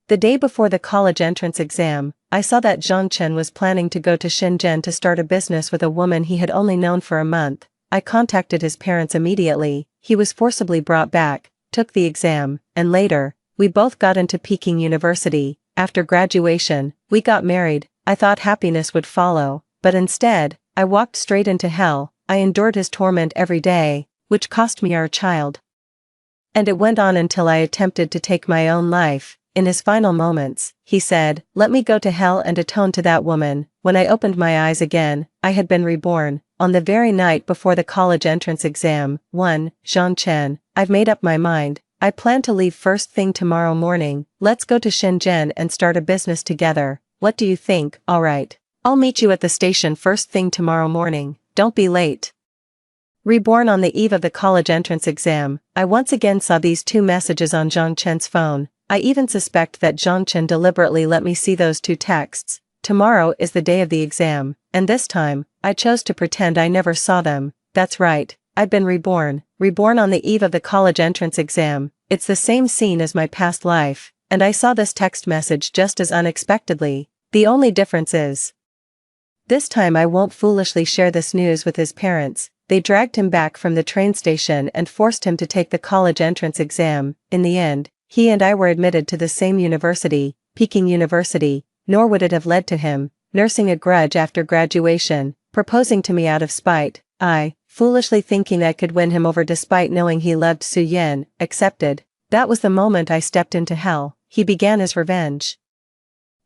The day before the college entrance exam, I saw that Zhang Chen was planning to go to Shenzhen to start a business with a woman he had only known for a month. I contacted his parents immediately. He was forcibly brought back, took the exam, and later, we both got into Peking University. After graduation, we got married. I thought happiness would follow, but instead, I walked straight into hell. I endured his torment every day, which cost me our child. And it went on until I attempted to take my own life. In his final moments, he said, "Let me go to hell and atone to that woman." When I opened my eyes again, I had been reborn. On the very night before the college entrance exam, 1, Zhang Chen, I've made up my mind. I plan to leave first thing tomorrow morning. Let's go to Shenzhen and start a business together. What do you think? Alright. I'll meet you at the station first thing tomorrow morning. Don't be late. Reborn. On the eve of the college entrance exam, I once again saw these two messages on Zhang Chen's phone. I even suspect that Zhang Chen deliberately let me see those two texts. Tomorrow is the day of the exam, and this time, I chose to pretend I never saw them. That's right, I'd been reborn. Reborn on the eve of the college entrance exam. It's the same scene as my past life, and I saw this text message just as unexpectedly. The only difference is, this time I won't foolishly share this news with his parents. They dragged him back from the train station and forced him to take the college entrance exam. In the end, he and I were admitted to the same university, Peking University, nor would it have led to him, nursing a grudge after graduation, proposing to me out of spite. I, foolishly thinking I could win him over despite knowing he loved Su Yan, accepted. That was the moment I stepped into hell. He began his revenge.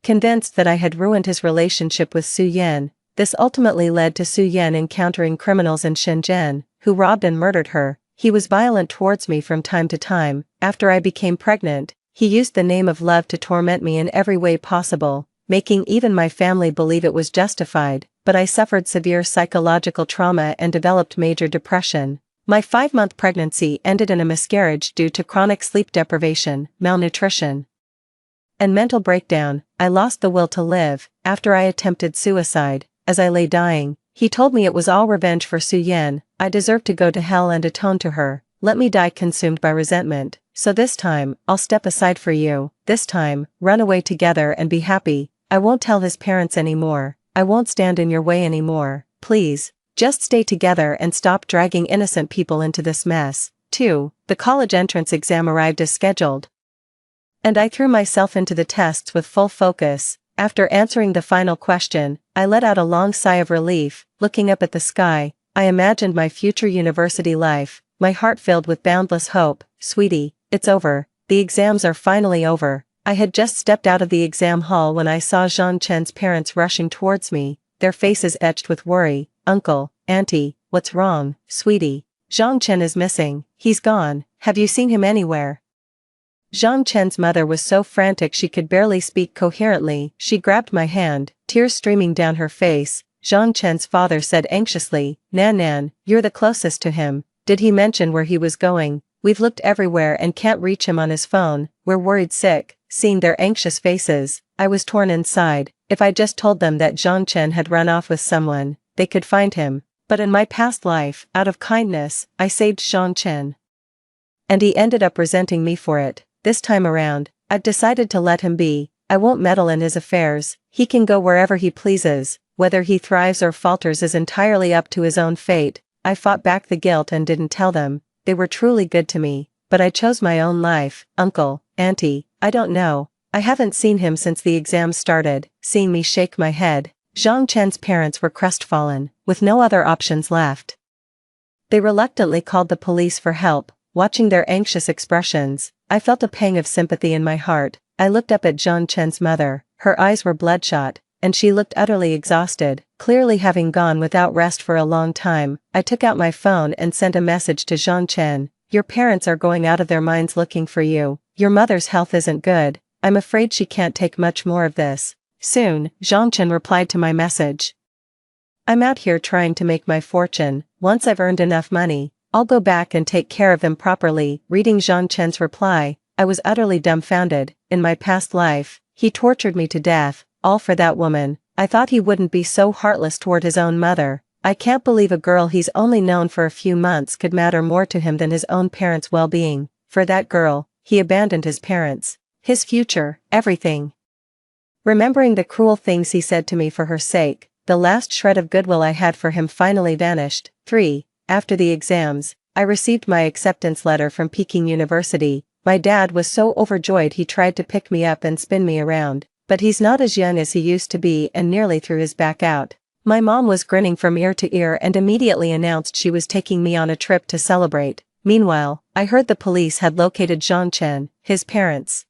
Convinced that I had ruined his relationship with Su Yan, this ultimately led to Su Yan encountering criminals in Shenzhen, who robbed and murdered her. He was violent towards me from time to time. After I became pregnant, he used the name of love to torment me in every way possible, making even my family believe it was justified, but I suffered severe psychological trauma and developed major depression. My 5-month pregnancy ended in a miscarriage due to chronic sleep deprivation, malnutrition, and mental breakdown. I lost the will to live. After I attempted suicide, as I lay dying, he told me it was all revenge for Su Yan. I deserved to go to hell and atone to her. Let me die consumed by resentment. So this time, I'll step aside for you. This time, run away together and be happy. I won't tell his parents anymore. I won't stand in your way anymore. Please, just stay together and stop dragging innocent people into this mess. 2. The college entrance exam arrived as scheduled, and I threw myself into the tests with full focus. After answering the final question, I let out a long sigh of relief. Looking up at the sky, I imagined my future university life, my heart filled with boundless hope. Sweetie, it's over. The exams are finally over. I had just stepped out of the exam hall when I saw Zhang Chen's parents rushing towards me, their faces etched with worry. Uncle, Auntie, what's wrong, sweetie? Zhang Chen is missing. He's gone. Have you seen him anywhere? Zhang Chen's mother was so frantic she could barely speak coherently. She grabbed my hand, tears streaming down her face. Zhang Chen's father said anxiously, Nan, you're the closest to him. Did he mention where he was going? We've looked everywhere and can't reach him on his phone. We're worried sick. Seeing their anxious faces, I was torn inside. If I just told them that Zhang Chen had run off with someone, they could find him. But in my past life, out of kindness, I saved Zhang Chen, and he ended up resenting me for it. This time around, I've decided to let him be. I won't meddle in his affairs. He can go wherever he pleases. Whether he thrives or falters is entirely up to his own fate. I fought back the guilt and didn't tell them. They were truly good to me, but I chose my own life. Uncle, Auntie, I don't know. I haven't seen him since the exams started. Seeing me shake my head, Zhang Chen's parents were crestfallen, with no other options left. They reluctantly called the police for help. Watching their anxious expressions, I felt a pang of sympathy in my heart. I looked up at Zhang Chen's mother. Her eyes were bloodshot, and she looked utterly exhausted, clearly having gone without rest for a long time. I took out my phone and sent a message to Zhang Chen. Your parents are going out of their minds looking for you. Your mother's health isn't good. I'm afraid she can't take much more of this. Soon, Zhang Chen replied to my message. I'm out here trying to make my fortune. Once I've earned enough money, I'll go back and take care of them properly. Reading Zhang Chen's reply, I was utterly dumbfounded. In my past life, he tortured me to death, all for that woman. I thought he wouldn't be so heartless toward his own mother. I can't believe a girl he's only known for a few months could matter more to him than his own parents' well-being. For that girl, he abandoned his parents. his future, everything. Remembering the cruel things he said to me for her sake, the last shred of goodwill I had for him finally vanished. 3. After the exams, I received my acceptance letter from Peking University. My dad was so overjoyed he tried to pick me up and spin me around, but he's not as young as he used to be and nearly threw his back out. My mom was grinning from ear to ear and immediately announced she was taking me on a trip to celebrate. Meanwhile, I heard the police had located Zhang Chen, his parents.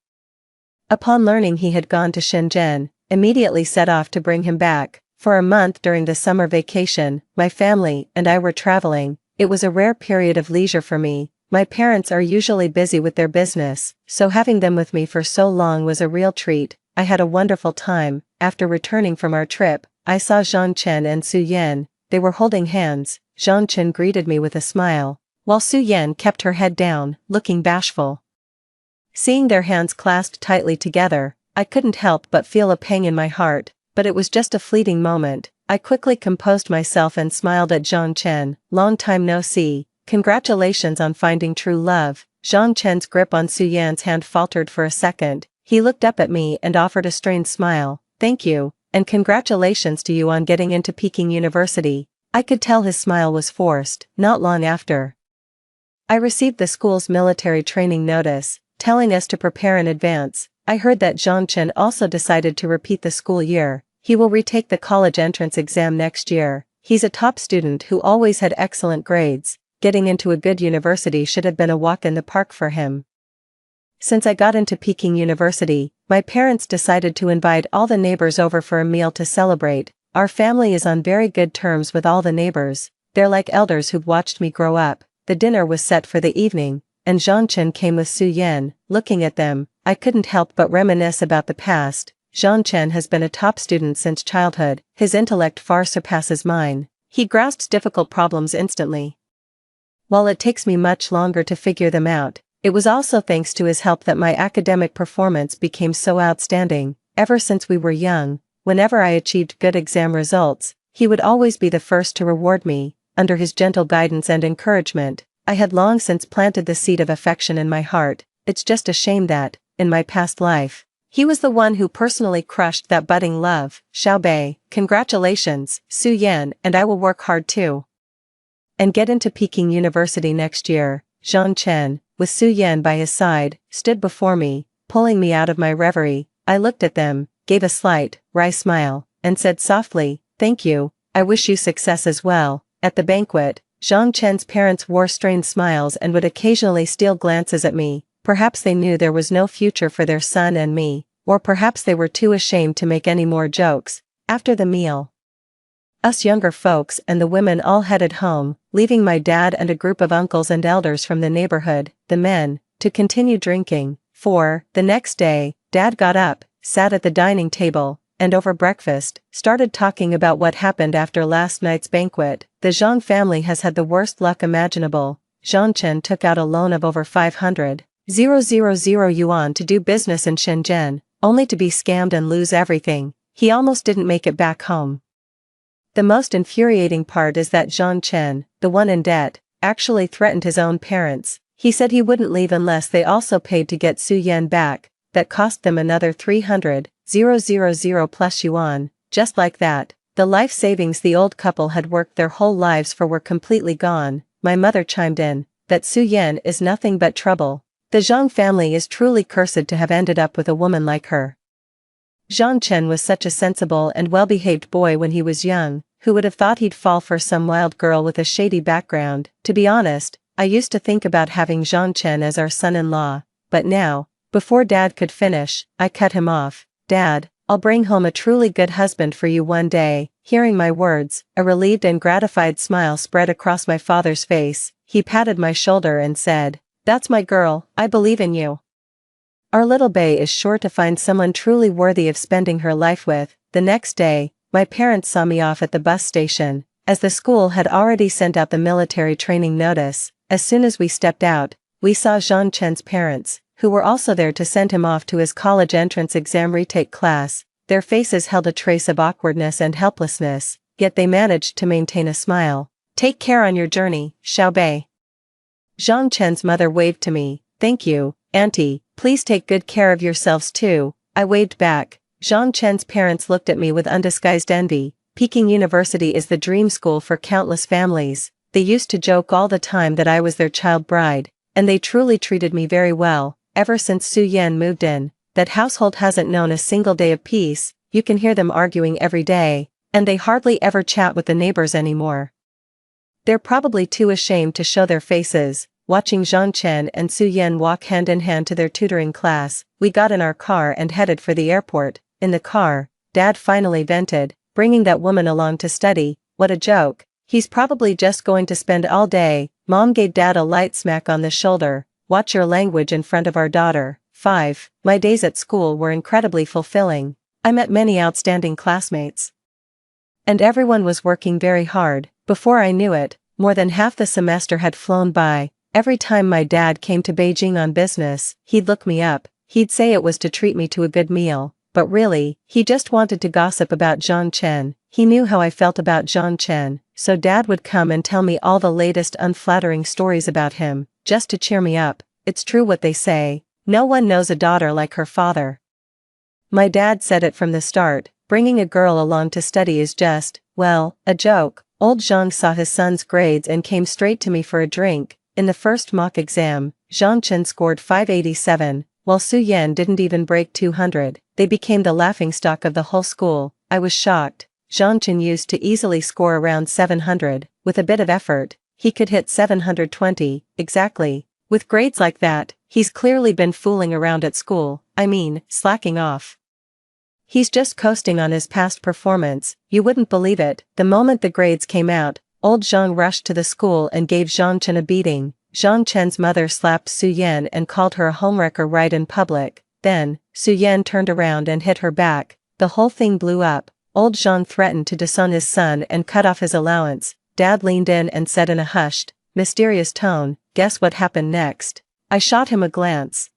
Upon learning he had gone to Shenzhen, immediately set off to bring him back. For a month during the summer vacation, my family and I were traveling. It was a rare period of leisure for me. My parents are usually busy with their business, so having them with me for so long was a real treat. I had a wonderful time. After returning from our trip, I saw Zhang Chen and Su Yan. They were holding hands. Zhang Chen greeted me with a smile, while Su Yan kept her head down, looking bashful. Seeing their hands clasped tightly together, I couldn't help but feel a pang in my heart, but it was just a fleeting moment. I quickly composed myself and smiled at Zhang Chen. Long time no see. Congratulations on finding true love. Zhang Chen's grip on Su Yan's hand faltered for a second. He looked up at me and offered a strained smile. Thank you, and congratulations to you on getting into Peking University. I could tell his smile was forced. Not long after, I received the school's military training notice, telling us to prepare in advance. I heard that Zhang Chen also decided to repeat the school year. He will retake the college entrance exam next year. He's a top student who always had excellent grades. Getting into a good university should have been a walk in the park for him. Since I got into Peking University, my parents decided to invite all the neighbors over for a meal to celebrate. Our family is on very good terms with all the neighbors. They're like elders who've watched me grow up. The dinner was set for the evening, and Zhang Chen came with Su Yan. Looking at them, I couldn't help but reminisce about the past. Zhang Chen has been a top student since childhood. His intellect far surpasses mine. He grasps difficult problems instantly, while it takes me much longer to figure them out. It was also thanks to his help that my academic performance became so outstanding. Ever since we were young, whenever I achieved good exam results, he would always be the first to reward me. Under his gentle guidance and encouragement, I had long since planted the seed of affection in my heart. It's just a shame that, in my past life, he was the one who personally crushed that budding love. Xiaobei, congratulations, Su Yan, and I will work hard too and get into Peking University next year. Zhang Chen, with Su Yan by his side, stood before me, pulling me out of my reverie. I looked at them, gave a slight, wry smile, and said softly, "Thank you, I wish you success as well." At the banquet, Zhang Chen's parents wore strained smiles and would occasionally steal glances at me. Perhaps they knew there was no future for their son and me, or perhaps they were too ashamed to make any more jokes. After the meal, us younger folks and the women all headed home, leaving my dad and a group of uncles and elders from the neighborhood, the men, to continue drinking. The next day, Dad got up, sat at the dining table, and over breakfast, started talking about what happened after last night's banquet. The Zhang family has had the worst luck imaginable. Zhang Chen took out a loan of over 500,000 yuan to do business in Shenzhen, only to be scammed and lose everything. He almost didn't make it back home. The most infuriating part is that Zhang Chen, the one in debt, actually threatened his own parents. He said he wouldn't leave unless they also paid to get Su Yan back. That cost them another 300,000 plus yuan. Just like that, the life savings the old couple had worked their whole lives for were completely gone. My mother chimed in that Su Yan is nothing but trouble. The Zhang family is truly cursed to have ended up with a woman like her. Zhang Chen was such a sensible and well-behaved boy when he was young. Who would have thought he'd fall for some wild girl with a shady background? To be honest, I used to think about having Zhang Chen as our son-in-law, but now, before Dad could finish, I cut him off. "Dad, I'll bring home a truly good husband for you one day." Hearing my words, a relieved and gratified smile spread across my father's face. He patted my shoulder and said, "That's my girl, I believe in you. Our little Bay is sure to find someone truly worthy of spending her life with." The next day, my parents saw me off at the bus station, as the school had already sent out the military training notice. As soon as we stepped out, we saw Zhang Chen's parents, who were also there to send him off to his college entrance exam retake class. Their faces held a trace of awkwardness and helplessness, yet they managed to maintain a smile. "Take care on your journey, Xiaobei." Zhang Chen's mother waved to me. "Thank you, Auntie," Please take good care of yourselves too. I waved back. Zhang Chen's parents looked at me with undisguised envy. Peking University is the dream school for countless families. They used to joke all the time that I was their child bride, and they truly treated me very well. Ever since Su Yan moved in, that household hasn't known a single day of peace. You can hear them arguing every day, and they hardly ever chat with the neighbors anymore. They're probably too ashamed to show their faces. Watching Zhang Chen and Su Yan walk hand in hand to their tutoring class, we got in our car and headed for the airport. In the car, Dad finally vented, bringing that woman along to study. What a joke. He's probably just going to spend all day. Mom gave Dad a light smack on the shoulder. Watch your language in front of our daughter. 5. My days at school were incredibly fulfilling. I met many outstanding classmates. And everyone was working very hard. Before I knew it, more than half the semester had flown by. Every time my dad came to Beijing on business, he'd look me up. He'd say it was to treat me to a good meal, but really, he just wanted to gossip about Zhang Chen. He knew how I felt about Zhang Chen, so Dad would come and tell me all the latest unflattering stories about him, just to cheer me up. It's true what they say, no one knows a daughter like her father. My dad said it from the start, bringing a girl along to study is just, well, a joke. Old Zhang saw his son's grades and came straight to me for a drink. In the first mock exam, Zhang Chen scored 587, while Su Yan didn't even break 200. They became the laughingstock of the whole school. I was shocked. Zhang Chen used to easily score around 700. With a bit of effort, he could hit 720, exactly. With grades like that, he's clearly been fooling around at school, slacking off. He's just coasting on his past performance. You wouldn't believe it. The moment the grades came out, old Zhang rushed to the school and gave Zhang Chen a beating. Zhang Chen's mother slapped Su Yan and called her a homewrecker right in public. Then, Su Yan turned around and hit her back. The whole thing blew up. Old Zhang threatened to disown his son and cut off his allowance. Dad leaned in and said in a hushed, mysterious tone, "Guess what happened next?" I shot him a glance.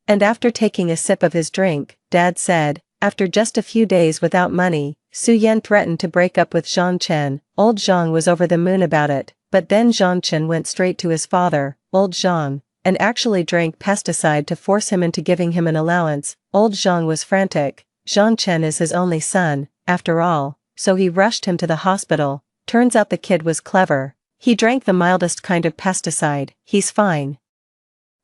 And after taking a sip of his drink, Dad said, after just a few days without money, Su Yan threatened to break up with Zhang Chen. Old Zhang was over the moon about it, but then Zhang Chen went straight to his father, old Zhang, and actually drank pesticide to force him into giving him an allowance. Old Zhang was frantic. Zhang Chen is his only son, after all, so he rushed him to the hospital. Turns out the kid was clever. He drank the mildest kind of pesticide. He's fine.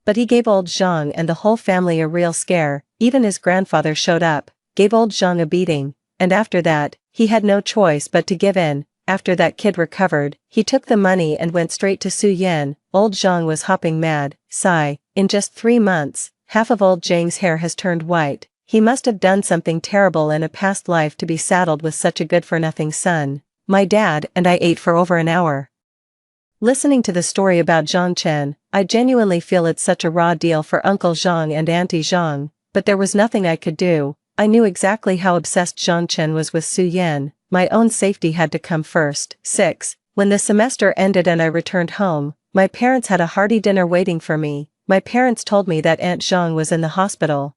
But he gave old Zhang and the whole family a real scare. Even his grandfather showed up, gave old Zhang a beating, and after that, he had no choice but to give in. After that kid recovered, he took the money and went straight to Su Yan. Old Zhang was hopping mad. Sigh. In just 3 months, half of old Zhang's hair has turned white. He must have done something terrible in a past life to be saddled with such a good-for-nothing son. My dad and I ate for over an hour. Listening to the story about Zhang Chen, I genuinely feel it's such a raw deal for Uncle Zhang and Auntie Zhang, but there was nothing I could do. I knew exactly how obsessed Zhang Chen was with Su Yan. My own safety had to come first. 6. When the semester ended and I returned home, my parents had a hearty dinner waiting for me. My parents told me that Aunt Zhang was in the hospital.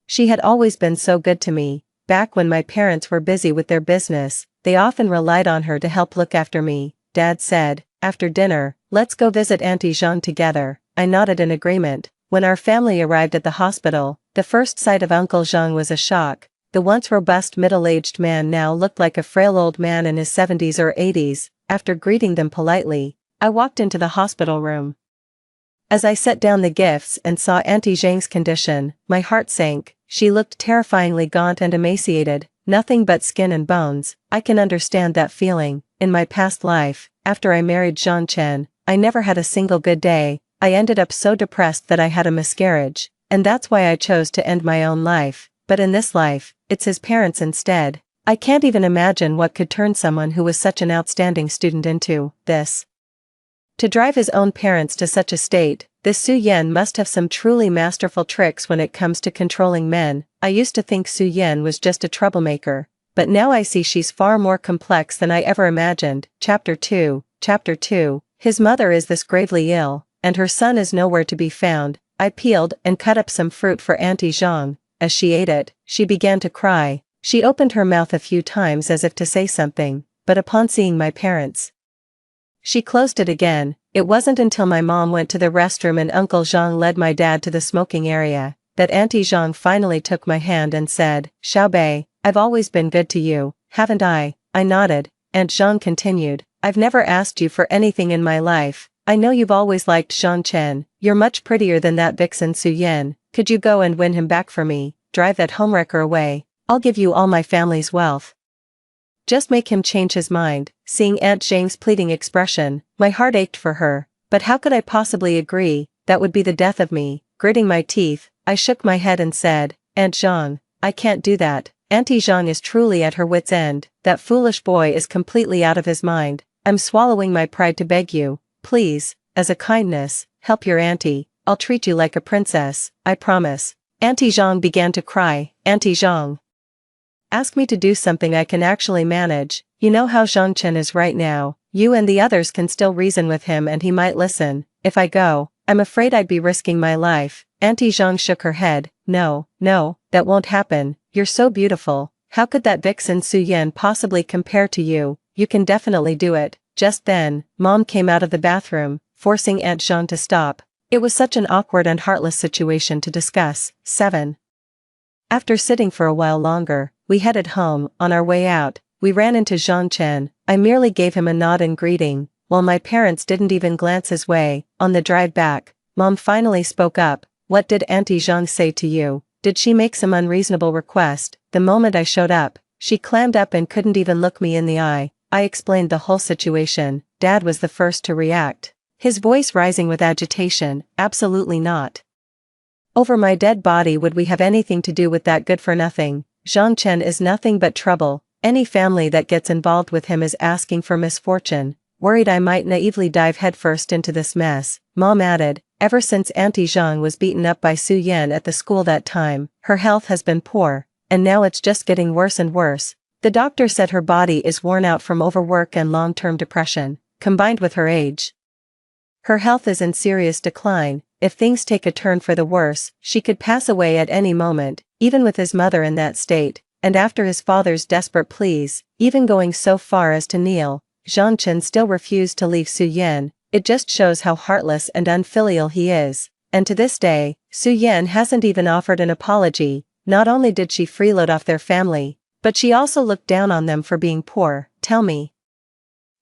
She had always been so good to me. Back when my parents were busy with their business, they often relied on her to help look after me. Dad said, after dinner, let's go visit Auntie Zhang together. I nodded in agreement. When our family arrived at the hospital, the first sight of Uncle Zhang was a shock. The once robust middle-aged man now looked like a frail old man in his 70s or 80s. After greeting them politely, I walked into the hospital room. As I set down the gifts and saw Auntie Zhang's condition, my heart sank. She looked terrifyingly gaunt and emaciated, nothing but skin and bones. I can understand that feeling. In my past life, after I married Zhang Chen, I never had a single good day. I ended up so depressed that I had a miscarriage, and that's why I chose to end my own life. But in this life, it's his parents instead. I can't even imagine what could turn someone who was such an outstanding student into this. To drive his own parents to such a state, this Su Yan must have some truly masterful tricks when it comes to controlling men. I used to think Su Yan was just a troublemaker, but now I see she's far more complex than I ever imagined. Chapter 2. His mother is this gravely ill, and her son is nowhere to be found. I peeled and cut up some fruit for Auntie Zhang. As she ate it, she began to cry. She opened her mouth a few times as if to say something, but upon seeing my parents, she closed it again. It wasn't until my mom went to the restroom and Uncle Zhang led my dad to the smoking area that Auntie Zhang finally took my hand and said, "Xiaobei, I've always been good to you, haven't I?" I nodded. Aunt Zhang continued, "I've never asked you for anything in my life. I know you've always liked Zhang Chen. You're much prettier than that vixen Su Yan. Could you go and win him back for me? Drive that homewrecker away. I'll give you all my family's wealth. Just make him change his mind." Seeing Aunt Zhang's pleading expression, my heart ached for her. But how could I possibly agree? That would be the death of me. Gritting my teeth, I shook my head and said, "Aunt Zhang, I can't do that." Auntie Zhang is truly at her wit's end. That foolish boy is completely out of his mind. I'm swallowing my pride to beg you, please, as a kindness, help your auntie. I'll treat you like a princess, I promise. Auntie Zhang began to cry. Auntie Zhang, ask me to do something I can actually manage. You know how Zhang Chen is right now. You and the others can still reason with him and he might listen. If I go, I'm afraid I'd be risking my life. Auntie Zhang shook her head. No, that won't happen. You're so beautiful. How could that vixen Su Yan possibly compare to you? You can definitely do it. Just then, Mom came out of the bathroom, forcing Aunt Zhang to stop. It was such an awkward and heartless situation to discuss. 7. After sitting for a while longer, we headed home. On our way out, we ran into Zhang Chen. I merely gave him a nod in greeting, while my parents didn't even glance his way. On the drive back, Mom finally spoke up. "What did Auntie Zhang say to you? Did she make some unreasonable request?" The moment I showed up, she clammed up and couldn't even look me in the eye. I explained the whole situation. Dad was the first to react, his voice rising with agitation. "Absolutely not. Over my dead body would we have anything to do with that good-for-nothing? Zhang Chen is nothing but trouble. Any family that gets involved with him is asking for misfortune." Worried I might naively dive headfirst into this mess, Mom added, "Ever since Auntie Zhang was beaten up by Su Yan at the school that time, her health has been poor, and now it's just getting worse and worse. The doctor said her body is worn out from overwork and long-term depression, combined with her age. Her health is in serious decline. If things take a turn for the worse, she could pass away at any moment." Even with his mother in that state, and after his father's desperate pleas, even going so far as to kneel, Zhang Chen still refused to leave Su Yan. It just shows how heartless and unfilial he is. And to this day, Su Yan hasn't even offered an apology. Not only did she freeload off their family, but she also looked down on them for being poor. Tell me,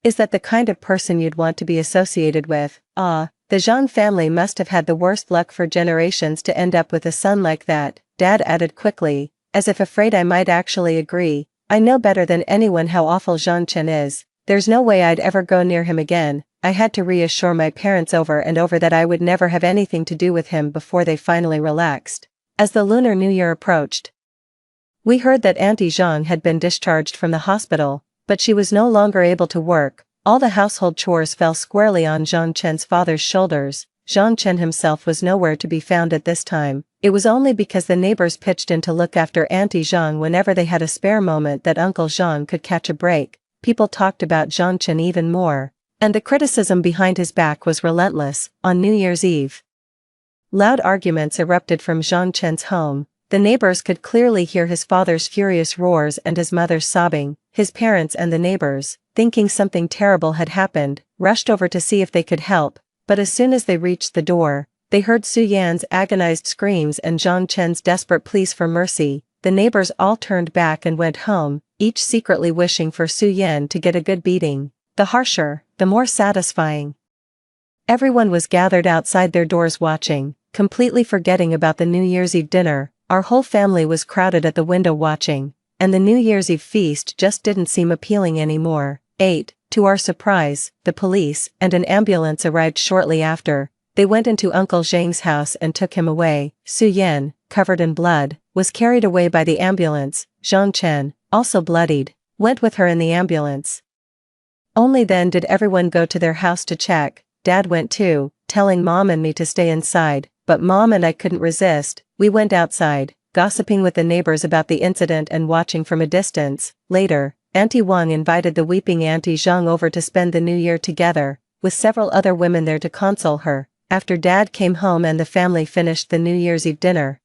is that the kind of person you'd want to be associated with? The Zhang family must have had the worst luck for generations to end up with a son like that, Dad added quickly, as if afraid I might actually agree. I know better than anyone how awful Zhang Chen is. There's no way I'd ever go near him again. I had to reassure my parents over and over that I would never have anything to do with him before they finally relaxed. As the Lunar New Year approached, we heard that Auntie Zhang had been discharged from the hospital, but she was no longer able to work. All the household chores fell squarely on Zhang Chen's father's shoulders. Zhang Chen himself was nowhere to be found at this time. It was only because the neighbors pitched in to look after Auntie Zhang whenever they had a spare moment that Uncle Zhang could catch a break. People talked about Zhang Chen even more, and the criticism behind his back was relentless. On New Year's Eve, loud arguments erupted from Zhang Chen's home. The neighbors could clearly hear his father's furious roars and his mother's sobbing. His parents and the neighbors, thinking something terrible had happened, rushed over to see if they could help, but as soon as they reached the door, they heard Su Yan's agonized screams and Zhang Chen's desperate pleas for mercy. The neighbors all turned back and went home, each secretly wishing for Su Yan to get a good beating. The harsher, the more satisfying. Everyone was gathered outside their doors watching, completely forgetting about the New Year's Eve dinner. Our whole family was crowded at the window watching, and the New Year's Eve feast just didn't seem appealing anymore. 8. To our surprise, the police and an ambulance arrived shortly after. They went into Uncle Zhang's house and took him away. Su Yan, covered in blood, was carried away by the ambulance. Zhang Chen, also bloodied, went with her in the ambulance. Only then did everyone go to their house to check. Dad went too, telling Mom and me to stay inside, but Mom and I couldn't resist. We went outside, gossiping with the neighbors about the incident and watching from a distance. Later, Auntie Wang invited the weeping Auntie Zhang over to spend the New Year together, with several other women there to console her. After Dad came home and the family finished the New Year's Eve dinner,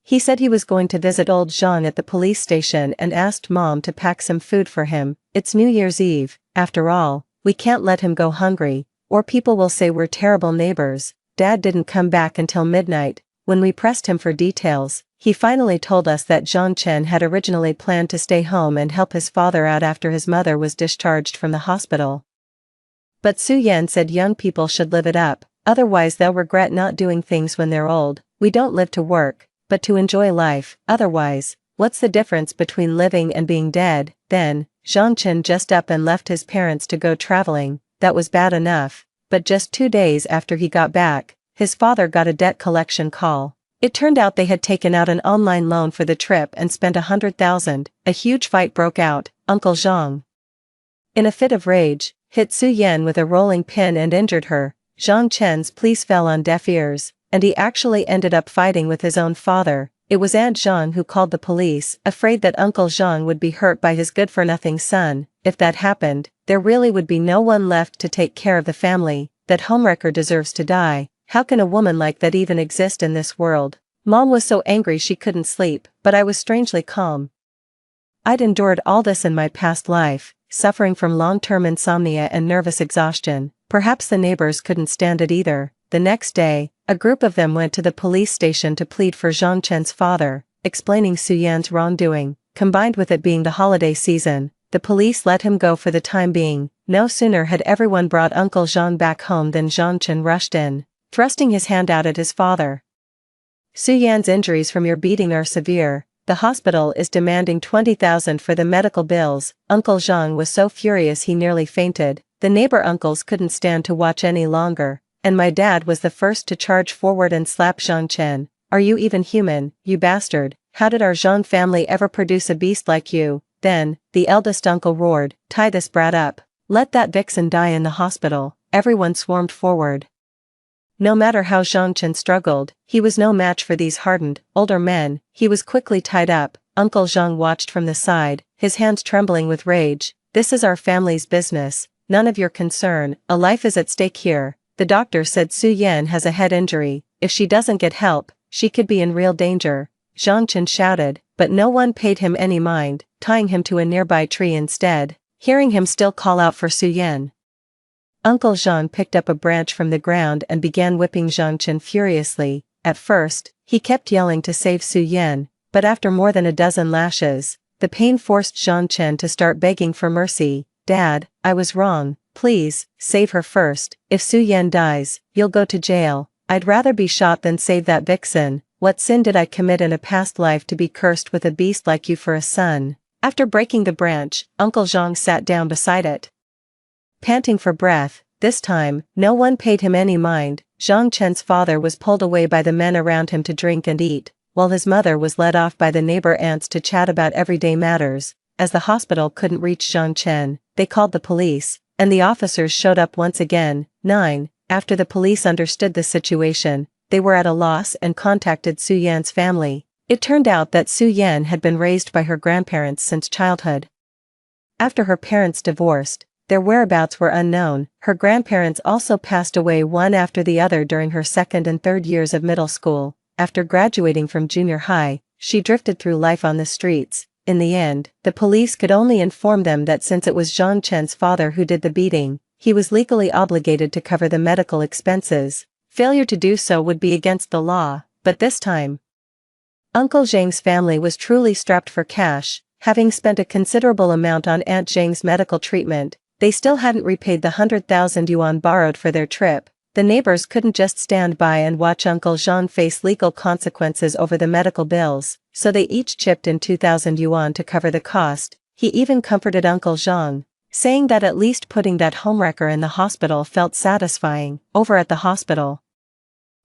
he said he was going to visit old Zhang at the police station and asked Mom to pack some food for him. It's New Year's Eve, after all, we can't let him go hungry. Or people will say we're terrible neighbors. Dad didn't come back until midnight. When we pressed him for details, he finally told us that Zhang Chen had originally planned to stay home and help his father out after his mother was discharged from the hospital. But Su Yan said young people should live it up, otherwise they'll regret not doing things when they're old. We don't live to work, but to enjoy life, otherwise, what's the difference between living and being dead? Then, Zhang Chen just up and left his parents to go traveling. That was bad enough, but just 2 days after he got back, his father got a debt collection call. It turned out they had taken out an online loan for the trip and spent 100,000. A huge fight broke out. Uncle Zhang, in a fit of rage, hit Su Yan with a rolling pin and injured her. Zhang Chen's pleas fell on deaf ears, and he actually ended up fighting with his own father. It was Aunt Zhang who called the police, afraid that Uncle Zhang would be hurt by his good-for-nothing son. If that happened, there really would be no one left to take care of the family. That homewrecker deserves to die. How can a woman like that even exist in this world? Mom was so angry she couldn't sleep, but I was strangely calm. I'd endured all this in my past life, suffering from long-term insomnia and nervous exhaustion. Perhaps the neighbors couldn't stand it either. The next day, a group of them went to the police station to plead for Zhang Chen's father, explaining Su Yan's wrongdoing. Combined with it being the holiday season, the police let him go for the time being. No sooner had everyone brought Uncle Zhang back home than Zhang Chen rushed in, thrusting his hand out at his father. Su Yan's injuries from your beating are severe. The hospital is demanding 20,000 for the medical bills. Uncle Zhang was so furious he nearly fainted. The neighbor uncles couldn't stand to watch any longer, and my dad was the first to charge forward and slap Zhang Chen. Are you even human, you bastard? How did our Zhang family ever produce a beast like you? Then, the eldest uncle roared, tie this brat up. Let that vixen die in the hospital. Everyone swarmed forward. No matter how Zhang Chen struggled, he was no match for these hardened, older men. He was quickly tied up. Uncle Zhang watched from the side, his hands trembling with rage. This is our family's business, none of your concern. A life is at stake here. The doctor said Su Yan has a head injury. If she doesn't get help, she could be in real danger. Zhang Chen shouted, but no one paid him any mind, tying him to a nearby tree instead. Hearing him still call out for Su Yan, Uncle Zhang picked up a branch from the ground and began whipping Zhang Chen furiously. At first, he kept yelling to save Su Yan, but after more than a dozen lashes, the pain forced Zhang Chen to start begging for mercy. Dad, I was wrong. Please, save her first. If Su Yan dies, you'll go to jail. I'd rather be shot than save that vixen. What sin did I commit in a past life to be cursed with a beast like you for a son? After breaking the branch, Uncle Zhang sat down beside it, panting for breath. This time, no one paid him any mind. Zhang Chen's father was pulled away by the men around him to drink and eat, while his mother was led off by the neighbor aunts to chat about everyday matters. As the hospital couldn't reach Zhang Chen, they called the police, and the officers showed up once again. 9. After the police understood the situation, they were at a loss and contacted Su Yan's family. It turned out that Su Yan had been raised by her grandparents since childhood. After her parents divorced, their whereabouts were unknown. Her grandparents also passed away one after the other during her second and third years of middle school. After graduating from junior high, she drifted through life on the streets. In the end, the police could only inform them that since it was Zhang Chen's father who did the beating, he was legally obligated to cover the medical expenses. Failure to do so would be against the law, but this time, Uncle Zhang's family was truly strapped for cash. Having spent a considerable amount on Aunt Zhang's medical treatment, they still hadn't repaid the 100,000 yuan borrowed for their trip. The neighbors couldn't just stand by and watch Uncle Zhang face legal consequences over the medical bills, so they each chipped in 2,000 yuan to cover the cost. He even comforted Uncle Zhang, saying that at least putting that homewrecker in the hospital felt satisfying. Over at the hospital,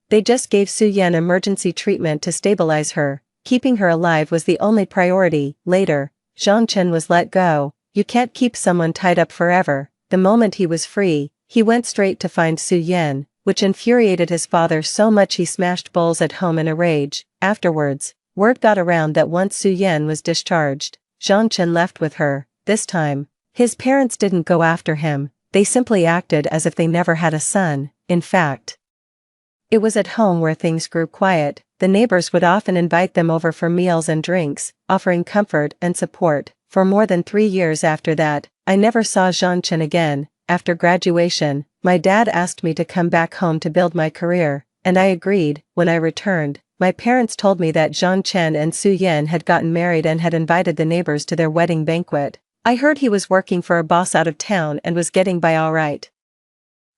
they just gave Su Yan emergency treatment to stabilize her. Keeping her alive was the only priority. Later, Zhang Chen was let go. You can't keep someone tied up forever. The moment he was free, he went straight to find Su Yan, which infuriated his father so much he smashed bowls at home in a rage. Afterwards, word got around that once Su Yan was discharged, Zhang Chen left with her. This time, his parents didn't go after him, they simply acted as if they never had a son. In fact, it was at home where things grew quiet. The neighbors would often invite them over for meals and drinks, offering comfort and support. For more than 3 years after that, I never saw Zhang Chen again. after graduation, my dad asked me to come back home to build my career, and I agreed. When I returned, my parents told me that Zhang Chen and Su Yan had gotten married and had invited the neighbors to their wedding banquet. I heard he was working for a boss out of town and was getting by all right.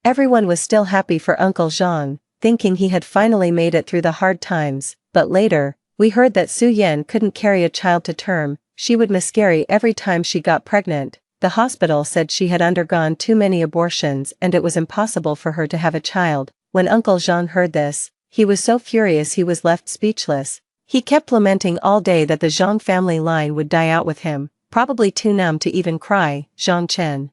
Everyone was still happy for Uncle Zhang, thinking he had finally made it through the hard times, but later, we heard that Su Yan couldn't carry a child to term. She would miscarry every time she got pregnant. The hospital said she had undergone too many abortions and it was impossible for her to have a child. When Uncle Zhang heard this, he was so furious he was left speechless. He kept lamenting all day that the Zhang family line would die out with him, probably too numb to even cry. Zhang Chen,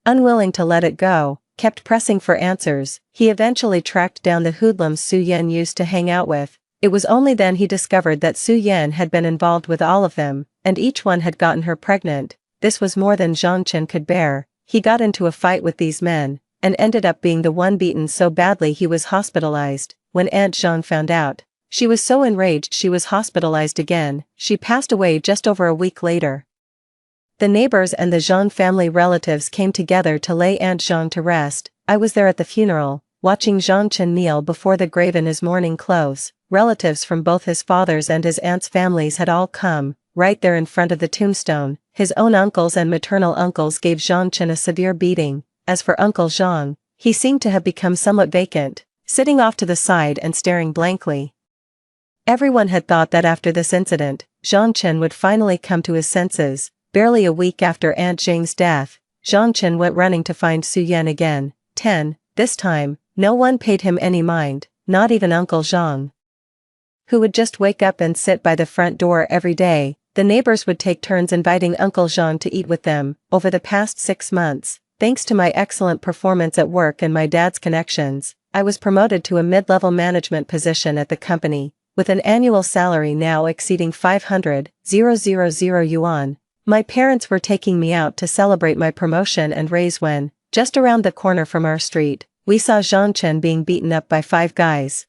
unwilling to let it go, kept pressing for answers. He eventually tracked down the hoodlums Su Yan used to hang out with. It was only then he discovered that Su Yan had been involved with all of them, and each one had gotten her pregnant. This was more than Zhang Chen could bear. He got into a fight with these men, and ended up being the one beaten so badly he was hospitalized. When Aunt Zhang found out, she was so enraged she was hospitalized again. She passed away just over a week later. The neighbors and the Zhang family relatives came together to lay Aunt Zhang to rest. I was there at the funeral, watching Zhang Chen kneel before the grave in his mourning clothes. Relatives from both his father's and his aunt's families had all come. Right there in front of the tombstone, his own uncles and maternal uncles gave Zhang Chen a severe beating. As for Uncle Zhang, he seemed to have become somewhat vacant, sitting off to the side and staring blankly. Everyone had thought that after this incident, Zhang Chen would finally come to his senses. Barely a week after Aunt Zhang's death, Zhang Chen went running to find Su Yan again. This time, no one paid him any mind, not even Uncle Zhang, who would just wake up and sit by the front door every day. The neighbors would take turns inviting Uncle Zhang to eat with them. Over the past 6 months, thanks to my excellent performance at work and my dad's connections, I was promoted to a mid-level management position at the company, with an annual salary now exceeding 500,000 yuan. My parents were taking me out to celebrate my promotion and raise when, just around the corner from our street, we saw Zhang Chen being beaten up by 5 guys.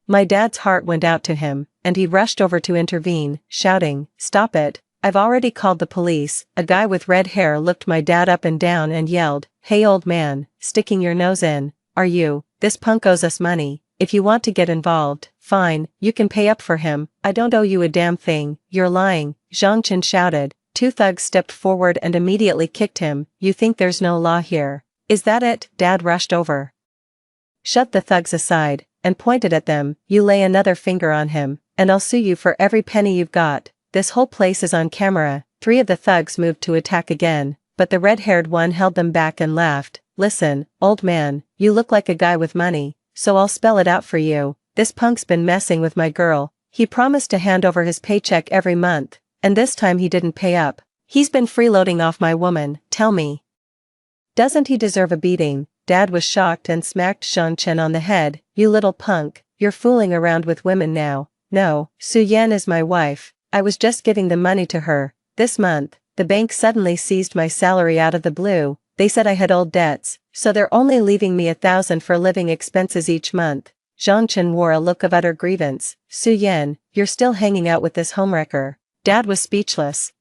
My dad's heart went out to him, and he rushed over to intervene, shouting, "Stop it, I've already called the police." A guy with red hair looked my dad up and down and yelled, "Hey old man, sticking your nose in, are you? This punk owes us money. If you want to get involved, fine, you can pay up for him. I don't owe you a damn thing." "You're lying," Zhang Chen shouted. 2 thugs stepped forward and immediately kicked him. "You think there's no law here? Is that it?" Dad rushed over, shoved the thugs aside, and pointed at them. "You lay another finger on him, and I'll sue you for every penny you've got. This whole place is on camera." 3 of the thugs moved to attack again, but the red-haired one held them back and laughed. "Listen, old man, you look like a guy with money, so I'll spell it out for you. This punk's been messing with my girl. He promised to hand over his paycheck every month, and this time he didn't pay up. He's been freeloading off my woman. Tell me, doesn't he deserve a beating?" Dad was shocked and smacked Zhang Chen on the head. "You little punk, you're fooling around with women now." "No, Su Yan is my wife. I was just giving the money to her. This month, the bank suddenly seized my salary out of the blue. They said I had old debts, so they're only leaving me 1,000 for living expenses each month." Zhang Chen wore a look of utter grievance. "Su Yan, you're still hanging out with this homewrecker." Dad was speechless.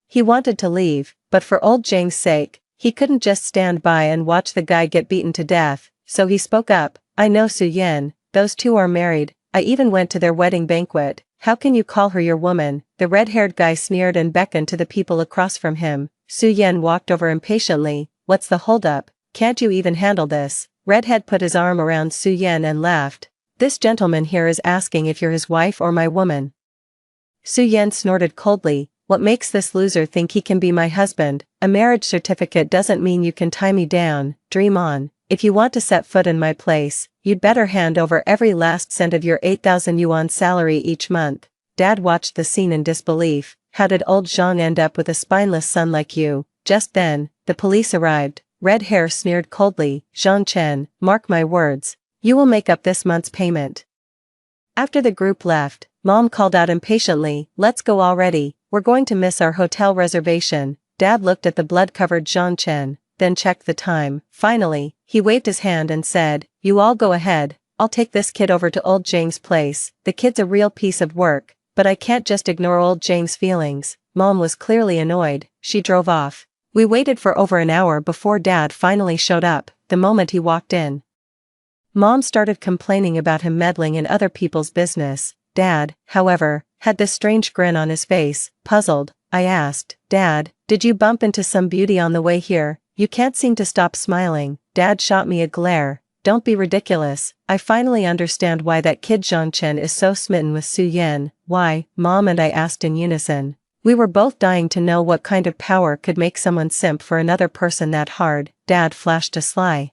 He wanted to leave, but for old Zhang's sake, he couldn't just stand by and watch the guy get beaten to death, so he spoke up. "I know Su Yan, those 2 are married. I even went to their wedding banquet. How can you call her your woman?" The red-haired guy sneered and beckoned to the people across from him. Su Yan walked over impatiently. "What's the holdup? Can't you even handle this?" Redhead put his arm around Su Yan and laughed. "This gentleman here is asking if you're his wife or my woman." Su Yan snorted coldly. "What makes this loser think he can be my husband? A marriage certificate doesn't mean you can tie me down. Dream on. If you want to set foot in my place, you'd better hand over every last cent of your 8,000 yuan salary each month." Dad watched the scene in disbelief. "How did old Zhang end up with a spineless son like you?" Just then, the police arrived. Red Hair sneered coldly. "Zhang Chen, mark my words, you will make up this month's payment." After the group left, Mom called out impatiently, "Let's go already, we're going to miss our hotel reservation." Dad looked at the blood-covered Zhang Chen, then checked the time. Finally, he waved his hand and said, "You all go ahead, I'll take this kid over to old Zhang's place. The kid's a real piece of work, but I can't just ignore old Zhang's feelings." Mom was clearly annoyed. She drove off. We waited for over an hour before Dad finally showed up. The moment he walked in, Mom started complaining about him meddling in other people's business. Dad, however, had this strange grin on his face. Puzzled, I asked, Dad, did you bump into some beauty on the way here? You can't seem to stop smiling. Dad shot me a glare. Don't be ridiculous. I finally understand why that kid Zhang is so smitten with Su Yan. Why? Mom and I asked in unison. We were both dying to know what kind of power could make someone simp for another person that hard. Dad flashed a sly,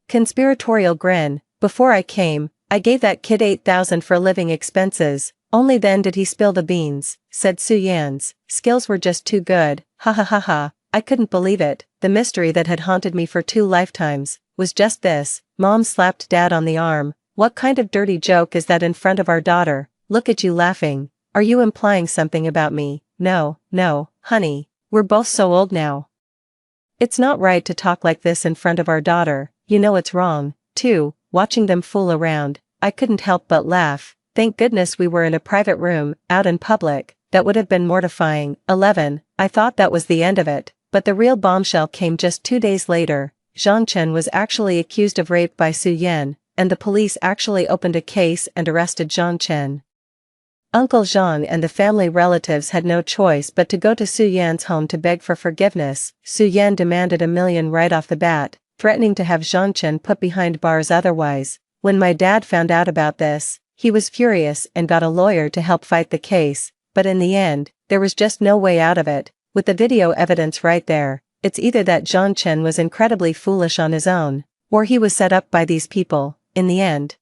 conspiratorial grin. Before I came, I gave that kid 8,000 for living expenses. Only then did he spill the beans, said Su Yan's skills were just too good. Ha ha ha ha. I couldn't believe it. The mystery that had haunted me for 2 lifetimes was just this. Mom slapped Dad on the arm. What kind of dirty joke is that in front of our daughter? Look at you laughing. Are you implying something about me? No, honey. We're both so old now. It's not right to talk like this in front of our daughter. You know it's wrong, too. Watching them fool around, I couldn't help but laugh. Thank goodness we were in a private room, out in public. That would have been mortifying. 11. I thought that was the end of it, but the real bombshell came just 2 days later. Zhang Chen was actually accused of rape by Su Yan, and the police actually opened a case and arrested Zhang Chen. Uncle Zhang and the family relatives had no choice but to go to Su Yan's home to beg for forgiveness. Su Yan demanded $1 million right off the bat, threatening to have Zhang Chen put behind bars otherwise. When my dad found out about this, he was furious and got a lawyer to help fight the case, but in the end, there was just no way out of it. With the video evidence right there, it's either that Zhang Chen was incredibly foolish on his own, or he was set up by these people. In the end,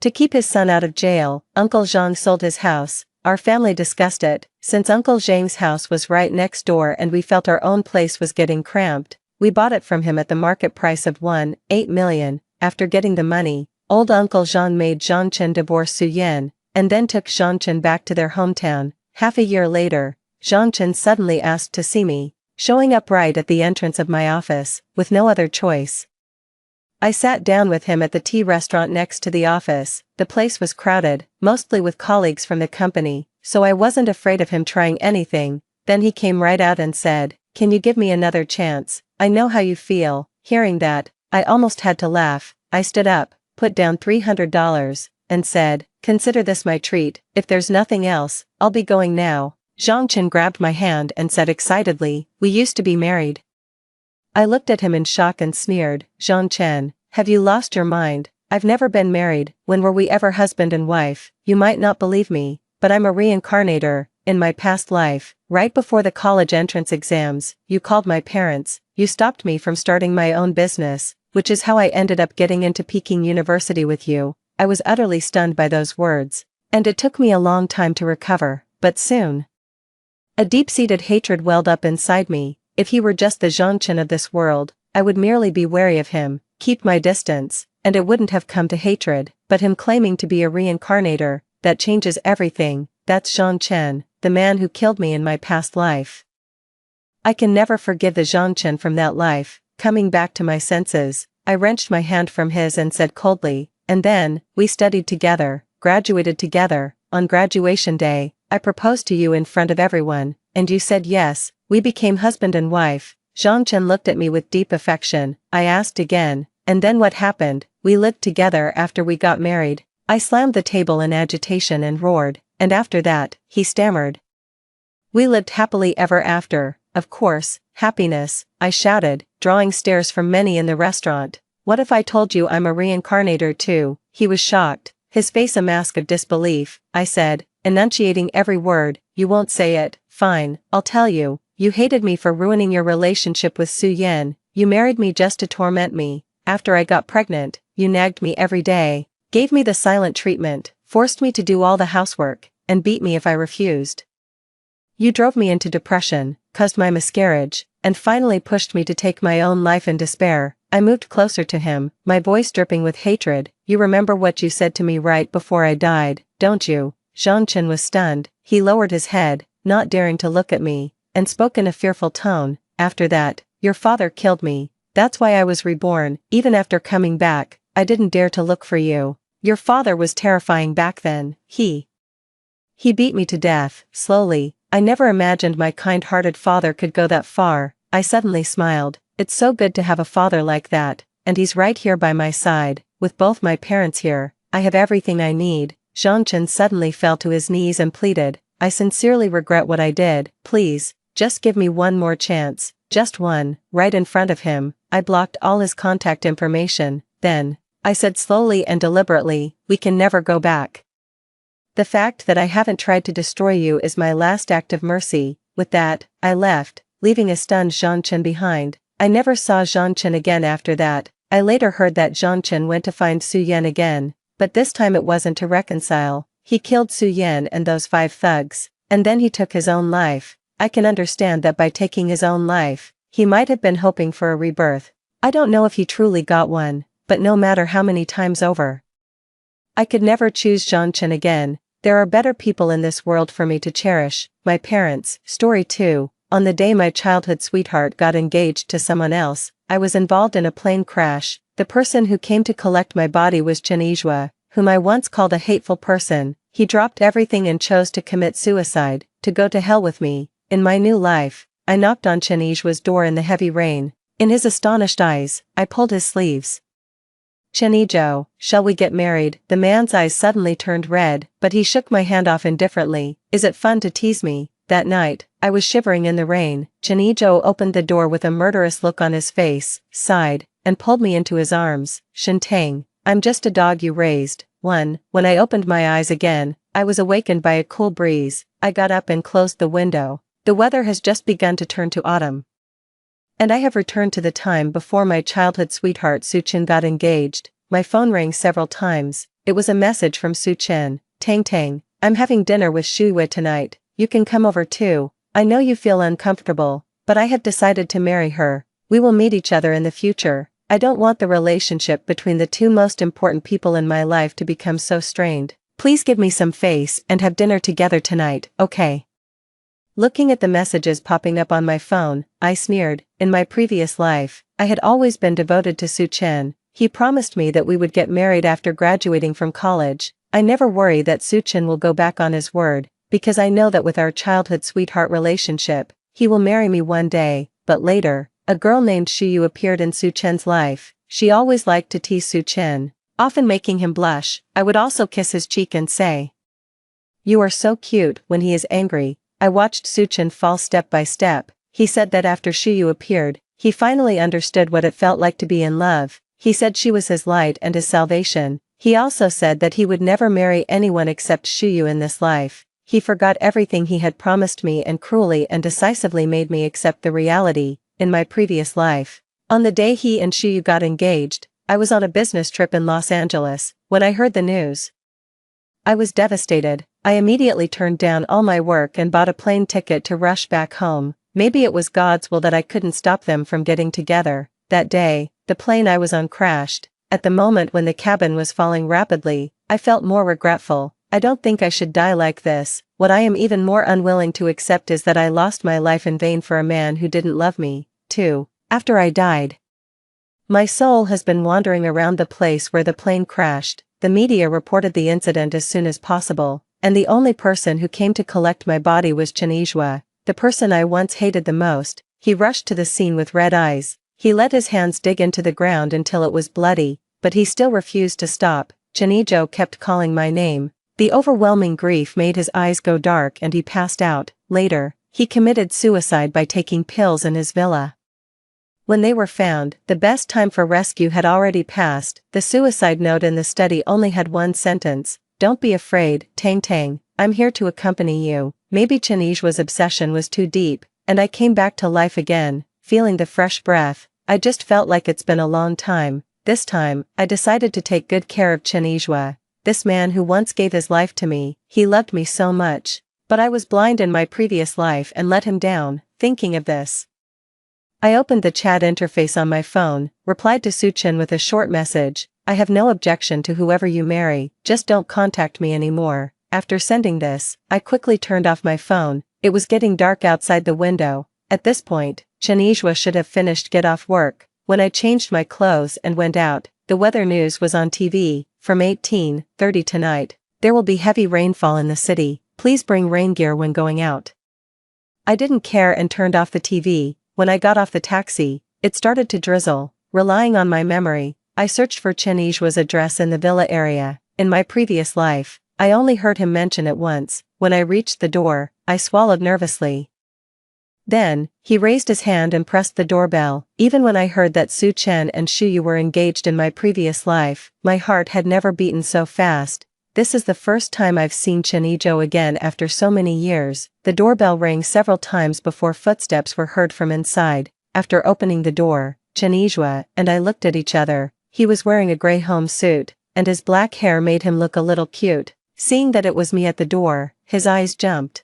to keep his son out of jail, Uncle Zhang sold his house. Our family discussed it. Since Uncle Zhang's house was right next door and we felt our own place was getting cramped, we bought it from him at the market price of $1.8 million. After getting the money, old Uncle Zhang made Zhang Chen divorce Su Yan, and then took Zhang Chen back to their hometown. Half a year later, Zhang Chen suddenly asked to see me, showing up right at the entrance of my office, with no other choice. I sat down with him at the tea restaurant next to the office. The place was crowded, mostly with colleagues from the company, so I wasn't afraid of him trying anything. Then he came right out and said, "Can you give me another chance? I know how you feel." Hearing that, I almost had to laugh. I stood up, put down $300, and said, "Consider this my treat. If there's nothing else, I'll be going now." Zhang Chen grabbed my hand and said excitedly, "We used to be married." I looked at him in shock and sneered, "Zhang Chen, have you lost your mind? I've never been married. When were we ever husband and wife? You might not believe me, but I'm a reincarnator. In my past life, right before the college entrance exams, you called my parents, you stopped me from starting my own business, which is how I ended up getting into Peking University with you." I was utterly stunned by those words, and it took me a long time to recover, but soon a deep-seated hatred welled up inside me. If he were just the Zhang Chen of this world, I would merely be wary of him, keep my distance, and it wouldn't have come to hatred. But him claiming to be a reincarnator, that changes everything. That's Zhang Chen, the man who killed me in my past life. I can never forgive the Zhang Chen from that life. Coming back to my senses, I wrenched my hand from his and said coldly, "And then, we studied together, graduated together. On graduation day, I proposed to you in front of everyone, and you said yes. We became husband and wife." Zhang Chen looked at me with deep affection. I asked again, "And then what happened?" "We lived together after we got married." I slammed the table in agitation and roared, "And after that," he stammered. "We lived happily ever after." "Of course, happiness," I shouted, drawing stares from many in the restaurant. "What if I told you I'm a reincarnator too?" He was shocked, his face a mask of disbelief. I said, enunciating every word, "You won't say it. Fine, I'll tell you. You hated me for ruining your relationship with Su Yan. You married me just to torment me. After I got pregnant, you nagged me every day, gave me the silent treatment, forced me to do all the housework, and beat me if I refused. You drove me into depression, caused my miscarriage, and finally pushed me to take my own life in despair." I moved closer to him, my voice dripping with hatred. "You remember what you said to me right before I died, don't you?" Zhang Chen was stunned. He lowered his head, not daring to look at me, and spoke in a fearful tone. "After that, your father killed me. That's why I was reborn. Even after coming back, I didn't dare to look for you. Your father was terrifying back then. He beat me to death, slowly. I never imagined my kind-hearted father could go that far. I suddenly smiled. It's so good to have a father like that, and he's right here by my side, with both my parents here. I have everything I need. Zhangchen suddenly fell to his knees and pleaded, I sincerely regret what I did, please, just give me one more chance, just one. Right in front of him, I blocked all his contact information. Then, I said slowly and deliberately, we can never go back. The fact that I haven't tried to destroy you is my last act of mercy. With that, I left, leaving a stunned Zhangchen behind. I never saw Zhangchen again after that. I later heard that Zhangchen went to find Su Yan again, but this time it wasn't to reconcile. He killed Su Yan and those 5 thugs, and then he took his own life. I can understand that by taking his own life, he might have been hoping for a rebirth. I don't know if he truly got one, but no matter how many times over, I could never choose Zhangchen again. There are better people in this world for me to cherish. My parents. Story 2. On the day my childhood sweetheart got engaged to someone else, I was involved in a plane crash. The person who came to collect my body was Chen Yizhua, whom I once called a hateful person. He dropped everything and chose to commit suicide, to go to hell with me. In my new life, I knocked on Chen Yizhua's door in the heavy rain. In his astonished eyes, I pulled his sleeves. Chen Yizhou, shall we get married? The man's eyes suddenly turned red, but he shook my hand off indifferently. Is it fun to tease me? That night, I was shivering in the rain. Chen Yizhou opened the door with a murderous look on his face, sighed, and pulled me into his arms. Shintang, I'm just a dog you raised. When I opened my eyes again, I was awakened by a cool breeze. I got up and closed the window. The weather has just begun to turn to autumn. And I have returned to the time before my childhood sweetheart Su Chen got engaged. My phone rang several times. It was a message from Su Chen. Tang Tang, I'm having dinner with Shu Yue tonight. You can come over too. I know you feel uncomfortable, but I have decided to marry her. We will meet each other in the future. I don't want the relationship between the 2 most important people in my life to become so strained. Please give me some face and have dinner together tonight, okay? Looking at the messages popping up on my phone, I sneered. In my previous life, I had always been devoted to Su Chen. He promised me that we would get married after graduating from college. I never worry that Su Chen will go back on his word, because I know that with our childhood sweetheart relationship, he will marry me one day. But later, a girl named Shu Yu appeared in Su Chen's life. She always liked to tease Su Chen, often making him blush. I would also kiss his cheek and say, "You are so cute." When he is angry, I watched Su Chen fall step by step. He said that after Shu Yu appeared, he finally understood what it felt like to be in love. He said she was his light and his salvation. He also said that he would never marry anyone except Shu Yu in this life. He forgot everything he had promised me and cruelly and decisively made me accept the reality. In my previous life, on the day he and Shu Yu got engaged, I was on a business trip in Los Angeles. When I heard the news, I was devastated. I immediately turned down all my work and bought a plane ticket to rush back home. Maybe it was God's will that I couldn't stop them from getting together. That day, the plane I was on crashed. At the moment when the cabin was falling rapidly, I felt more regretful. I don't think I should die like this. What I am even more unwilling to accept is that I lost my life in vain for a man who didn't love me, too. After I died, my soul has been wandering around the place where the plane crashed. The media reported the incident as soon as possible, and the only person who came to collect my body was Chen Yizhua, the person I once hated the most. He rushed to the scene with red eyes. He let his hands dig into the ground until it was bloody, but he still refused to stop. Chen Yizhou kept calling my name. The overwhelming grief made his eyes go dark and he passed out. Later, he committed suicide by taking pills in his villa. When they were found, the best time for rescue had already passed. The suicide note in the study only had one sentence: "Don't be afraid, Tang Tang, I'm here to accompany you." Maybe Chen Yizhua's obsession was too deep, and I came back to life again, feeling the fresh breath. I just felt like it's been a long time. This time, I decided to take good care of Chen Yizhua. This man who once gave his life to me, he loved me so much. But I was blind in my previous life and let him down. Thinking of this, I opened the chat interface on my phone, replied to Su Chen with a short message: "I have no objection to whoever you marry, just don't contact me anymore." After sending this, I quickly turned off my phone. It was getting dark outside the window. At this point, Chen Yizhua should have finished get off work. When I changed my clothes and went out, the weather news was on TV. From 18:30 tonight, there will be heavy rainfall in the city. Please bring rain gear when going out. I didn't care and turned off the TV. When I got off the taxi, it started to drizzle. Relying on my memory, I searched for Chen Yizhua's address in the villa area. In my previous life, I only heard him mention it once. When I reached the door, I swallowed nervously. Then, he raised his hand and pressed the doorbell. Even when I heard that Su Chen and Shu Yu were engaged in my previous life, my heart had never beaten so fast. This is the first time I've seen Chen Yizhou again after so many years. The doorbell rang several times before footsteps were heard from inside. After opening the door, Chen Yizhou and I looked at each other. He was wearing a gray home suit, and his black hair made him look a little cute. Seeing that it was me at the door, his eyes jumped.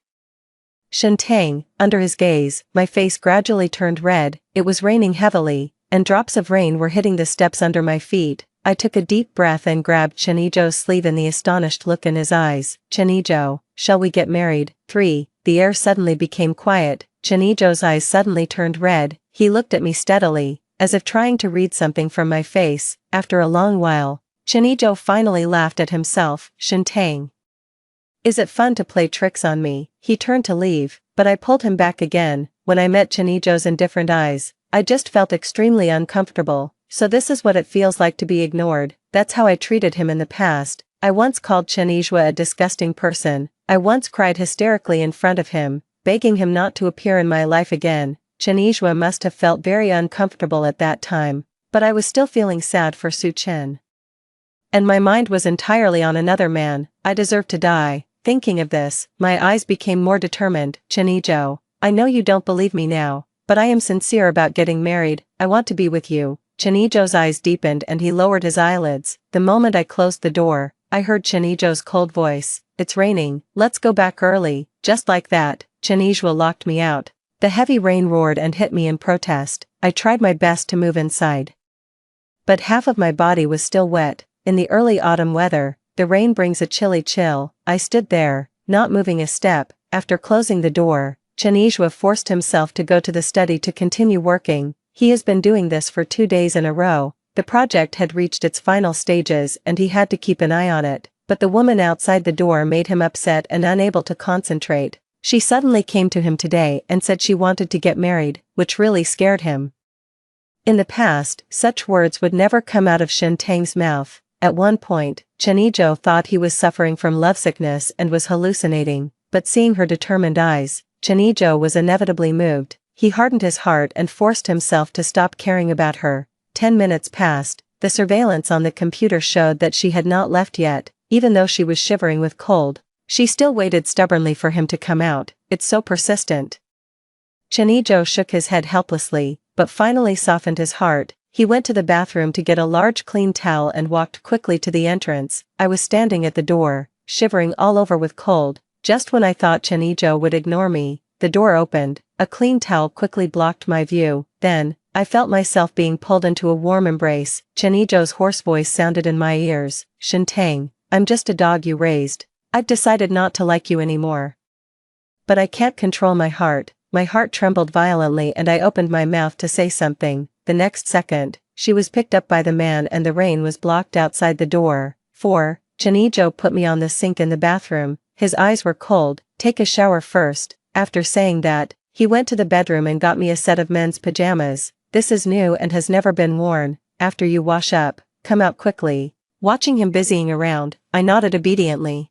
Shen Tang, under his gaze, my face gradually turned red. It was raining heavily, and drops of rain were hitting the steps under my feet. I took a deep breath and grabbed Chen Yizhou's sleeve in the astonished look in his eyes. Chen Yizhou, shall we get married? 3. The air suddenly became quiet. Chen Yizhou's eyes suddenly turned red. He looked at me steadily, as if trying to read something from my face. After a long while, Chen Yizhou finally laughed at himself. Shen Tang, is it fun to play tricks on me? He turned to leave, but I pulled him back again. When I met Chen Yizhou's indifferent eyes, I just felt extremely uncomfortable. So this is what it feels like to be ignored. That's how I treated him in the past. I once called Chen Yizhou a disgusting person. I once cried hysterically in front of him, begging him not to appear in my life again. Chen Yizhou must have felt very uncomfortable at that time, but I was still feeling sad for Su Chen. And my mind was entirely on another man. I deserved to die. Thinking of this, my eyes became more determined. Chen Yizhou, I know you don't believe me now, but I am sincere about getting married. I want to be with you. Chen Yizhou's eyes deepened and he lowered his eyelids. The moment I closed the door, I heard Chen Yizhou's cold voice. It's raining, let's go back early. Just like that, Chen Yizhou locked me out. The heavy rain roared and hit me in protest. I tried my best to move inside, but half of my body was still wet. In the early autumn weather, the rain brings a chilly chill. I stood there, not moving a step. After closing the door, Chen Yizhou forced himself to go to the study to continue working. He has been doing this for 2 days in a row. The project had reached its final stages and he had to keep an eye on it, but the woman outside the door made him upset and unable to concentrate. She suddenly came to him today and said she wanted to get married, which really scared him. In the past, such words would never come out of Shen Tang's mouth. At one point, Chen Yizhou thought he was suffering from lovesickness and was hallucinating, but seeing her determined eyes, Chen Yizhou was inevitably moved. He hardened his heart and forced himself to stop caring about her. 10 minutes passed. The surveillance on the computer showed that she had not left yet. Even though she was shivering with cold, she still waited stubbornly for him to come out. It's so persistent. Chen Yizhou shook his head helplessly, but finally softened his heart. He went to the bathroom to get a large clean towel and walked quickly to the entrance. I was standing at the door, shivering all over with cold. Just when I thought Chen Yizhou would ignore me, the door opened. A clean towel quickly blocked my view. Then, I felt myself being pulled into a warm embrace. Chen Yizhou's hoarse voice sounded in my ears. Shen Tang, I'm just a dog you raised. I've decided not to like you anymore. But I can't control my heart. My heart trembled violently and I opened my mouth to say something. The next second, she was picked up by the man and the rain was blocked outside the door. 4. Chen Yizhou put me on the sink in the bathroom. His eyes were cold. Take a shower first. After saying that, he went to the bedroom and got me a set of men's pajamas. This is new and has never been worn. After you wash up, come out quickly. Watching him busying around, I nodded obediently.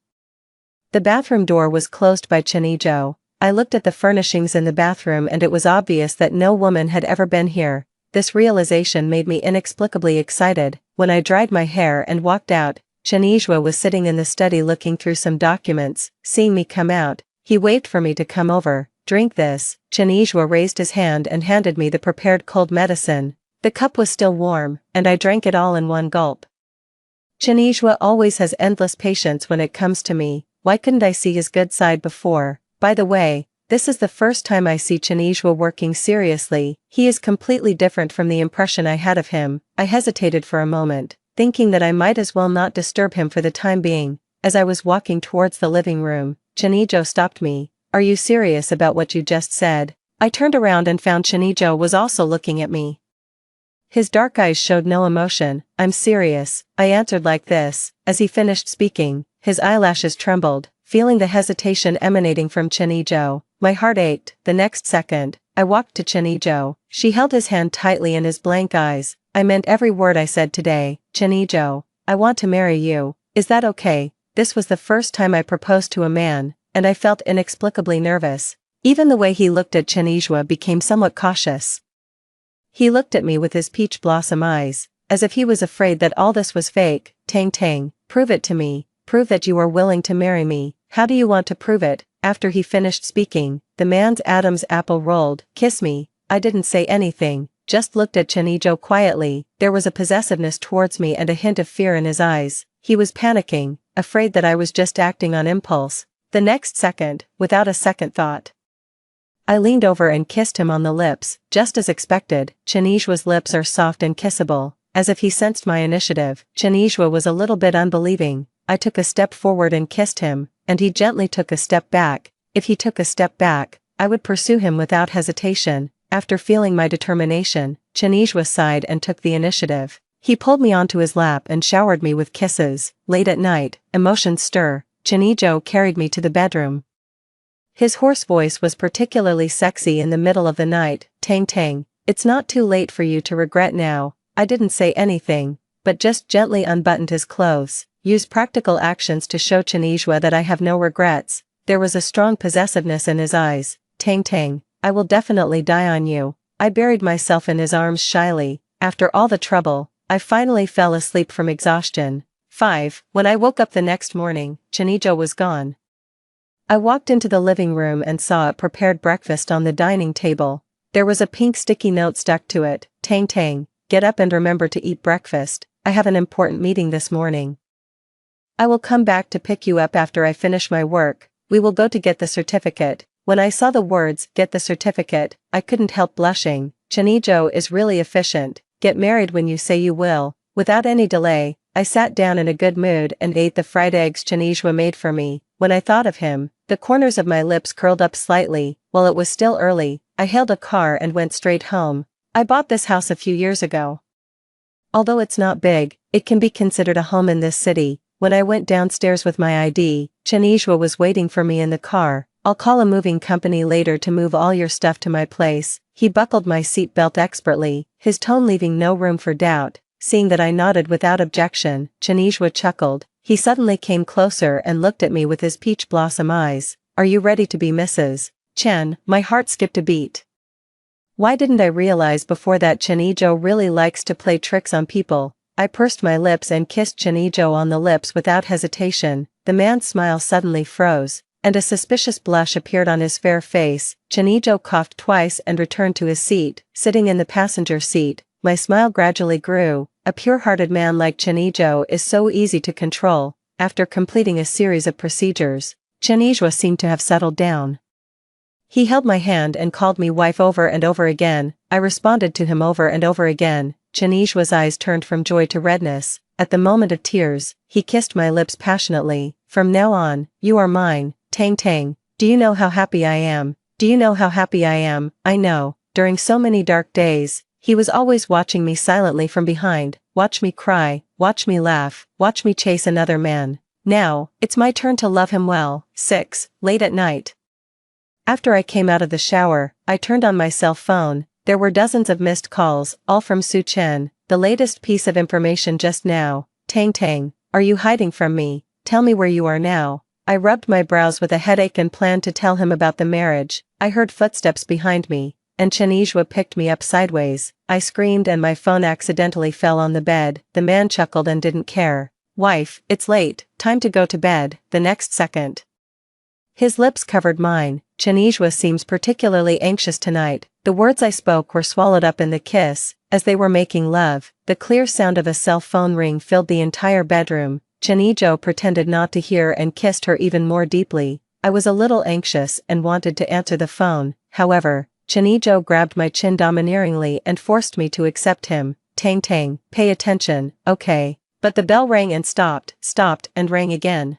The bathroom door was closed by Chen Yizhou. I looked at the furnishings in the bathroom and it was obvious that no woman had ever been here. This realization made me inexplicably excited. When I dried my hair and walked out, Chen Yizhou was sitting in the study looking through some documents. Seeing me come out, he waved for me to come over. Drink this. Chen Yizhou raised his hand and handed me the prepared cold medicine. The cup was still warm, and I drank it all in one gulp. Chen Yizhou always has endless patience when it comes to me. Why couldn't I see his good side before? By the way, this is the first time I see Chen Yizhou working seriously. He is completely different from the impression I had of him. I hesitated for a moment, thinking that I might as well not disturb him for the time being. As I was walking towards the living room, Chen Yizhou stopped me. Are you serious about what you just said? I turned around and found Chen Yizhou was also looking at me. His dark eyes showed no emotion. I'm serious, I answered like this. As he finished speaking, his eyelashes trembled. Feeling the hesitation emanating from Chen Yizhou, my heart ached. The next second, I walked to Chinijo. She held his hand tightly in his blank eyes. I meant every word I said today. Chinijo, I want to marry you. Is that okay? This was the first time I proposed to a man, and I felt inexplicably nervous. Even the way he looked at Chinijo became somewhat cautious. He looked at me with his peach blossom eyes, as if he was afraid that all this was fake. Tang Tang, prove it to me. Prove that you are willing to marry me. How do you want to prove it? After he finished speaking, the man's Adam's apple rolled. Kiss me. I didn't say anything, just looked at Chinijo quietly. There was a possessiveness towards me and a hint of fear in his eyes. He was panicking, afraid that I was just acting on impulse. The next second, without a second thought, I leaned over and kissed him on the lips, just as expected. Chinijo's lips are soft and kissable, as if he sensed my initiative. Chinijo was a little bit unbelieving. I took a step forward and kissed him, and he gently took a step back. If he took a step back, I would pursue him without hesitation. After feeling my determination, Chinijo sighed and took the initiative. He pulled me onto his lap and showered me with kisses. Late at night, emotions stir. Chinijo carried me to the bedroom. His hoarse voice was particularly sexy in the middle of the night. Tang Tang, it's not too late for you to regret now. I didn't say anything, but just gently unbuttoned his clothes. Used practical actions to show Chinijo that I have no regrets. There was a strong possessiveness in his eyes. Tang Tang, I will definitely die on you. I buried myself in his arms shyly. After all the trouble, I finally fell asleep from exhaustion. 5. When I woke up the next morning, Chinijo was gone. I walked into the living room and saw a prepared breakfast on the dining table. There was a pink sticky note stuck to it. Tang Tang, get up and remember to eat breakfast. I have an important meeting this morning. I will come back to pick you up after I finish my work. We will go to get the certificate. When I saw the words, get the certificate, I couldn't help blushing. Chinijo is really efficient. Get married when you say you will. Without any delay, I sat down in a good mood and ate the fried eggs Chinijo made for me. When I thought of him, the corners of my lips curled up slightly. While it was still early, I hailed a car and went straight home. I bought this house a few years ago. Although it's not big, it can be considered a home in this city. When I went downstairs with my ID, Chinijo was waiting for me in the car. I'll call a moving company later to move all your stuff to my place. He buckled my seatbelt expertly, his tone leaving no room for doubt. Seeing that I nodded without objection, Chinijo chuckled. He suddenly came closer and looked at me with his peach blossom eyes. Are you ready to be Mrs. Chen? My heart skipped a beat. Why didn't I realize before that Chinijo really likes to play tricks on people? I pursed my lips and kissed Chinijo on the lips without hesitation. The man's smile suddenly froze, and a suspicious blush appeared on his fair face. Chinijo coughed twice and returned to his seat. Sitting in the passenger seat, my smile gradually grew. A pure-hearted man like Chinijo is so easy to control. After completing a series of procedures, Chinijo seemed to have settled down. He held my hand and called me wife over and over again. I responded to him over and over again. Chinijo's eyes turned from joy to redness. At the moment of tears, he kissed my lips passionately. From now on, you are mine. Tang Tang, do you know how happy I am? Do you know how happy I am? I know. During so many dark days, he was always watching me silently from behind. Watch me cry, watch me laugh, watch me chase another man. Now, it's my turn to love him well. 6. Late at night. After I came out of the shower, I turned on my cell phone. There were dozens of missed calls, all from Su Chen. The latest piece of information just now. Tang Tang, are you hiding from me? Tell me where you are now. I rubbed my brows with a headache and planned to tell him about the marriage. I heard footsteps behind me, and Chinijo picked me up sideways. I screamed and my phone accidentally fell on the bed. The man chuckled and didn't care. Wife, it's late, time to go to bed. The next second, his lips covered mine. Chinijo seems particularly anxious tonight. The words I spoke were swallowed up in the kiss. As they were making love, the clear sound of a cell phone ring filled the entire bedroom. Chinijo pretended not to hear and kissed her even more deeply. I was a little anxious and wanted to answer the phone. However, Chinijo grabbed my chin domineeringly and forced me to accept him. Tang Tang, pay attention, okay? But the bell rang and stopped, and rang again.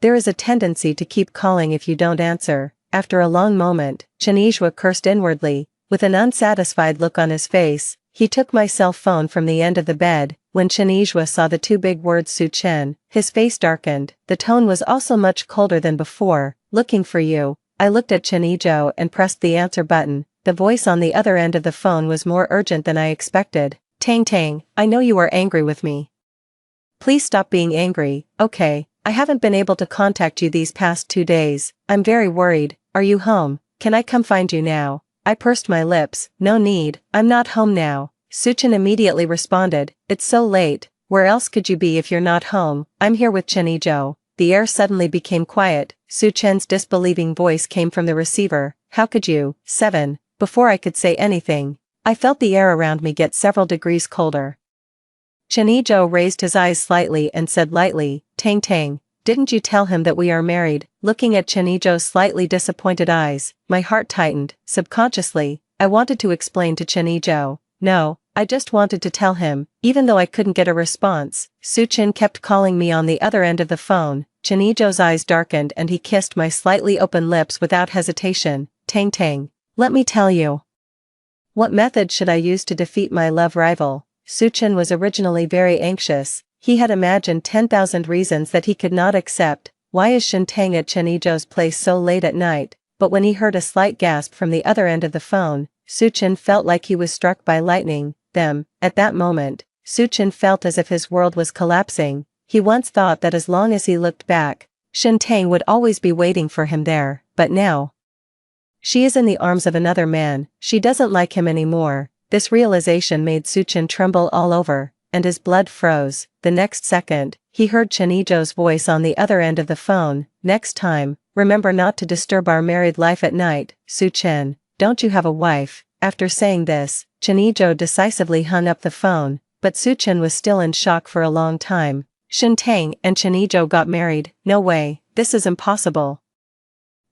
There is a tendency to keep calling if you don't answer. After a long moment, Chinijo cursed inwardly. With an unsatisfied look on his face, he took my cell phone from the end of the bed. When Chinijo saw the two big words Su Chen, his face darkened. The tone was also much colder than before. Looking for you. I looked at Chinijo and pressed the answer button. The voice on the other end of the phone was more urgent than I expected. Tang Tang, I know you are angry with me. Please stop being angry, okay? I haven't been able to contact you these past 2 days. I'm very worried. Are you home? Can I come find you now? I pursed my lips. No need, I'm not home now. Suchin immediately responded, it's so late. Where else could you be if you're not home? I'm here with Chen Yizhou. The air suddenly became quiet. Suchen's disbelieving voice came from the receiver. How could you? 7. Before I could say anything, I felt the air around me get several degrees colder. Chen Yizhou raised his eyes slightly and said lightly, Tang Tang, didn't you tell him that we are married? Looking at Chen Yizhou's slightly disappointed eyes, my heart tightened. Subconsciously, I wanted to explain to Chen Yizhou. No, I just wanted to tell him, even though I couldn't get a response. Suchin kept calling me on the other end of the phone. Chen Yizhou's eyes darkened and he kissed my slightly open lips without hesitation. Tang Tang, let me tell you. What method should I use to defeat my love rival? Suchin was originally very anxious. He had imagined 10,000 reasons that he could not accept. Why is Shen Tang at Chen Yizhou's place so late at night? But when he heard a slight gasp from the other end of the phone, Suchin felt like he was struck by lightning. At that moment, Suchin felt as if his world was collapsing. He once thought that as long as he looked back, Shen Tang would always be waiting for him there, but now, she is in the arms of another man. She doesn't like him anymore. This realization made Suchin tremble all over, and his blood froze. The next second, he heard Chen Yizhou's voice on the other end of the phone. Next time, remember not to disturb our married life at night. Suchin, don't you have a wife? After saying this, Chen Yizhou decisively hung up the phone, but Suchin was still in shock for a long time. Shen Tang and Chen Yizhou got married? No way, this is impossible.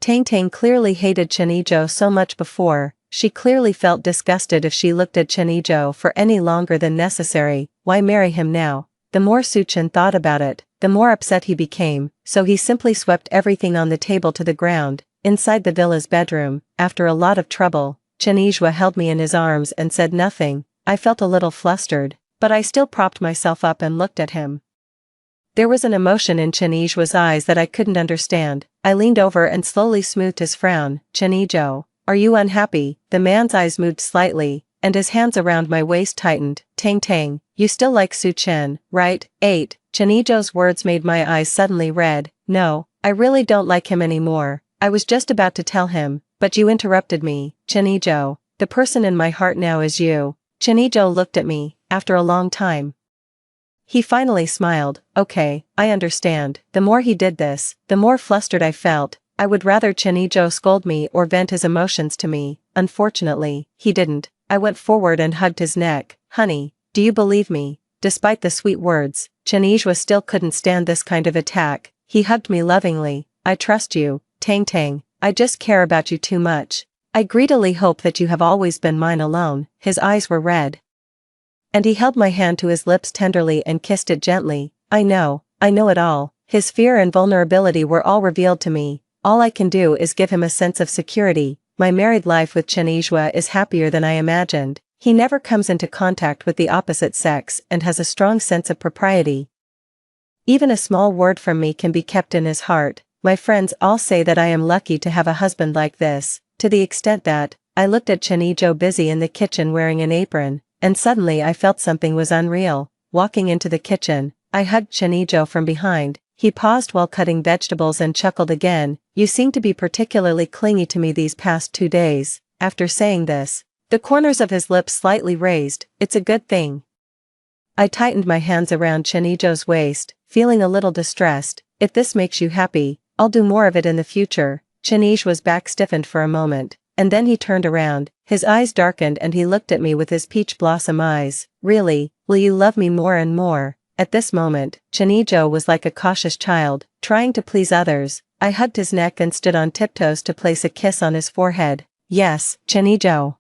Tang Tang clearly hated Chen Yizhou so much before. She clearly felt disgusted if she looked at Chen Yizhou for any longer than necessary. Why marry him now? The more Suchin thought about it, the more upset he became, so he simply swept everything on the table to the ground. Inside the villa's bedroom, after a lot of trouble, Chen Yizhou held me in his arms and said nothing. I felt a little flustered, but I still propped myself up and looked at him. There was an emotion in Chen Yizhou's eyes that I couldn't understand. I leaned over and slowly smoothed his frown. Chen Yizhou, are you unhappy? The man's eyes moved slightly, and his hands around my waist tightened. Tang Tang, you still like Suchin, right? 8. Chen Yizhou's words made my eyes suddenly red. No, I really don't like him anymore. I was just about to tell him, but you interrupted me. Chen Yizhou, the person in my heart now is you. Chen Yizhou looked at me, after a long time. He finally smiled. Okay, I understand. The more he did this, the more flustered I felt. I would rather Chen Yizhou scold me or vent his emotions to me. Unfortunately, he didn't. I went forward and hugged his neck. Honey, do you believe me? Despite the sweet words, Chen Yizhou still couldn't stand this kind of attack. He hugged me lovingly. I trust you, Tang Tang. I just care about you too much. I greedily hope that you have always been mine alone. His eyes were red, and he held my hand to his lips tenderly and kissed it gently. I know it all. His fear and vulnerability were all revealed to me. All I can do is give him a sense of security. My married life with Chen Yizhou is happier than I imagined. He never comes into contact with the opposite sex and has a strong sense of propriety. Even a small word from me can be kept in his heart. My friends all say that I am lucky to have a husband like this, to the extent that, I looked at Chen Yizhou busy in the kitchen wearing an apron, and suddenly I felt something was unreal. Walking into the kitchen, I hugged Chen Yizhou from behind. He paused while cutting vegetables and chuckled again. You seem to be particularly clingy to me these past 2 days. After saying this, the corners of his lips slightly raised. It's a good thing. I tightened my hands around Chen Yizhou's waist, feeling a little distressed. If this makes you happy, I'll do more of it in the future. Chen Yizhou's back stiffened for a moment, and then he turned around. His eyes darkened and he looked at me with his peach blossom eyes. Really, will you love me more and more? At this moment, Chen Yizhou was like a cautious child, trying to please others. I hugged his neck and stood on tiptoes to place a kiss on his forehead. Yes, Chen Yizhou,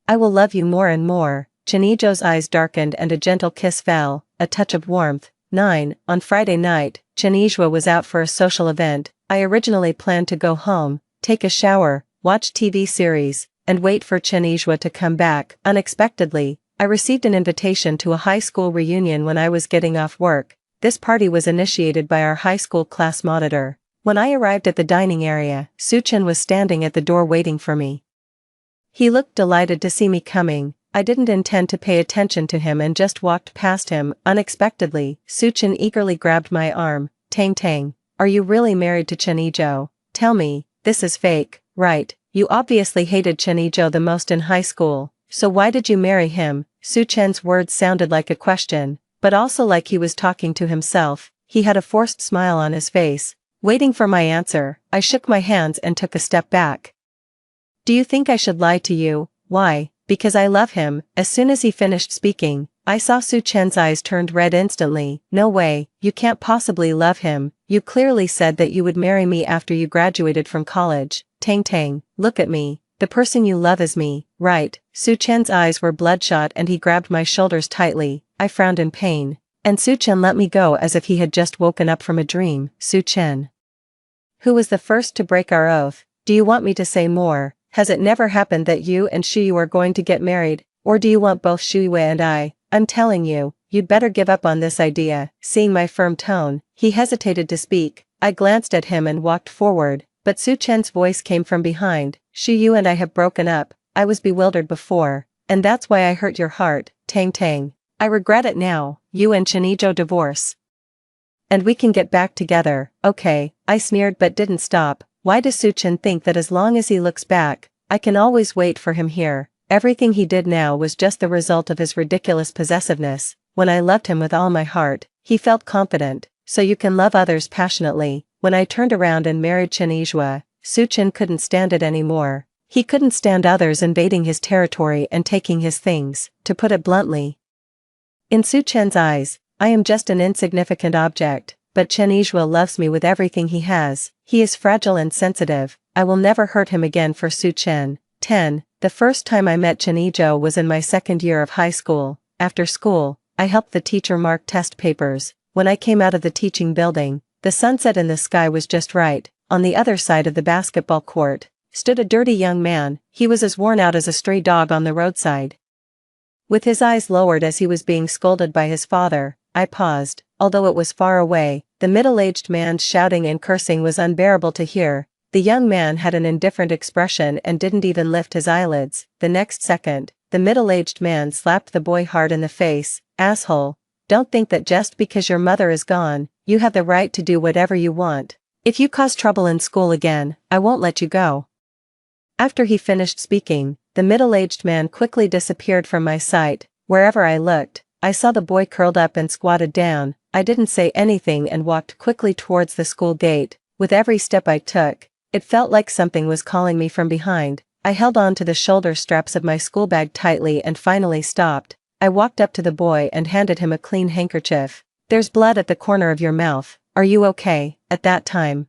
I will love you more and more. Chen Yizhou's eyes darkened and a gentle kiss fell, a touch of warmth. 9. On Friday night, Chen Yizhou was out for a social event. I originally planned to go home, take a shower, watch TV series, and wait for Chen Yizhou to come back. Unexpectedly, I received an invitation to a high school reunion when I was getting off work. This party was initiated by our high school class monitor. When I arrived at the dining area, Suchin was standing at the door waiting for me. He looked delighted to see me coming. I didn't intend to pay attention to him and just walked past him. Unexpectedly, Suchin eagerly grabbed my arm. Tang Tang, are you really married to Chen Yizhou? Tell me, this is fake, right? You obviously hated Chen Yizhou the most in high school, so why did you marry him? Su Chen's words sounded like a question, but also like he was talking to himself. He had a forced smile on his face. Waiting for my answer, I shook my hands and took a step back. Do you think I should lie to you? Why? Because I love him. As soon as he finished speaking, I saw Su Chen's eyes turned red instantly. No way, you can't possibly love him. You clearly said that you would marry me after you graduated from college. Tang Tang, look at me. The person you love is me, right? Su Chen's eyes were bloodshot and he grabbed my shoulders tightly. I frowned in pain. And Su Chen let me go as if he had just woken up from a dream. Su Chen, who was the first to break our oath? Do you want me to say more? Has it never happened that you and Shuyu are going to get married? Or do you want both Shuyu and I? I'm telling you, you'd better give up on this idea. Seeing my firm tone, he hesitated to speak. I glanced at him and walked forward, but Su Chen's voice came from behind. Shuyu and I have broken up. I was bewildered before, and that's why I hurt your heart. Tang Tang, I regret it now. You and Chen Yizhou divorce. And we can get back together. Okay, I sneered but didn't stop. Why does Su Chen think that as long as he looks back, I can always wait for him here? Everything he did now was just the result of his ridiculous possessiveness. When I loved him with all my heart, he felt confident. So you can love others passionately. When I turned around and married Chen Yizhou, Su Chen couldn't stand it anymore. He couldn't stand others invading his territory and taking his things. To put it bluntly, in Su Chen's eyes, I am just an insignificant object. But Chen Yizhou loves me with everything he has. He is fragile and sensitive. I will never hurt him again. For Su Chen. 10. The first time I met Chen Yizhou was in my second year of high school. After school, I helped the teacher mark test papers. When I came out of the teaching building, the sunset in the sky was just right. On the other side of the basketball court stood a dirty young man. He was as worn out as a stray dog on the roadside. With his eyes lowered as he was being scolded by his father, I paused. Although it was far away, the middle-aged man's shouting and cursing was unbearable to hear. The young man had an indifferent expression and didn't even lift his eyelids. The next second, the middle-aged man slapped the boy hard in the face. Asshole, don't think that just because your mother is gone, you have the right to do whatever you want. If you cause trouble in school again, I won't let you go. After he finished speaking, the middle-aged man quickly disappeared from my sight. Wherever I looked, I saw the boy curled up and squatted down. I didn't say anything and walked quickly towards the school gate. With every step I took, it felt like something was calling me from behind. I held on to the shoulder straps of my school bag tightly and finally stopped. I walked up to the boy and handed him a clean handkerchief. There's blood at the corner of your mouth. Are you okay? At that time,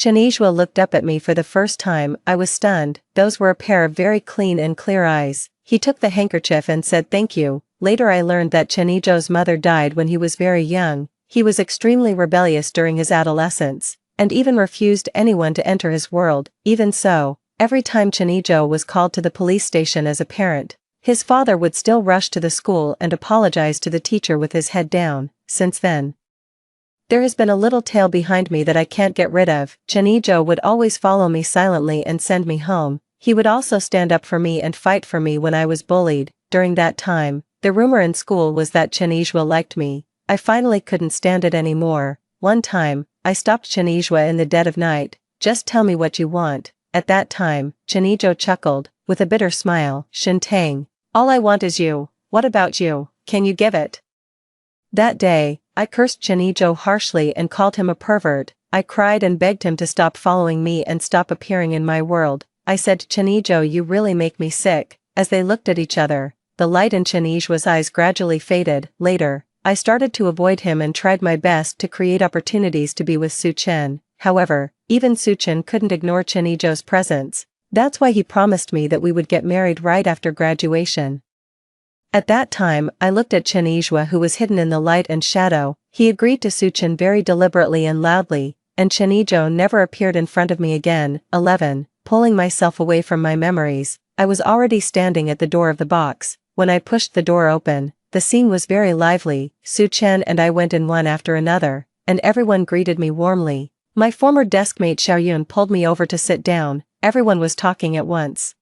Chen Yizhou looked up at me for the first time. I was stunned. Those were a pair of very clean and clear eyes. He took the handkerchief and said thank you. Later I learned that Chen Yizhou's mother died when he was very young. He was extremely rebellious during his adolescence, and even refused anyone to enter his world. Even so, every time Chen Yizhou was called to the police station as a parent, his father would still rush to the school and apologize to the teacher with his head down. Since then, there has been a little tail behind me that I can't get rid of. Chen Yizhou would always follow me silently and send me home. He would also stand up for me and fight for me when I was bullied. During that time, the rumor in school was that Chen Yizhou liked me. I finally couldn't stand it anymore. One time, I stopped Chen Yizhou in the dead of night. Just tell me what you want. At that time, Chen Yizhou chuckled, with a bitter smile. Shin Tang, all I want is you. What about you? Can you give it? That day, I cursed Chen Yizhou harshly and called him a pervert. I cried and begged him to stop following me and stop appearing in my world. I said, Chen Yizhou, you really make me sick. As they looked at each other, the light in Chen Yizhou's eyes gradually faded. Later, I started to avoid him and tried my best to create opportunities to be with Su Chen. However, even Su Chen couldn't ignore Chen Yizhou's presence. That's why he promised me that we would get married right after graduation. At that time, I looked at Chen Yizhou, who was hidden in the light and shadow. He agreed to Su Chen very deliberately and loudly, and Chen Yizhou never appeared in front of me again. 11. Pulling myself away from my memories, I was already standing at the door of the box. When I pushed the door open, the scene was very lively. Su Chen and I went in one after another, and everyone greeted me warmly. My former deskmate Xiaoyun pulled me over to sit down. Everyone was talking at once.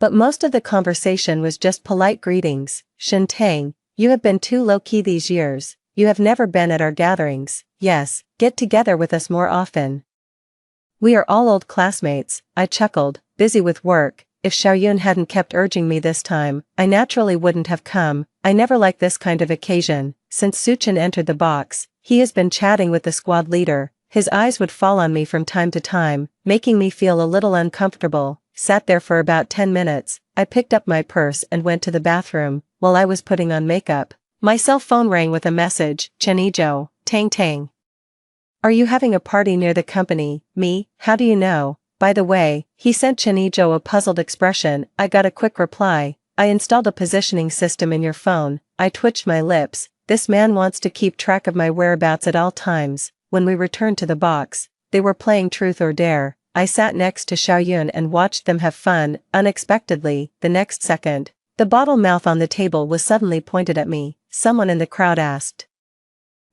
But most of the conversation was just polite greetings. Shin Tang, you have been too low-key these years. You have never been at our gatherings. Yes, get together with us more often. We are all old classmates, I chuckled, busy with work. If Xiaoyun hadn't kept urging me this time, I naturally wouldn't have come. I never like this kind of occasion. Since Suchin entered the box, he has been chatting with the squad leader. His eyes would fall on me from time to time, making me feel a little uncomfortable. Sat there for about 10 minutes. I picked up my purse and went to the bathroom. While I was putting on makeup, my cell phone rang with a message. Chen Yizhou, Tang Tang. Are you having a party near the company? Me? How do you know? By the way, he sent Chen Yizhou a puzzled expression. I got a quick reply. I installed a positioning system in your phone. I twitched my lips. This man wants to keep track of my whereabouts at all times. When we returned to the box, they were playing Truth or Dare. I sat next to Xiaoyun and watched them have fun. Unexpectedly, the next second, the bottle mouth on the table was suddenly pointed at me. Someone in the crowd asked.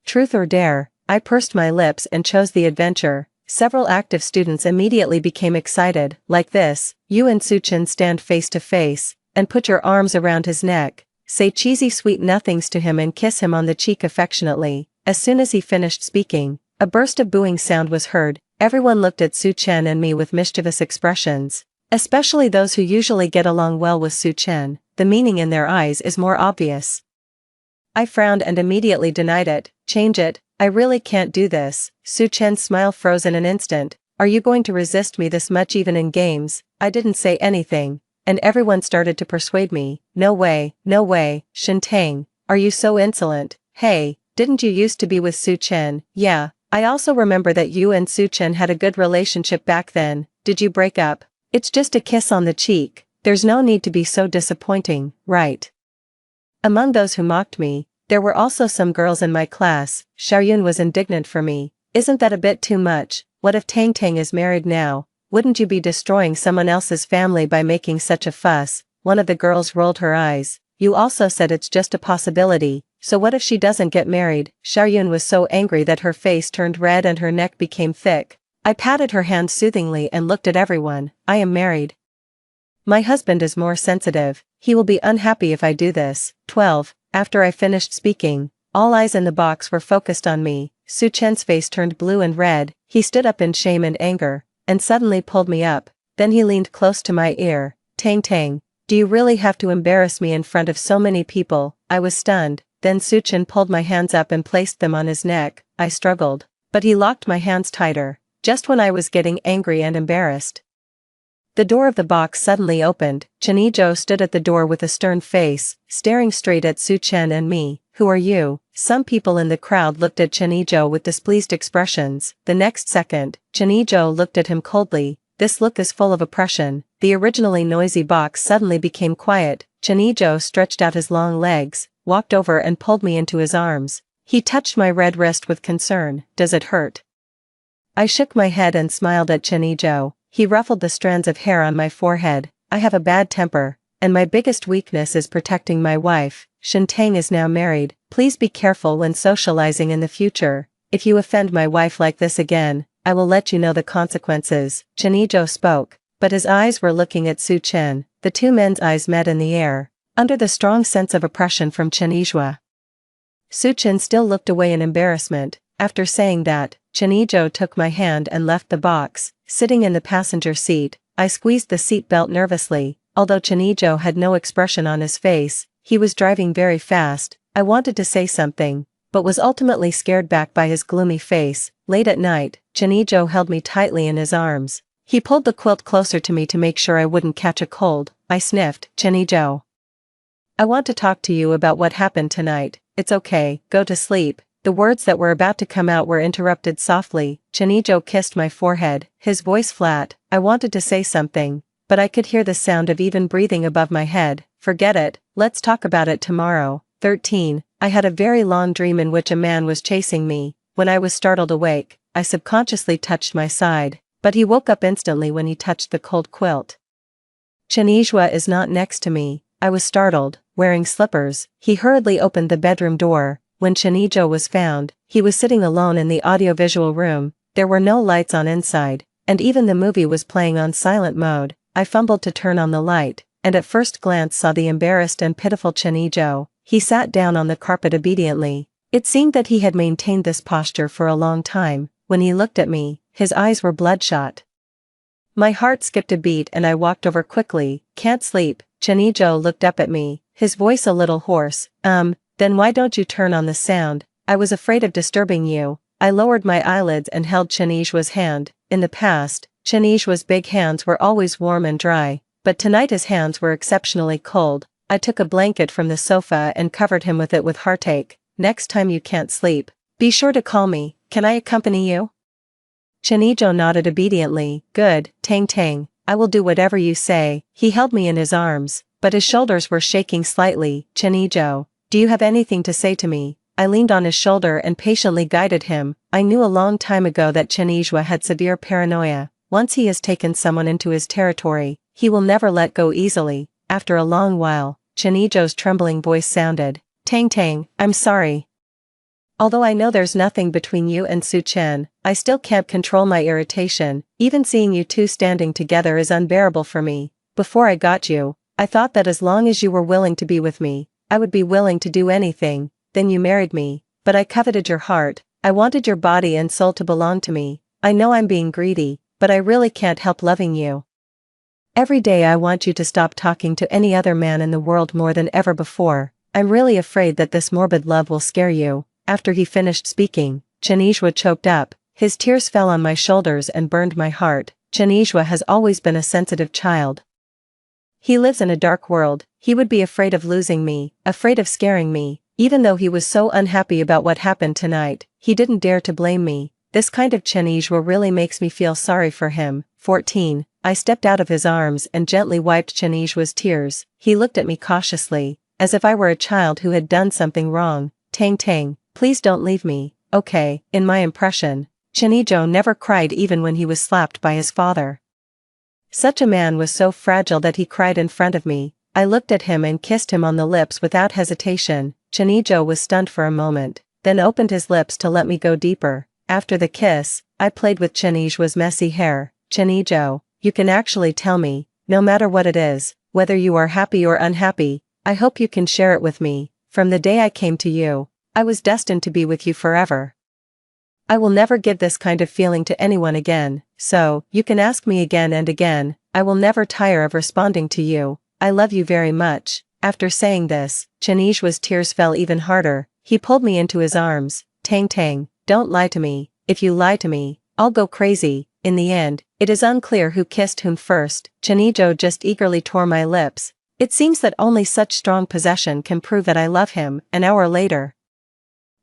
Truth or Dare? I pursed my lips and chose the adventure. Several active students immediately became excited. Like this, you and Suchin stand face to face, and put your arms around his neck, say cheesy sweet nothings to him and kiss him on the cheek affectionately. As soon as he finished speaking, a burst of booing sound was heard. Everyone looked at Suchen and me with mischievous expressions, especially those who usually get along well with Suchen. The meaning in their eyes is more obvious. I frowned and immediately denied it. Change it. I really can't do this. Suchen's smile froze in an instant. Are you going to resist me this much even in games? I didn't say anything, and everyone started to persuade me. No way, no way. Shin Tang, are you so insolent? Hey, didn't you used to be with Suchen? Yeah, I also remember that you and Suchen had a good relationship back then. Did you break up? It's just a kiss on the cheek. There's no need to be so disappointing, right? Among those who mocked me, there were also some girls in my class. Xiaoyun was indignant for me. Isn't that a bit too much? What if Tang Tang is married now? Wouldn't you be destroying someone else's family by making such a fuss? One of the girls rolled her eyes. You also said it's just a possibility, so what if she doesn't get married? Xiaoyun was so angry that her face turned red and her neck became thick. I patted her hand soothingly and looked at everyone. I am married. My husband is more sensitive. He will be unhappy if I do this. 12. After I finished speaking, all eyes in the box were focused on me. Suchen's face turned blue and red. He stood up in shame and anger, and suddenly pulled me up. Then he leaned close to my ear. Tang Tang, do you really have to embarrass me in front of so many people? I was stunned. Then Suchen pulled my hands up and placed them on his neck. I struggled, but he locked my hands tighter, just when I was getting angry and embarrassed. The door of the box suddenly opened. Chen Yizhou stood at the door with a stern face, staring straight at Suchen and me. Who are you? Some people in the crowd looked at Chen Yizhou with displeased expressions. The next second, Chen Yizhou looked at him coldly. This look is full of oppression. The originally noisy box suddenly became quiet. Chen Yizhou stretched out his long legs, walked over and pulled me into his arms. He touched my red wrist with concern. Does it hurt? I shook my head and smiled at Chen Yizhou. He ruffled the strands of hair on my forehead. I have a bad temper, and my biggest weakness is protecting my wife. Shin Tang is now married. Please be careful when socializing in the future. If you offend my wife like this again, I will let you know the consequences. Chen Yizhou spoke, but his eyes were looking at Suchen. The two men's eyes met in the air, under the strong sense of oppression from Chen Yizhou. Suchen still looked away in embarrassment. After saying that, Chen Yizhou took my hand and left the box. Sitting in the passenger seat, I squeezed the seat belt nervously. Although Chen Yizhou had no expression on his face, he was driving very fast. I wanted to say something, but was ultimately scared back by his gloomy face. Late at night, Chen Yizhou held me tightly in his arms. He pulled the quilt closer to me to make sure I wouldn't catch a cold. I sniffed. Chen Yizhou, I want to talk to you about what happened tonight. It's okay, go to sleep. The words that were about to come out were interrupted softly. Chen Yizhou kissed my forehead, his voice flat. I wanted to say something, but I could hear the sound of even breathing above my head. Forget it, let's talk about it tomorrow. 13. I had a very long dream in which a man was chasing me. When I was startled awake, I subconsciously touched my side, but he woke up instantly when he touched the cold quilt. Chen Yizhou is not next to me. I was startled. Wearing slippers, he hurriedly opened the bedroom door. When Chen Yizhou was found, he was sitting alone in the audiovisual room. There were no lights on inside, and even the movie was playing on silent mode. I fumbled to turn on the light. and at first glance saw the embarrassed and pitiful Chenijo. He sat down on the carpet obediently. It seemed that he had maintained this posture for a long time. When he looked at me, his eyes were bloodshot. My heart skipped a beat and I walked over quickly. Can't sleep. Chenijo looked up at me, his voice a little hoarse. Then why don't you turn on the sound? I was afraid of disturbing you. I lowered my eyelids and held Chenijua's hand. In the past, Chenijua's big hands were always warm and dry, but tonight his hands were exceptionally cold. I took a blanket from the sofa and covered him with it with heartache. Next time you can't sleep, be sure to call me. Can I accompany you? Chenijo nodded obediently. Good, Tang Tang, I will do whatever you say. He held me in his arms, but his shoulders were shaking slightly. Chenijo, do you have anything to say to me? I leaned on his shoulder and patiently guided him. I knew a long time ago that Chenijua had severe paranoia. Once he has taken someone into his territory, he will never let go easily. After a long while, Chenijo's trembling voice sounded. Tang Tang, I'm sorry. Although I know there's nothing between you and Su Chen, I still can't control my irritation. Even seeing you two standing together is unbearable for me. Before I got you, I thought that as long as you were willing to be with me, I would be willing to do anything. Then you married me, but I coveted your heart. I wanted your body and soul to belong to me. I know I'm being greedy, but I really can't help loving you. Every day I want you to stop talking to any other man in the world more than ever before. I'm really afraid that this morbid love will scare you. After he finished speaking, Chenijua choked up. His tears fell on my shoulders and burned my heart. Chenijua has always been a sensitive child. He lives in a dark world. He would be afraid of losing me, afraid of scaring me. Even though he was so unhappy about what happened tonight, he didn't dare to blame me. This kind of Chenijua really makes me feel sorry for him. 14. I stepped out of his arms and gently wiped Chenijua's tears. He looked at me cautiously, as if I were a child who had done something wrong. Tang Tang, please don't leave me. Okay, in my impression, Chenijo never cried even when he was slapped by his father. Such a man was so fragile that he cried in front of me. I looked at him and kissed him on the lips without hesitation. Chenijo was stunned for a moment, then opened his lips to let me go deeper. After the kiss, I played with Chenijua's messy hair. Chenijo, you can actually tell me, no matter what it is, whether you are happy or unhappy, I hope you can share it with me. From the day I came to you, I was destined to be with you forever. I will never give this kind of feeling to anyone again, so, you can ask me again and again, I will never tire of responding to you. I love you very much. After saying this, Chenijua's tears fell even harder. He pulled me into his arms. Tang Tang, don't lie to me. If you lie to me, I'll go crazy. In the end, it is unclear who kissed whom first. Chenijo just eagerly tore my lips. It seems that only such strong possession can prove that I love him. An hour later,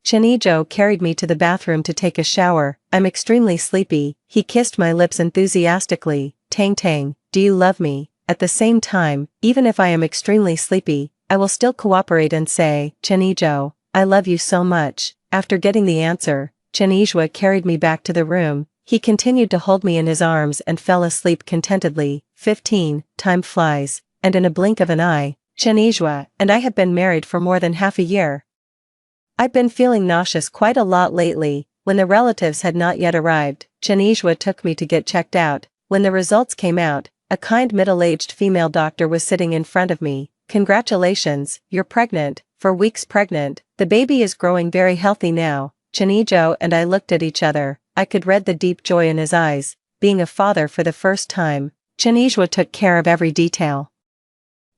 Chenijo carried me to the bathroom to take a shower. I'm extremely sleepy. He kissed my lips enthusiastically. Tang Tang, do you love me? At the same time, even if I am extremely sleepy, I will still cooperate and say, Chenijo, I love you so much. After getting the answer, Chenijua carried me back to the room. He continued to hold me in his arms and fell asleep contentedly. 15. Time flies, and in a blink of an eye, Chenijua and I have been married for more than half a year. I've been feeling nauseous quite a lot lately. When the relatives had not yet arrived, Chenijua took me to get checked out. When the results came out, a kind middle-aged female doctor was sitting in front of me. Congratulations, you're pregnant, 4 weeks pregnant. The baby is growing very healthy now. Chenijo and I looked at each other. I could read the deep joy in his eyes. Being a father for the first time, Chenijua took care of every detail.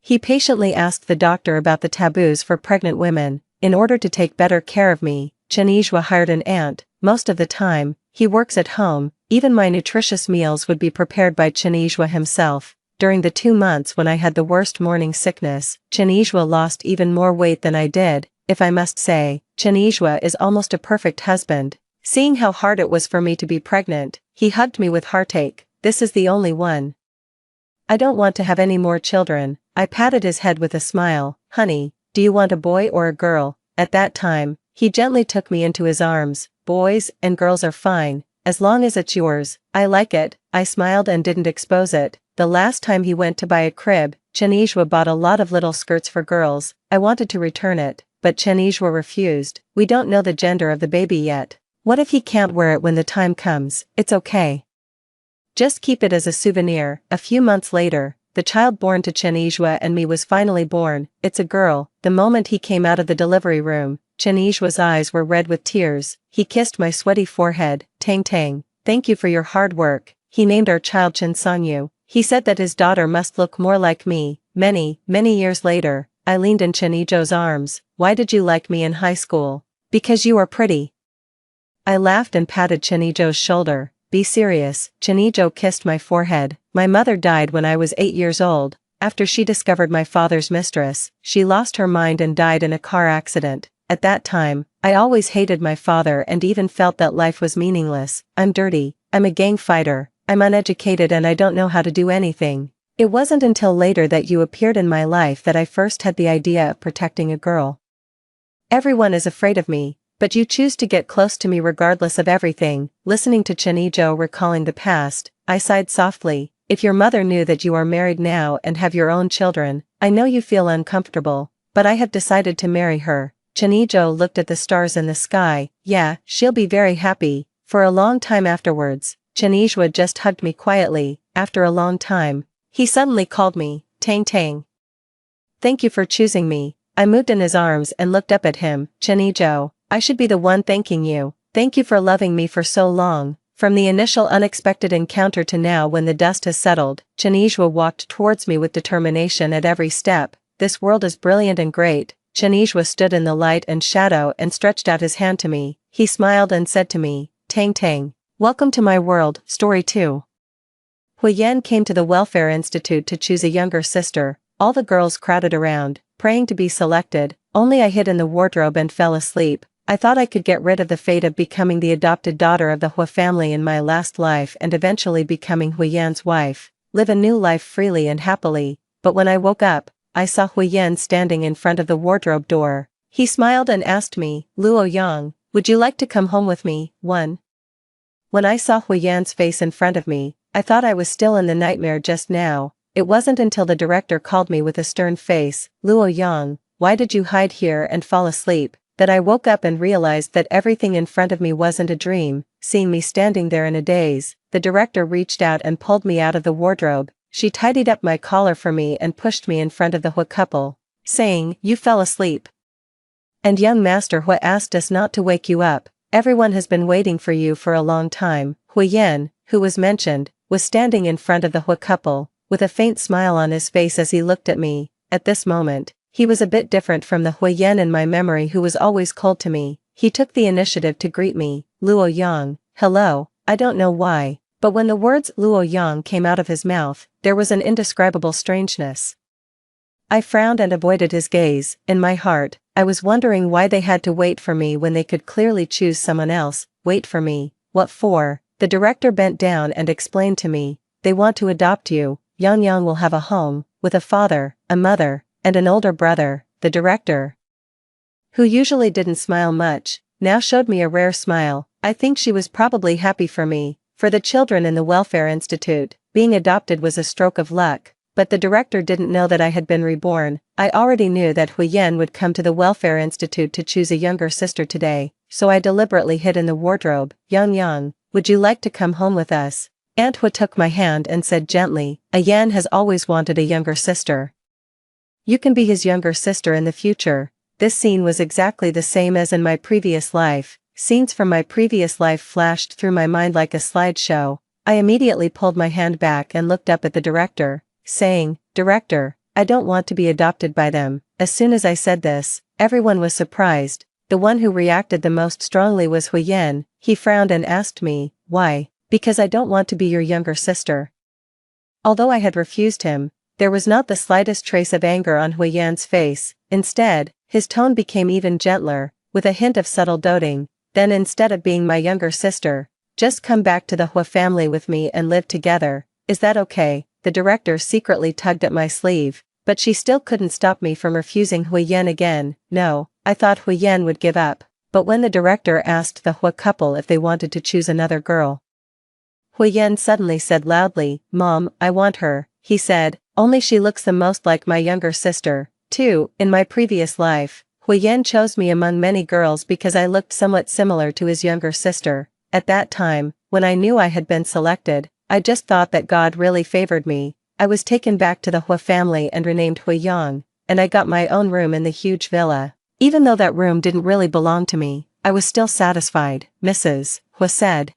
He patiently asked the doctor about the taboos for pregnant women. In order to take better care of me, Chenijua hired an aunt. Most of the time, he works at home. Even my nutritious meals would be prepared by Chenijua himself. During the 2 months when I had the worst morning sickness, Chenijua lost even more weight than I did. If I must say, Chenijua is almost a perfect husband. Seeing how hard it was for me to be pregnant, he hugged me with heartache. This is the only one. I don't want to have any more children. I patted his head with a smile. Honey, do you want a boy or a girl? At that time, he gently took me into his arms. Boys and girls are fine. As long as it's yours, I like it. I smiled and didn't expose it. The last time he went to buy a crib, Chenijua bought a lot of little skirts for girls. I wanted to return it, but Chenijua refused. We don't know the gender of the baby yet. What if he can't wear it when the time comes? It's okay. Just keep it as a souvenir. A few months later, the child born to Chen Yizhua and me was finally born. It's a girl. The moment he came out of the delivery room, Chen Yizhua's eyes were red with tears. He kissed my sweaty forehead. Tang Tang, thank you for your hard work. He named our child Chen Sanyu. He said that his daughter must look more like me. Many years later, I leaned in Chen Yizhua's arms. Why did you like me in high school? Because you are pretty. I laughed and patted Chen Yizhua's shoulder. Be serious. Chen Yizhua kissed my forehead. My mother died when I was 8 years old. After she discovered my father's mistress, she lost her mind and died in a car accident. At that time, I always hated my father and even felt that life was meaningless. I'm dirty. I'm a gang fighter. I'm uneducated and I don't know how to do anything. It wasn't until later that you appeared in my life that I first had the idea of protecting a girl. Everyone is afraid of me, but you choose to get close to me regardless of everything. Listening to Chen Yizhua recalling the past, I sighed softly. If your mother knew that you are married now and have your own children, I know you feel uncomfortable, but I have decided to marry her. Chen Yizhua looked at the stars in the sky. Yeah, she'll be very happy. For a long time afterwards, Chen Yizhua just hugged me quietly. After a long time, he suddenly called me, Tang Tang. Thank you for choosing me. I moved in his arms and looked up at him. Chen Yizhua, I should be the one thanking you. Thank you for loving me for so long. From the initial unexpected encounter to now when the dust has settled, Chen Yizhua walked towards me with determination at every step. This world is brilliant and great. Chen Yizhua stood in the light and shadow and stretched out his hand to me. He smiled and said to me, Tang Tang, welcome to my world. Story 2. Huiyan came to the Welfare Institute to choose a younger sister. All the girls crowded around, praying to be selected. Only I hid in the wardrobe and fell asleep. I thought I could get rid of the fate of becoming the adopted daughter of the Hua family in my last life and eventually becoming Huiyan's wife, live a new life freely and happily. But when I woke up, I saw Huiyan standing in front of the wardrobe door. He smiled and asked me, Luo Yang, would you like to come home with me? 1. When I saw Huiyan's face in front of me, I thought I was still in the nightmare just now. It wasn't until the director called me with a stern face, Luo Yang, why did you hide here and fall asleep? That I woke up and realized that everything in front of me wasn't a dream. Seeing me standing there in a daze, the director reached out and pulled me out of the wardrobe. She tidied up my collar for me and pushed me in front of the Hua couple, saying, you fell asleep. And young Master Hua asked us not to wake you up. Everyone has been waiting for you for a long time. Huiyan, who was mentioned, was standing in front of the Hua couple, with a faint smile on his face as he looked at me. At this moment, he was a bit different from the Huiyan in my memory who was always cold to me. He took the initiative to greet me. Luo Yang, hello. I don't know why, but when the words Luo Yang came out of his mouth, there was an indescribable strangeness. I frowned and avoided his gaze. In my heart, I was wondering why they had to wait for me when they could clearly choose someone else. Wait for me? What for? The director bent down and explained to me, they want to adopt you. Yang Yang will have a home, with a father, a mother, and an older brother. The director, who usually didn't smile much, now showed me a rare smile. I think she was probably happy for me. For the children in the Welfare Institute, being adopted was a stroke of luck. But the director didn't know that I had been reborn. I already knew that Huiyan would come to the Welfare Institute to choose a younger sister today, so I deliberately hid in the wardrobe. Yang Yang, would you like to come home with us? Aunt Hua took my hand and said gently, a Yan has always wanted a younger sister. You can be his younger sister in the future. This scene was exactly the same as in my previous life. Scenes from my previous life flashed through my mind like a slideshow. I immediately pulled my hand back and looked up at the director, saying, Director, I don't want to be adopted by them. As soon as I said this, everyone was surprised. The one who reacted the most strongly was Huiyan. He frowned and asked me, why? Because I don't want to be your younger sister. Although I had refused him, there was not the slightest trace of anger on Huiyan's face. Instead, his tone became even gentler, with a hint of subtle doting. Then instead of being my younger sister, just come back to the Hua family with me and live together. Is that okay? The director secretly tugged at my sleeve, but she still couldn't stop me from refusing Huiyan again. No, I thought Huiyan would give up. But when the director asked the Hua couple if they wanted to choose another girl, Huiyan suddenly said loudly, Mom, I want her. He said, only she looks the most like my younger sister. 2. In my previous life, Huiyan chose me among many girls because I looked somewhat similar to his younger sister. At that time, when I knew I had been selected, I just thought that God really favored me. I was taken back to the Hua family and renamed Hui Yang, and I got my own room in the huge villa. Even though that room didn't really belong to me, I was still satisfied, Mrs. Hua said.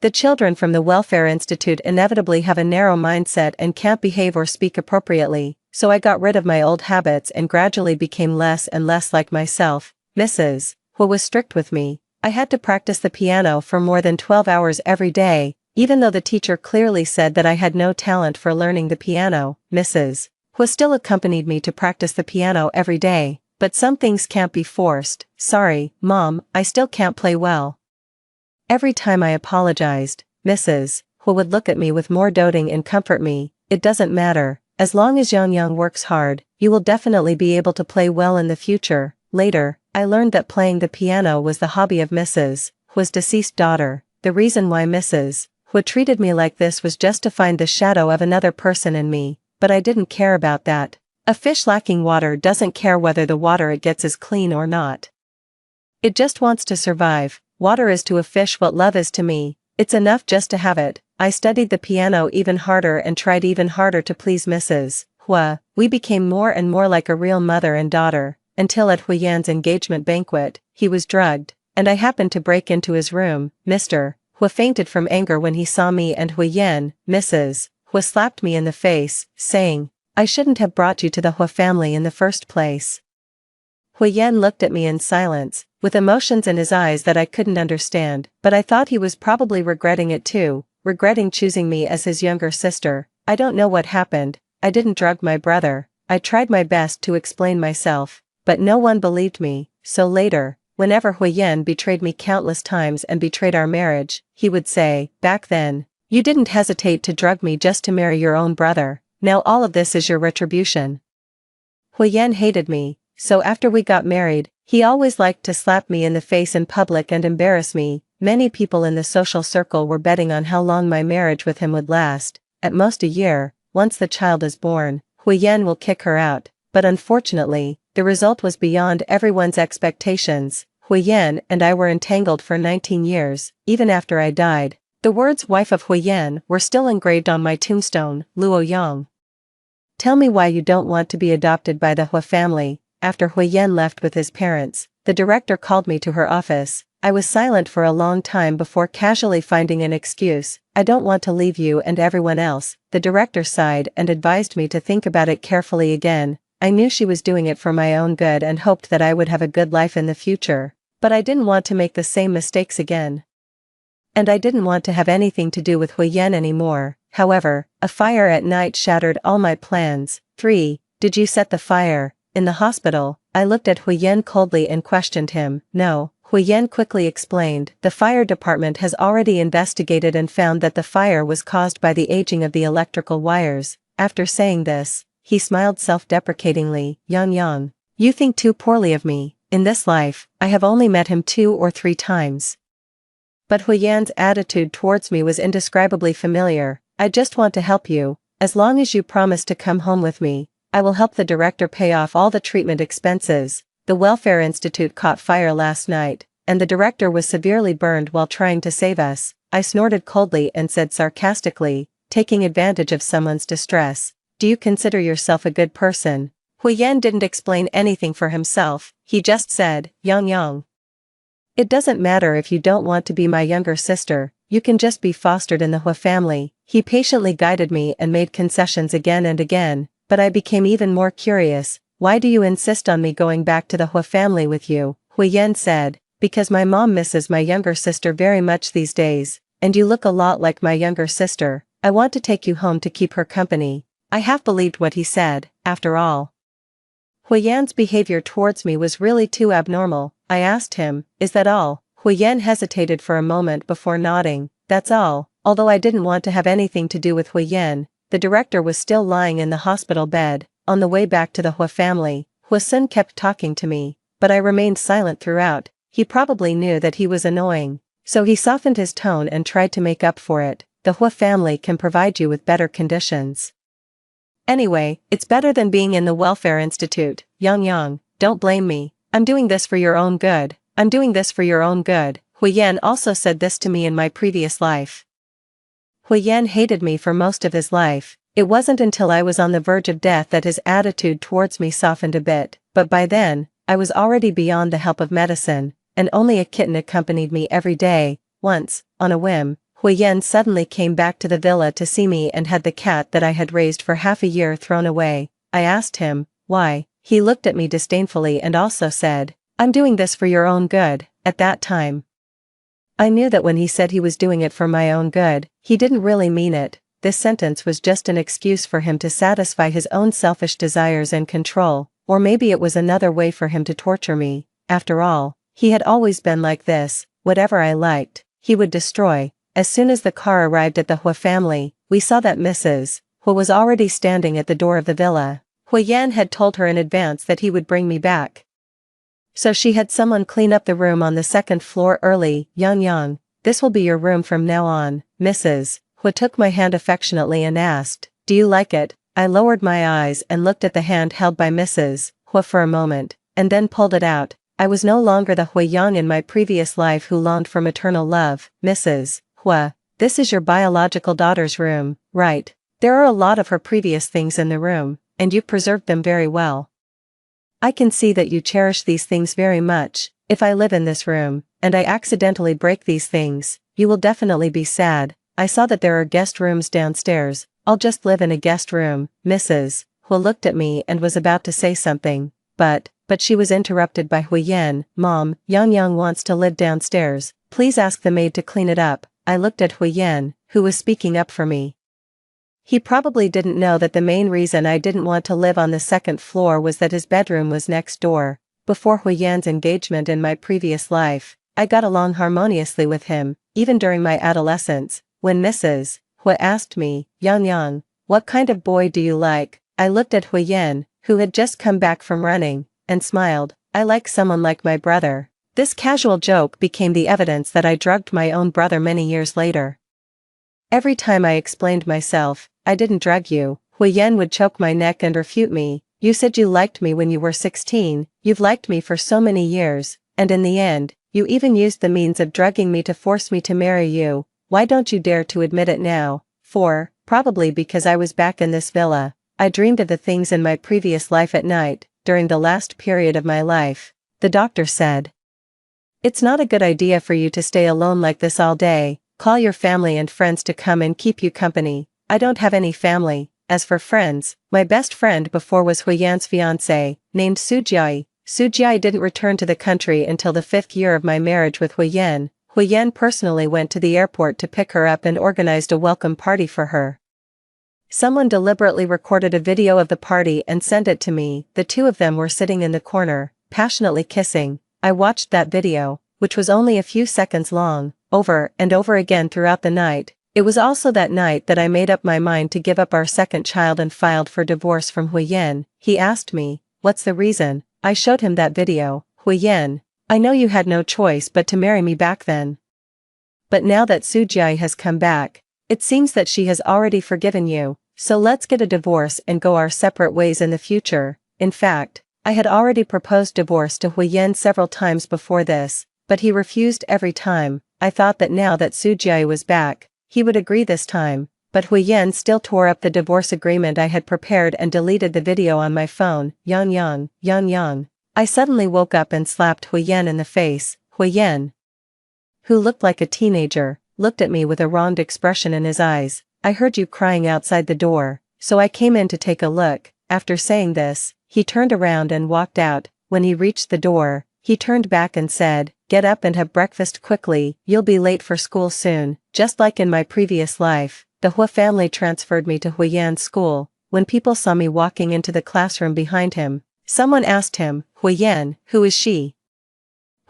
The children from the Welfare Institute inevitably have a narrow mindset and can't behave or speak appropriately, so I got rid of my old habits and gradually became less and less like myself. Mrs. Hua was strict with me. I had to practice the piano for more than 12 hours every day, even though the teacher clearly said that I had no talent for learning the piano. Mrs. Hua still accompanied me to practice the piano every day, but some things can't be forced. Sorry, Mom, I still can't play well. Every time I apologized, Mrs. Hua would look at me with more doting and comfort me. It doesn't matter, as long as Yang works hard, you will definitely be able to play well in the future. Later, I learned that playing the piano was the hobby of Mrs. Hua's deceased daughter. The reason why Mrs. Hua treated me like this was just to find the shadow of another person in me, but I didn't care about that. A fish lacking water doesn't care whether the water it gets is clean or not. It just wants to survive. Water is to a fish what love is to me. It's enough just to have it. I studied the piano even harder and tried even harder to please Mrs. Hua. We became more and more like a real mother and daughter, until at Hui Yan's engagement banquet, he was drugged, and I happened to break into his room. Mr. Hua fainted from anger when he saw me and Hui Yan. Mrs. Hua slapped me in the face, saying, "I shouldn't have brought you to the Hua family in the first place." Hui Yan looked at me in silence, with emotions in his eyes that I couldn't understand, but I thought he was probably regretting it too, regretting choosing me as his younger sister. I don't know what happened. I didn't drug my brother. I tried my best to explain myself, but no one believed me. So later, whenever Hui Yan betrayed me countless times and betrayed our marriage, he would say, "Back then, you didn't hesitate to drug me just to marry your own brother. Now all of this is your retribution." Hui Yan hated me, so after we got married, he always liked to slap me in the face in public and embarrass me. Many people in the social circle were betting on how long my marriage with him would last, at most a year. Once the child is born, Hui Yan will kick her out, but unfortunately, the result was beyond everyone's expectations. Hui Yan and I were entangled for 19 years, even after I died. The words "wife of Hui Yan" were still engraved on my tombstone. Luo Yang. Tell me why you don't want to be adopted by the Hua family. After Hui Yan left with his parents, the director called me to her office. I was silent for a long time before casually finding an excuse. "I don't want to leave you and everyone else." The director sighed and advised me to think about it carefully again. I knew she was doing it for my own good and hoped that I would have a good life in the future, but I didn't want to make the same mistakes again. And I didn't want to have anything to do with Hui Yan anymore. However, a fire at night shattered all my plans. 3. Did you set the fire? In the hospital, I looked at Hui Yan coldly and questioned him. No, Hui Yan quickly explained. The fire department has already investigated and found that the fire was caused by the aging of the electrical wires. After saying this, he smiled self-deprecatingly. Yang, you think too poorly of me. In this life, I have only met him 2 or 3 times. But Hui Yan's attitude towards me was indescribably familiar. "I just want to help you. As long as you promise to come home with me, I will help the director pay off all the treatment expenses." The Welfare Institute caught fire last night, and the director was severely burned while trying to save us. I snorted coldly and said sarcastically, taking advantage of someone's distress, "Do you consider yourself a good person?" Hui Yan didn't explain anything for himself. He just said, Yang. "It doesn't matter if you don't want to be my younger sister, you can just be fostered in the Hua family." He patiently guided me and made concessions again and again, but I became even more curious. "Why do you insist on me going back to the Hua family with you?" Hui Yan said, "Because my mom misses my younger sister very much these days, and you look a lot like my younger sister. I want to take you home to keep her company." I half believed what he said. After all, Hui Yan's behavior towards me was really too abnormal. I asked him, "Is that all?" Hui Yan hesitated for a moment before nodding. "That's all." Although I didn't want to have anything to do with Hui Yan, the director was still lying in the hospital bed. On the way back to the Hua family, Hua Sun kept talking to me, but I remained silent throughout. He probably knew that he was annoying, so he softened his tone and tried to make up for it. "The Hua family can provide you with better conditions. Anyway, it's better than being in the Welfare Institute." Yang, don't blame me. I'm doing this for your own good. I'm doing this for your own good. Hui Yan also said this to me in my previous life. Hui Yan hated me for most of his life. It wasn't until I was on the verge of death that his attitude towards me softened a bit, but by then, I was already beyond the help of medicine, and only a kitten accompanied me every day. Once, on a whim, Huyen suddenly came back to the villa to see me and had the cat that I had raised for half a year thrown away. I asked him, why. He looked at me disdainfully and also said, I'm doing this for your own good. At that time, I knew that when he said he was doing it for my own good, he didn't really mean it. This sentence was just an excuse for him to satisfy his own selfish desires and control, or maybe it was another way for him to torture me. After all, he had always been like this. Whatever I liked, he would destroy. As soon as the car arrived at the Hua family, we saw that Mrs. Hua was already standing at the door of the villa. Huyen had told her in advance that he would bring me back, so she had someone clean up the room on the second floor early. Yang, this will be your room from now on. Mrs. Hua took my hand affectionately and asked, do you like it? I lowered my eyes and looked at the hand held by Mrs. Hua for a moment, and then pulled it out. I was no longer the Huiyang in my previous life who longed for maternal love. Mrs. Hua, this is your biological daughter's room, right? There are a lot of her previous things in the room, and you've preserved them very well. I can see that you cherish these things very much. If I live in this room, and I accidentally break these things, you will definitely be sad. I saw that there are guest rooms downstairs. I'll just live in a guest room. Mrs. Hua looked at me and was about to say something, but she was interrupted by Huyen. Mom, Yang wants to live downstairs. Please ask the maid to clean it up. I looked at Huyen, who was speaking up for me. He probably didn't know that the main reason I didn't want to live on the second floor was that his bedroom was next door. Before Huyen's engagement in my previous life, I got along harmoniously with him, even during my adolescence. When Mrs. Hua asked me, Yang, what kind of boy do you like? I looked at Huyen, who had just come back from running, and smiled. I like someone like my brother. This casual joke became the evidence that I drugged my own brother many years later. Every time I explained myself, I didn't drug you, Huyen would choke my neck and refute me. You said you liked me when you were 16, you've liked me for so many years, and in the end, you even used the means of drugging me to force me to marry you. Why don't you dare to admit it now? Probably because I was back in this villa. I dreamed of the things in my previous life at night, during the last period of my life. The doctor said, it's not a good idea for you to stay alone like this all day. Call your family and friends to come and keep you company. I don't have any family. As for friends, my best friend before was Huyan's fiancé, named Sujiai. Sujiai didn't return to the country until the 5th year of my marriage with Huyen. Huyen personally went to the airport to pick her up and organized a welcome party for her. Someone deliberately recorded a video of the party and sent it to me. The two of them were sitting in the corner, passionately kissing. I watched that video, which was only a few seconds long, over and over again throughout the night. It was also that night that I made up my mind to give up our second child and filed for divorce from Huyen. He asked me, what's the reason? I showed him that video. Huyen, I know you had no choice but to marry me back then. But now that Sujiai has come back, it seems that she has already forgiven you, so let's get a divorce and go our separate ways in the future. In fact, I had already proposed divorce to Huyen several times before this, but he refused every time. I thought that now that Sujiai was back, he would agree this time, but Huyen still tore up the divorce agreement I had prepared and deleted the video on my phone. Yang. I suddenly woke up and slapped Huyen in the face. Huyen, who looked like a teenager, looked at me with a wronged expression in his eyes. I heard you crying outside the door, so I came in to take a look. After saying this, he turned around and walked out. When he reached the door, he turned back and said, get up and have breakfast quickly, you'll be late for school soon. Just like in my previous life, the Hua family transferred me to Huyan's school. When people saw me walking into the classroom behind him, someone asked him, Huyen, who is she?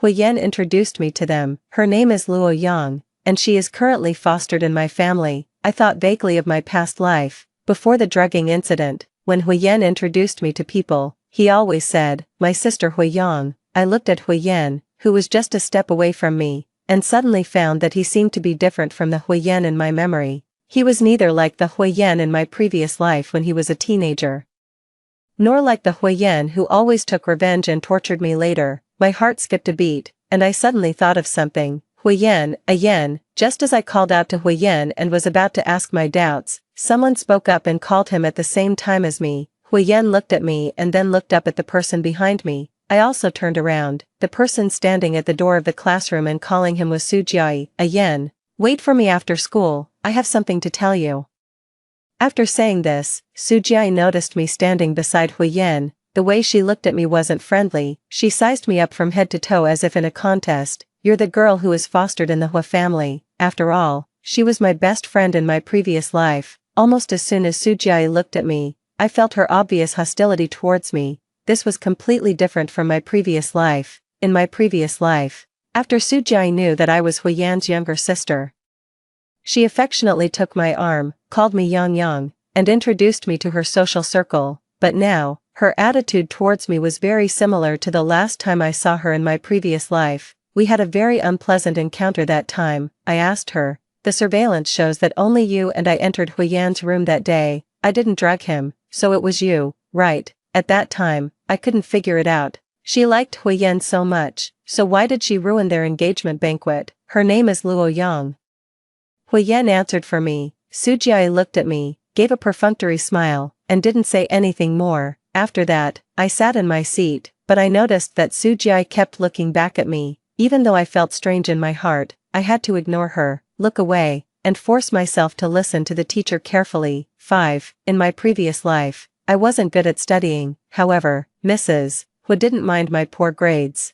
Huyen introduced me to them. Her name is Luo Yang, and she is currently fostered in my family. I thought vaguely of my past life. Before the drugging incident, when Huyen introduced me to people, he always said, my sister Huiyang. I looked at Huyen, who was just a step away from me, and suddenly found that he seemed to be different from the Huyen in my memory. He was neither like the Huyen in my previous life when he was a teenager, nor like the Huyen who always took revenge and tortured me later. My heart skipped a beat, and I suddenly thought of something. Huyen, just as I called out to Huyen and was about to ask my doubts, Someone spoke up and called him at the same time as me. Huyen looked at me and then looked up at the person behind me. I also turned around. The person standing at the door of the classroom and calling him was Sujiai. Yen. Wait for me after school, I have something to tell you. After saying this, Sujiai noticed me standing beside Huyen. The way she looked at me wasn't friendly. She sized me up from head to toe as if in a contest. You're the girl who was fostered in the Hua family. After all, she was my best friend in my previous life. Almost as soon as Sujiai looked at me, I felt her obvious hostility towards me. This was completely different from my previous life. In my previous life, after Sujiai knew that I was Huyan's younger sister, she affectionately took my arm, called me Yang Yang, and introduced me to her social circle. But now, her attitude towards me was very similar to the last time I saw her in my previous life. We had a very unpleasant encounter that time. I asked her, the surveillance shows that only you and I entered Huyan's room that day. I didn't drug him, so it was you, right? At that time, I couldn't figure it out. She liked Huyan so much, so why did she ruin their engagement banquet? Her name is Luo Yang. Huyan answered for me. Sujiai looked at me, gave a perfunctory smile, and didn't say anything more. After that, I sat in my seat, but I noticed that Sujiai kept looking back at me. Even though I felt strange in my heart, I had to ignore her, look away, and force myself to listen to the teacher carefully. 5. In my previous life, I wasn't good at studying. However, Mrs. Hu didn't mind my poor grades.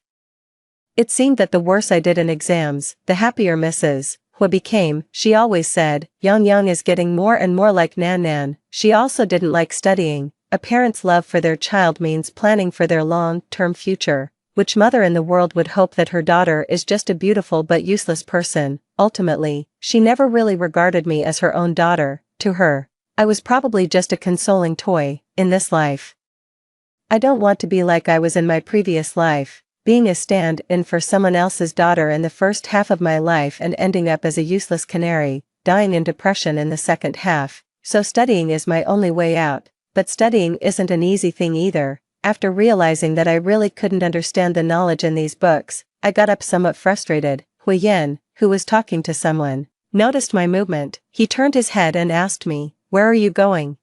It seemed that the worse I did in exams, the happier Mrs. Hu became. She always said, Yang Yang is getting more and more like Nan Nan. She also didn't like studying. A parent's love for their child means planning for their long-term future. Which mother in the world would hope that her daughter is just a beautiful but useless person? Ultimately, she never really regarded me as her own daughter. To her, I was probably just a consoling toy. In this life, I don't want to be like I was in my previous life, being a stand-in for someone else's daughter in the first half of my life and ending up as a useless canary, dying in depression in the second half. So studying is my only way out. But studying isn't an easy thing either. After realizing that I really couldn't understand the knowledge in these books, I got up somewhat frustrated. Huyen, who was talking to someone, noticed my movement. He turned his head and asked me, "Where are you going?"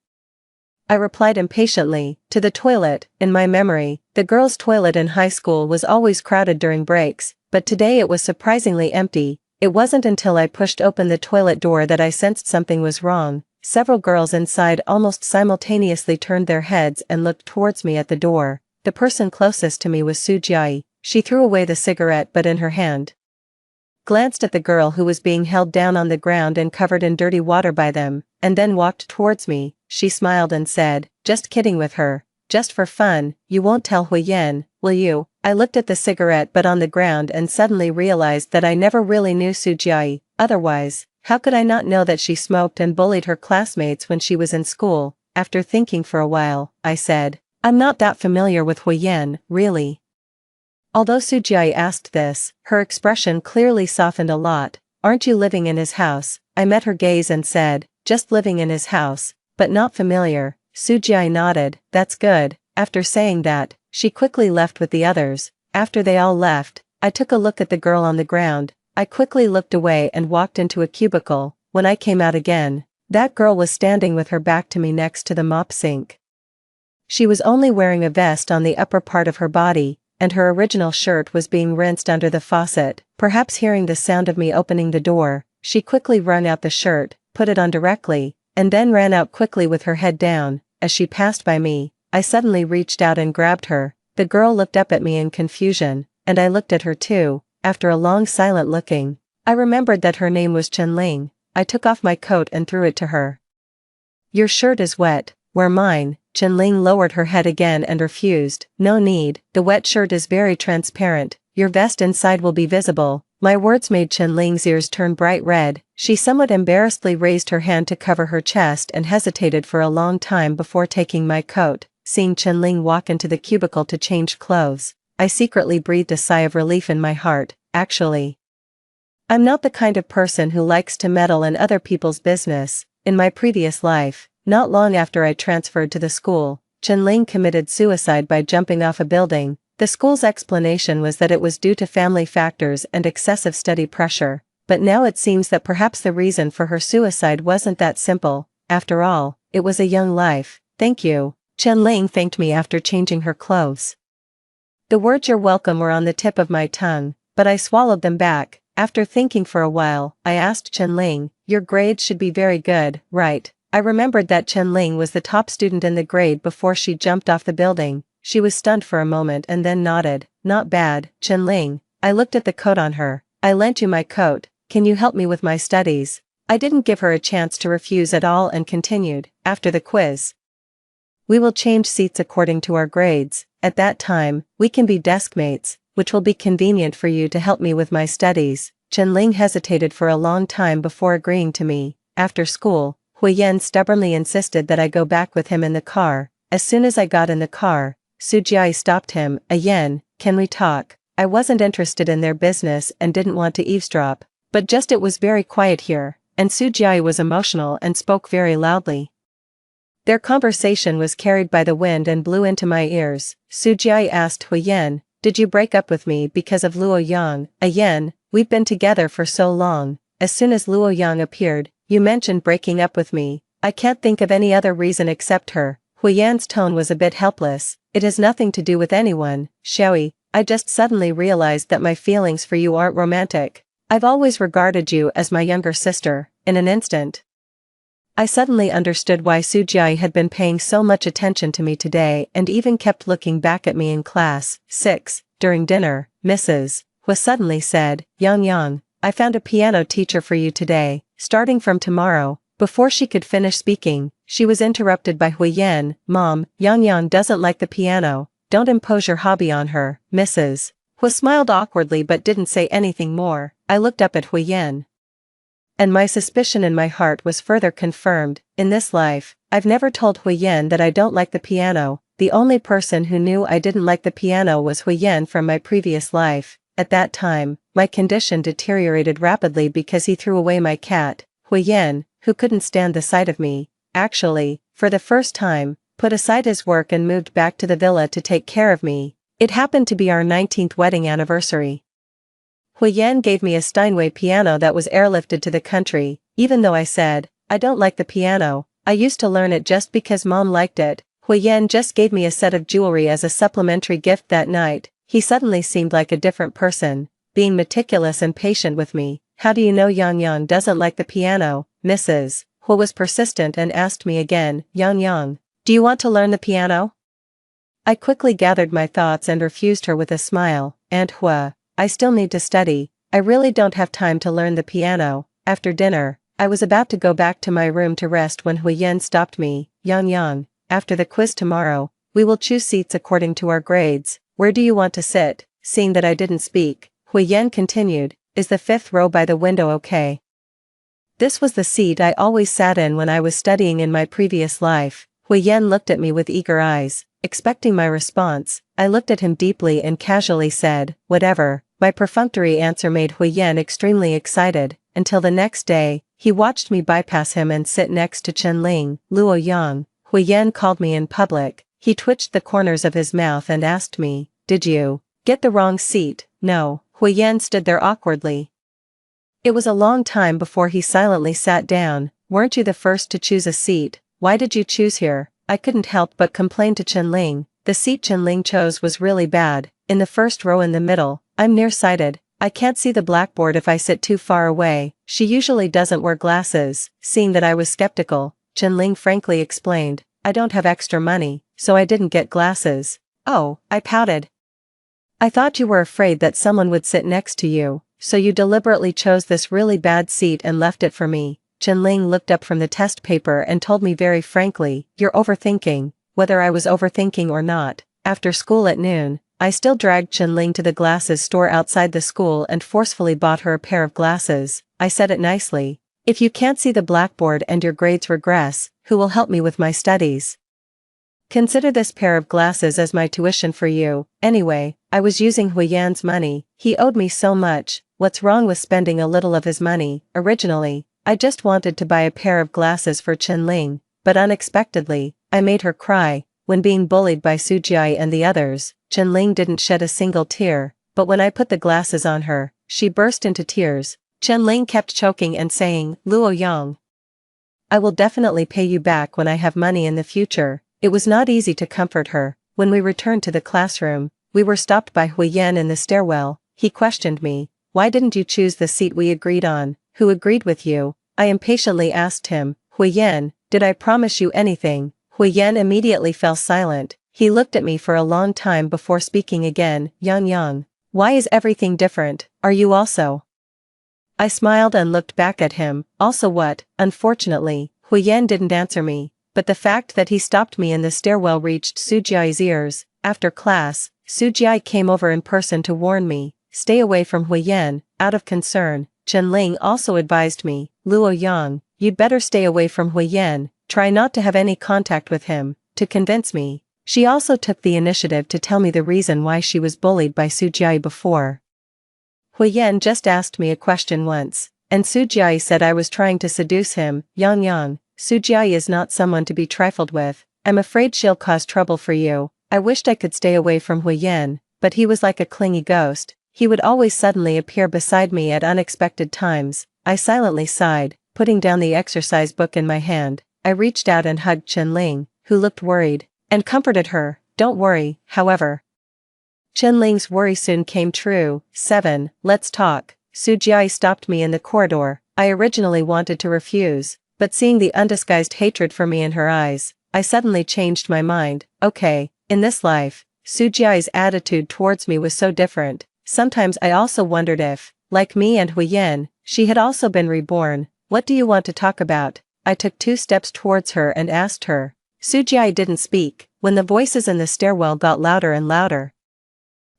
I replied impatiently, "To the toilet." In my memory, the girls' toilet in high school was always crowded during breaks, but today it was surprisingly empty. It wasn't until I pushed open the toilet door that I sensed something was wrong. Several girls inside almost simultaneously turned their heads and looked towards me at the door. The person closest to me was Sujiai. She threw away the cigarette but in her hand glanced at the girl who was being held down on the ground and covered in dirty water by them, and then walked towards me. She smiled and said, "Just kidding with her. Just for fun, you won't tell Huyen, will you?" I looked at the cigarette butt on the ground and suddenly realized that I never really knew Sujiai. Otherwise, how could I not know that she smoked and bullied her classmates when she was in school? After thinking for a while, I said, "I'm not that familiar with Huyen, really." Although Sujiai asked this, her expression clearly softened a lot. "Aren't you living in his house?" I met her gaze and said, "Just living in his house, but not familiar." Sujiai nodded. "That's good." After saying that, she quickly left with the others. After they all left, I took a look at the girl on the ground. I quickly looked away and walked into a cubicle. When I came out again, that girl was standing with her back to me next to the mop sink. She was only wearing a vest on the upper part of her body, and her original shirt was being rinsed under the faucet. Perhaps hearing the sound of me opening the door, she quickly wrung out the shirt, put it on directly, and then ran out quickly with her head down. As she passed by me, I suddenly reached out and grabbed her. The girl looked up at me in confusion, and I looked at her too. After a long silent looking, I remembered that her name was Chenling. I took off my coat and threw it to her. "Your shirt is wet, wear mine." Chenling lowered her head again and refused. "No need, the wet shirt is very transparent, your vest inside will be visible." My words made Chenling's ears turn bright red. She somewhat embarrassedly raised her hand to cover her chest and hesitated for a long time before taking my coat. Seeing Chenling walk into the cubicle to change clothes, I secretly breathed a sigh of relief in my heart. Actually, I'm not the kind of person who likes to meddle in other people's business. In my previous life, not long after I transferred to the school, Chenling committed suicide by jumping off a building. The school's explanation was that it was due to family factors and excessive study pressure, but now it seems that perhaps the reason for her suicide wasn't that simple. after all, it was a young life. Thank you. Chen Ling thanked me after changing her clothes. The words "you're welcome" were on the tip of my tongue, but I swallowed them back. After thinking for a while, I asked Chen Ling, "Your grades should be very good, right?" I remembered that Chen Ling was the top student in the grade before she jumped off the building. She was stunned for a moment and then nodded. "Not bad, Chen Ling." I looked at the coat on her. "I lent you my coat. Can you help me with my studies?" I didn't give her a chance to refuse at all and continued, "After the quiz, we will change seats according to our grades. At that time, we can be deskmates, which will be convenient for you to help me with my studies." Chen Ling hesitated for a long time before agreeing to me. After school, Huiyan stubbornly insisted that I go back with him in the car. As soon as I got in the car, Sujiai stopped him. "Yan, can we talk?" I wasn't interested in their business and didn't want to eavesdrop, but just it was very quiet here, and Sujiai was emotional and spoke very loudly. Their conversation was carried by the wind and blew into my ears. Sujiai asked Huiyan, "Did you break up with me because of Luo Yang?" "Yan, we've been together for so long. As soon as Luo Yang appeared, you mentioned breaking up with me. I can't think of any other reason except her." Huiyan's tone was a bit helpless. "It has nothing to do with anyone, Xiaoyi. I just suddenly realized that my feelings for you aren't romantic. I've always regarded you as my younger sister." In an instant, I suddenly understood why Sujiai had been paying so much attention to me today and even kept looking back at me in class 6. During dinner, Mrs. Hua suddenly said, Yang, I found a piano teacher for you today, starting from tomorrow." Before she could finish speaking, she was interrupted by Huiyan. "Mom, Yang doesn't like the piano. Don't impose your hobby on her." Mrs. Hua smiled awkwardly but didn't say anything more. I looked up at Huiyan, and my suspicion in my heart was further confirmed. In this life, I've never told Huiyan that I don't like the piano. The only person who knew I didn't like the piano was Huiyan from my previous life. At that time, my condition deteriorated rapidly because he threw away my cat. Huiyan, who couldn't stand the sight of me, actually, for the first time, put aside his work and moved back to the villa to take care of me. It happened to be our 19th wedding anniversary. Huiyan gave me a Steinway piano that was airlifted to the country. Even though I said, I don't like the piano, I used to learn it just because Mom liked it. Huiyan just gave me a set of jewelry as a supplementary gift that night. He suddenly seemed like a different person, being meticulous and patient with me. "How do you know Yang doesn't like the piano?" Mrs. Hua was persistent and asked me again, Yang, do you want to learn the piano?" I quickly gathered my thoughts and refused her with a smile. "Aunt Hua, I still need to study. I really don't have time to learn the piano." After dinner, I was about to go back to my room to rest when Huiyan stopped me. Yang, after the quiz tomorrow, we will choose seats according to our grades. Where do you want to sit?" Seeing that I didn't speak, Huiyan continued, "Is the 5th row by the window okay?" This was the seat I always sat in when I was studying in my previous life. Huiyan looked at me with eager eyes, expecting my response. I looked at him deeply and casually said, "Whatever." My perfunctory answer made Huiyan extremely excited. Until the next day, he watched me bypass him and sit next to Chen Ling. "Luo Yang." Huiyan called me in public. He twitched the corners of his mouth and asked me, "Did you get the wrong seat?" "No." Huiyan stood there awkwardly. It was a long time before he silently sat down. "Weren't you the first to choose a seat? Why did you choose here?" I couldn't help but complain to Chen Ling. The seat Chen Ling chose was really bad. In the first row in the middle, I'm nearsighted. I can't see the blackboard if I sit too far away. She usually doesn't wear glasses. Seeing that I was skeptical, Chen Ling frankly explained, "I don't have extra money, so I didn't get glasses." "Oh," I pouted. "I thought you were afraid that someone would sit next to you, so you deliberately chose this really bad seat and left it for me." Chen Ling looked up from the test paper and told me very frankly, "You're overthinking." Whether I was overthinking or not, after school at noon, I still dragged Chen Ling to the glasses store outside the school and forcefully bought her a pair of glasses. I said it nicely. "If you can't see the blackboard and your grades regress, who will help me with my studies? Consider this pair of glasses as my tuition for you." Anyway, I was using Huiyan's money. He owed me so much. What's wrong with spending a little of his money? Originally, I just wanted to buy a pair of glasses for Chen Ling, but unexpectedly, I made her cry. When being bullied by Sujiai and the others, Chen Ling didn't shed a single tear, but when I put the glasses on her, she burst into tears. Chen Ling kept choking and saying, "Luo Yang, I will definitely pay you back when I have money in the future. It was not easy to comfort her. When we returned to the classroom, we were stopped by Huyen in the stairwell. He questioned me. Why didn't you choose the seat we agreed on? Who agreed with you? I impatiently asked him. Huyen, did I promise you anything? Huyen immediately fell silent. He looked at me for a long time before speaking again. Yang, why is everything different? Are you also? I smiled and looked back at him. Also what? Unfortunately, Huyen didn't answer me, but the fact that he stopped me in the stairwell reached Sujiai's ears. After class, Sujiai came over in person to warn me, stay away from Huyen. Out of concern, Chenling also advised me, Luo Yang, you'd better stay away from Huyen, try not to have any contact with him. To convince me, she also took the initiative to tell me the reason why she was bullied by Sujiai before. Huyen just asked me a question once, and Sujiai said I was trying to seduce him. Yang, Sujiai is not someone to be trifled with. I'm afraid she'll cause trouble for you. I wished I could stay away from Huyen, but he was like a clingy ghost. He would always suddenly appear beside me at unexpected times. I silently sighed, putting down the exercise book in my hand. I reached out and hugged Chenling, who looked worried, and comforted her. Don't worry, however. Chenling's worry soon came true. 7. Let's talk. Sujiai stopped me in the corridor. I originally wanted to refuse, but seeing the undisguised hatred for me in her eyes, I suddenly changed my mind. Okay, in this life, Sujiai's attitude towards me was so different. Sometimes I also wondered if, like me and Huyen, she had also been reborn. What do you want to talk about? I took 2 steps towards her and asked her. Sujiai didn't speak, when the voices in the stairwell got louder and louder.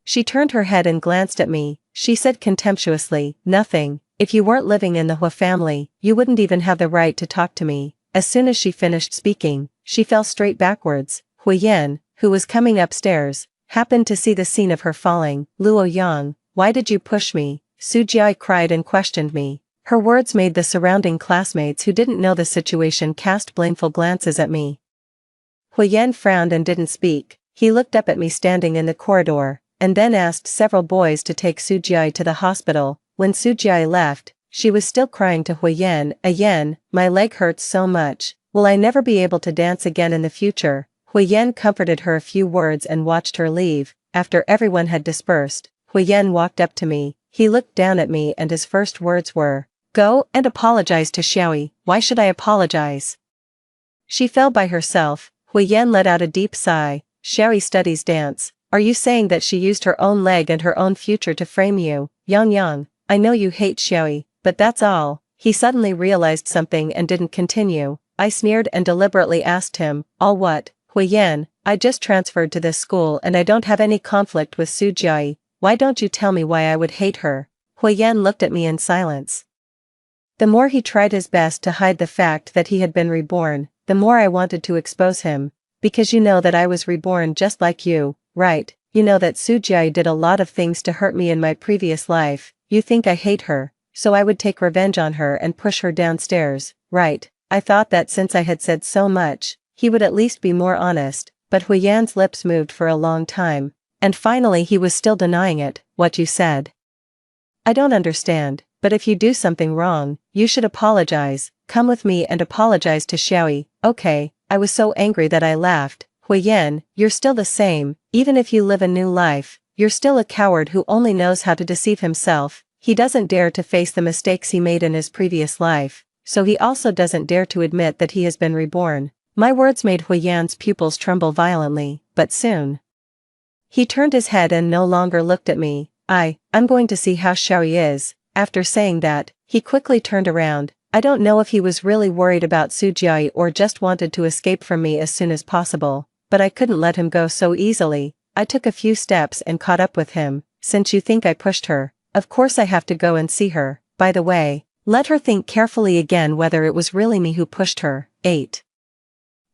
She turned her head and glanced at me. She said contemptuously, nothing. If you weren't living in the Hua family, you wouldn't even have the right to talk to me. As soon as she finished speaking, she fell straight backwards. Huyen, who was coming upstairs, happened to see the scene of her falling. Luo Yang, why did you push me? Sujiai cried and questioned me. Her words made the surrounding classmates who didn't know the situation cast blameful glances at me. Huyen frowned and didn't speak. He looked up at me standing in the corridor, and then asked several boys to take Sujiai to the hospital. When Sujiai left, she was still crying to Huyen. Ayen, my leg hurts so much. Will I never be able to dance again in the future? Huyen comforted her a few words and watched her leave. After everyone had dispersed, Huyen walked up to me. He looked down at me and his first words were, go and apologize to Xiaoyi. Why should I apologize? She fell by herself. Huyen let out a deep sigh. Xiaoyi studies dance. Are you saying that she used her own leg and her own future to frame you? Yang, I know you hate Xiaoyi, but that's all. He suddenly realized something and didn't continue. I sneered and deliberately asked him, all what? Huyen, I just transferred to this school and I don't have any conflict with Sujiai. Why don't you tell me why I would hate her? Huyen looked at me in silence. The more he tried his best to hide the fact that he had been reborn, the more I wanted to expose him. Because you know that I was reborn just like you. Right, you know that Sujiai did a lot of things to hurt me in my previous life. You think I hate her, so I would take revenge on her and push her downstairs, right? I thought that since I had said so much, he would at least be more honest, but Huyan's lips moved for a long time, and finally he was still denying it. What you said? I don't understand, but if you do something wrong, you should apologize. Come with me and apologize to Xiaoyi. Okay, I was so angry that I laughed. Huyen, you're still the same. Even if you live a new life, you're still a coward who only knows how to deceive himself. He doesn't dare to face the mistakes he made in his previous life, so he also doesn't dare to admit that he has been reborn. My words made Huyan's pupils tremble violently, but soon he turned his head and no longer looked at me. I'm going to see how Xiaoyi is. After saying that, he quickly turned around. I don't know if he was really worried about Sujiai or just wanted to escape from me as soon as possible, but I couldn't let him go so easily. I took a few steps and caught up with him. Since you think I pushed her, of course I have to go and see her. By the way, let her think carefully again whether it was really me who pushed her. 8.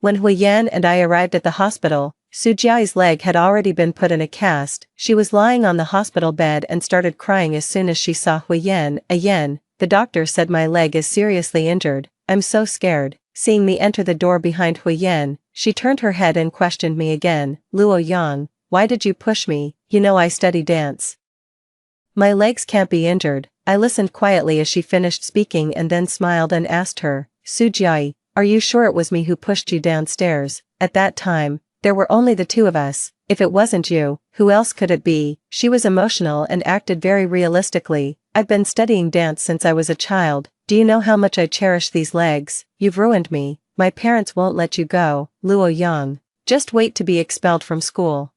When Huyen and I arrived at the hospital, Sujiai's leg had already been put in a cast. She was lying on the hospital bed and started crying as soon as she saw Huyen. Ayen, the doctor said my leg is seriously injured. I'm so scared. Seeing me enter the door behind Huyen, she turned her head and questioned me again. Luo Yang, why did you push me? You know I study dance. My legs can't be injured. I listened quietly as she finished speaking and then smiled and asked her, Sujiai, Are you sure it was me who pushed you downstairs? At that time, there were only the two of us. If it wasn't you, who else could it be? She was emotional and acted very realistically. I've been studying dance since I was a child. Do you know how much I cherish these legs? You've ruined me. My parents won't let you go, Luo Yang. Just wait to be expelled from school.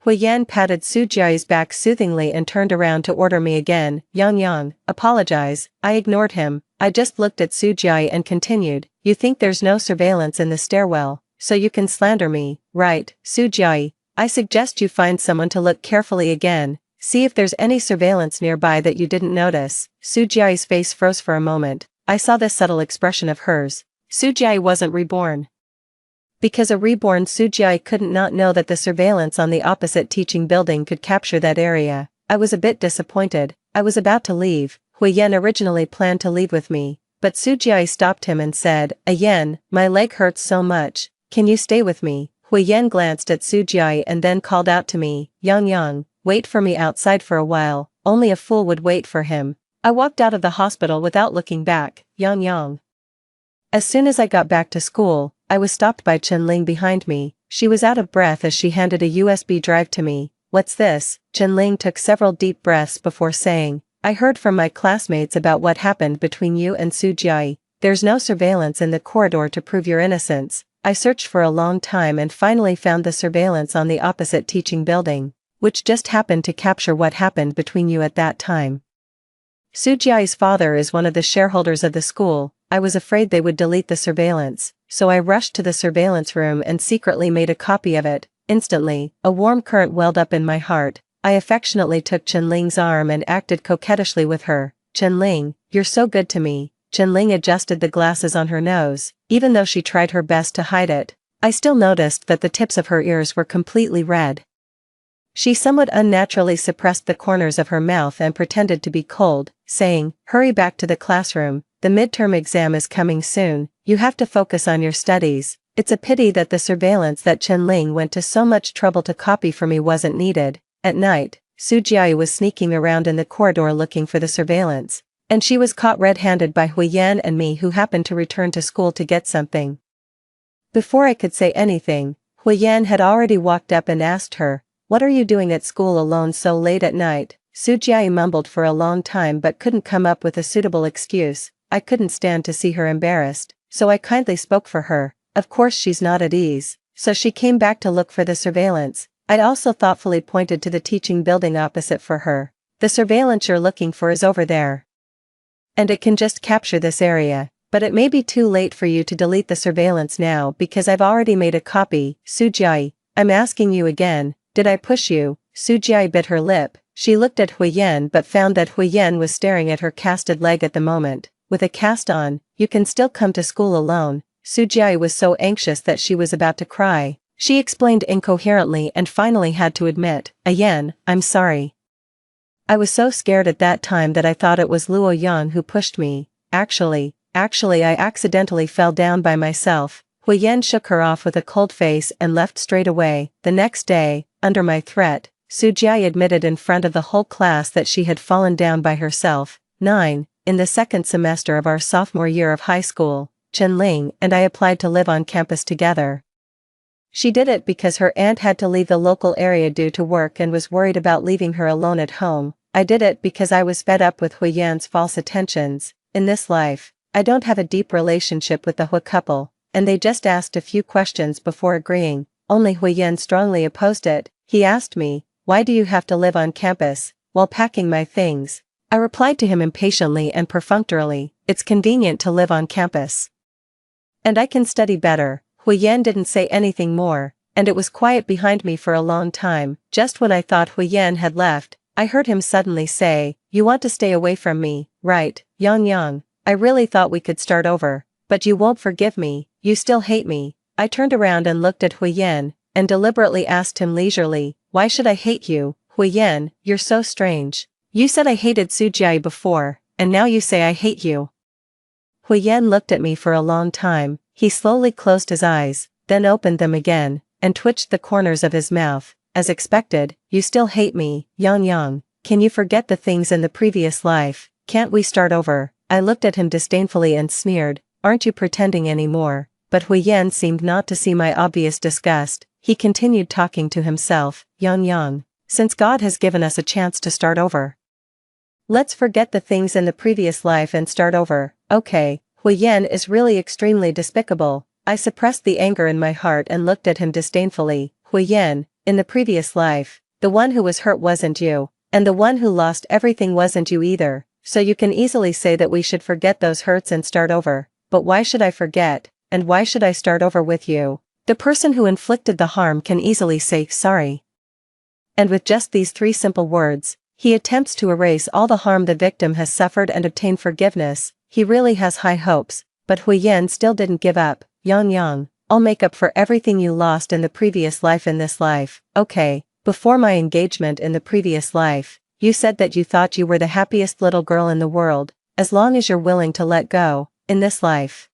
Hui Yan patted Su Jia's back soothingly and turned around to order me again. Yang, apologize. I ignored him. I just looked at Su Jia and continued. You think there's no surveillance in the stairwell, so you can slander me, right, Su Jia? I suggest you find someone to look carefully again. See if there's any surveillance nearby that you didn't notice. Su Jia's face froze for a moment. I saw this subtle expression of hers. Su Jia wasn't reborn. Because a reborn Su Jia couldn't not know that the surveillance on the opposite teaching building could capture that area. I was a bit disappointed. I was about to leave. Hui Yan originally planned to leave with me, but Su Jia stopped him and said, Yan, my leg hurts so much. Can you stay with me? Hui Yan glanced at Su Jia and then called out to me, Yang, wait for me outside for a while. Only a fool would wait for him. I walked out of the hospital without looking back. Yang. As soon as I got back to school, I was stopped by Chen Ling behind me. She was out of breath as she handed a USB drive to me. What's this? Chen Ling took several deep breaths before saying, I heard from my classmates about what happened between you and Su Jia. There's no surveillance in the corridor to prove your innocence. I searched for a long time and finally found the surveillance on the opposite teaching building, which just happened to capture what happened between you at that time. Su Jia's father is one of the shareholders of the school. I was afraid they would delete the surveillance, so I rushed to the surveillance room and secretly made a copy of it. Instantly, a warm current welled up in my heart. I affectionately took Chen Ling's arm and acted coquettishly with her. Chen Ling, you're so good to me. Chen Ling adjusted the glasses on her nose. Even though she tried her best to hide it, I still noticed that the tips of her ears were completely red. She somewhat unnaturally suppressed the corners of her mouth and pretended to be cold, saying, hurry back to the classroom. The midterm exam is coming soon. You have to focus on your studies. It's a pity that the surveillance that Chen Ling went to so much trouble to copy for me wasn't needed. At night, Su Jia was sneaking around in the corridor looking for the surveillance, and she was caught red-handed by Hui Yan and me, who happened to return to school to get something. Before I could say anything, Hui Yan had already walked up and asked her, what are you doing at school alone so late at night? Su Jia mumbled for a long time but couldn't come up with a suitable excuse. I couldn't stand to see her embarrassed, so I kindly spoke for her. Of course she's not at ease, so she came back to look for the surveillance. I also thoughtfully pointed to the teaching building opposite for her. The surveillance you're looking for is over there. And it can just capture this area, but it may be too late for you to delete the surveillance now because I've already made a copy. Su Jia, I'm asking you again, did I push you? Su Jia bit her lip. She looked at Hui Yan but found that Hui Yan was staring at her casted leg at the moment. With a cast on, you can still come to school alone. Su Jia was so anxious that she was about to cry. She explained incoherently and finally had to admit, Yan, I'm sorry. I was so scared at that time that I thought it was Luo Yang who pushed me. Actually, I accidentally fell down by myself. Hui Yan shook her off with a cold face and left straight away. The next day, under my threat, Su Jia admitted in front of the whole class that she had fallen down by herself. 9. In the second semester of our sophomore year of high school, Chen Ling and I applied to live on campus together. She did it because her aunt had to leave the local area due to work and was worried about leaving her alone at home. I did it because I was fed up with Hui Yan's false attentions. In this life, I don't have a deep relationship with the Hui couple, and they just asked a few questions before agreeing. Only Hui Yan strongly opposed it. He asked me, why do you have to live on campus? While packing my things, I replied to him impatiently and perfunctorily, it's convenient to live on campus. And I can study better. Hui Yan didn't say anything more, and it was quiet behind me for a long time. Just when I thought Hui Yan had left, I heard him suddenly say, you want to stay away from me, right, Yang? I really thought we could start over, but you won't forgive me, you still hate me. I turned around and looked at Hui Yan, and deliberately asked him leisurely, why should I hate you? Hui Yan, you're so strange. You said I hated Su Jia before, and now you say I hate you. Hui Yan looked at me for a long time. He slowly closed his eyes, then opened them again, and twitched the corners of his mouth. As expected, you still hate me, Yang. Can you forget the things in the previous life? Can't we start over? I looked at him disdainfully and sneered, aren't you pretending anymore? But Hui Yan seemed not to see my obvious disgust. He continued talking to himself, Yang, since God has given us a chance to start over, let's forget the things in the previous life and start over. Okay, Hui Yan is really extremely despicable. I suppressed the anger in my heart and looked at him disdainfully. Hui Yan, in the previous life, the one who was hurt wasn't you, and the one who lost everything wasn't you either, so you can easily say that we should forget those hurts and start over. But why should I forget, and why should I start over with you? The person who inflicted the harm can easily say sorry. And with just these 3 simple words, he attempts to erase all the harm the victim has suffered and obtain forgiveness. He really has high hopes, but Hui Yan still didn't give up. Yang, I'll make up for everything you lost in the previous life in this life. Okay, before my engagement in the previous life, you said that you thought you were the happiest little girl in the world, as long as you're willing to let go. In this life,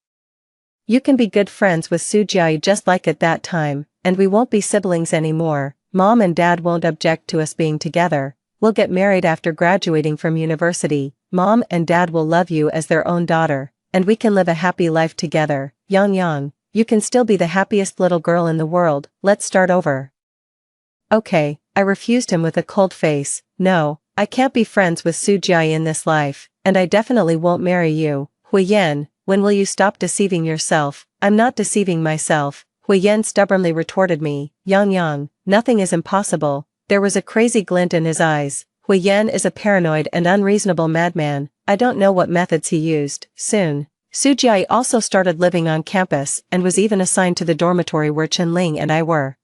you can be good friends with Sujiai just like at that time, and we won't be siblings anymore. Mom and Dad won't object to us being together. We'll get married after graduating from university. Mom and Dad will love you as their own daughter, and we can live a happy life together. Yang, you can still be the happiest little girl in the world. Let's start over. Okay, I refused him with a cold face. No, I can't be friends with Sujiai in this life, and I definitely won't marry you. Hui Yan, when will you stop deceiving yourself? I'm not deceiving myself, Hui Yan stubbornly retorted me. Yang, nothing is impossible. There was a crazy glint in his eyes. Hui Yan is a paranoid and unreasonable madman. I don't know what methods he used. Soon, Sujiai also started living on campus and was even assigned to the dormitory where Chenling and I were.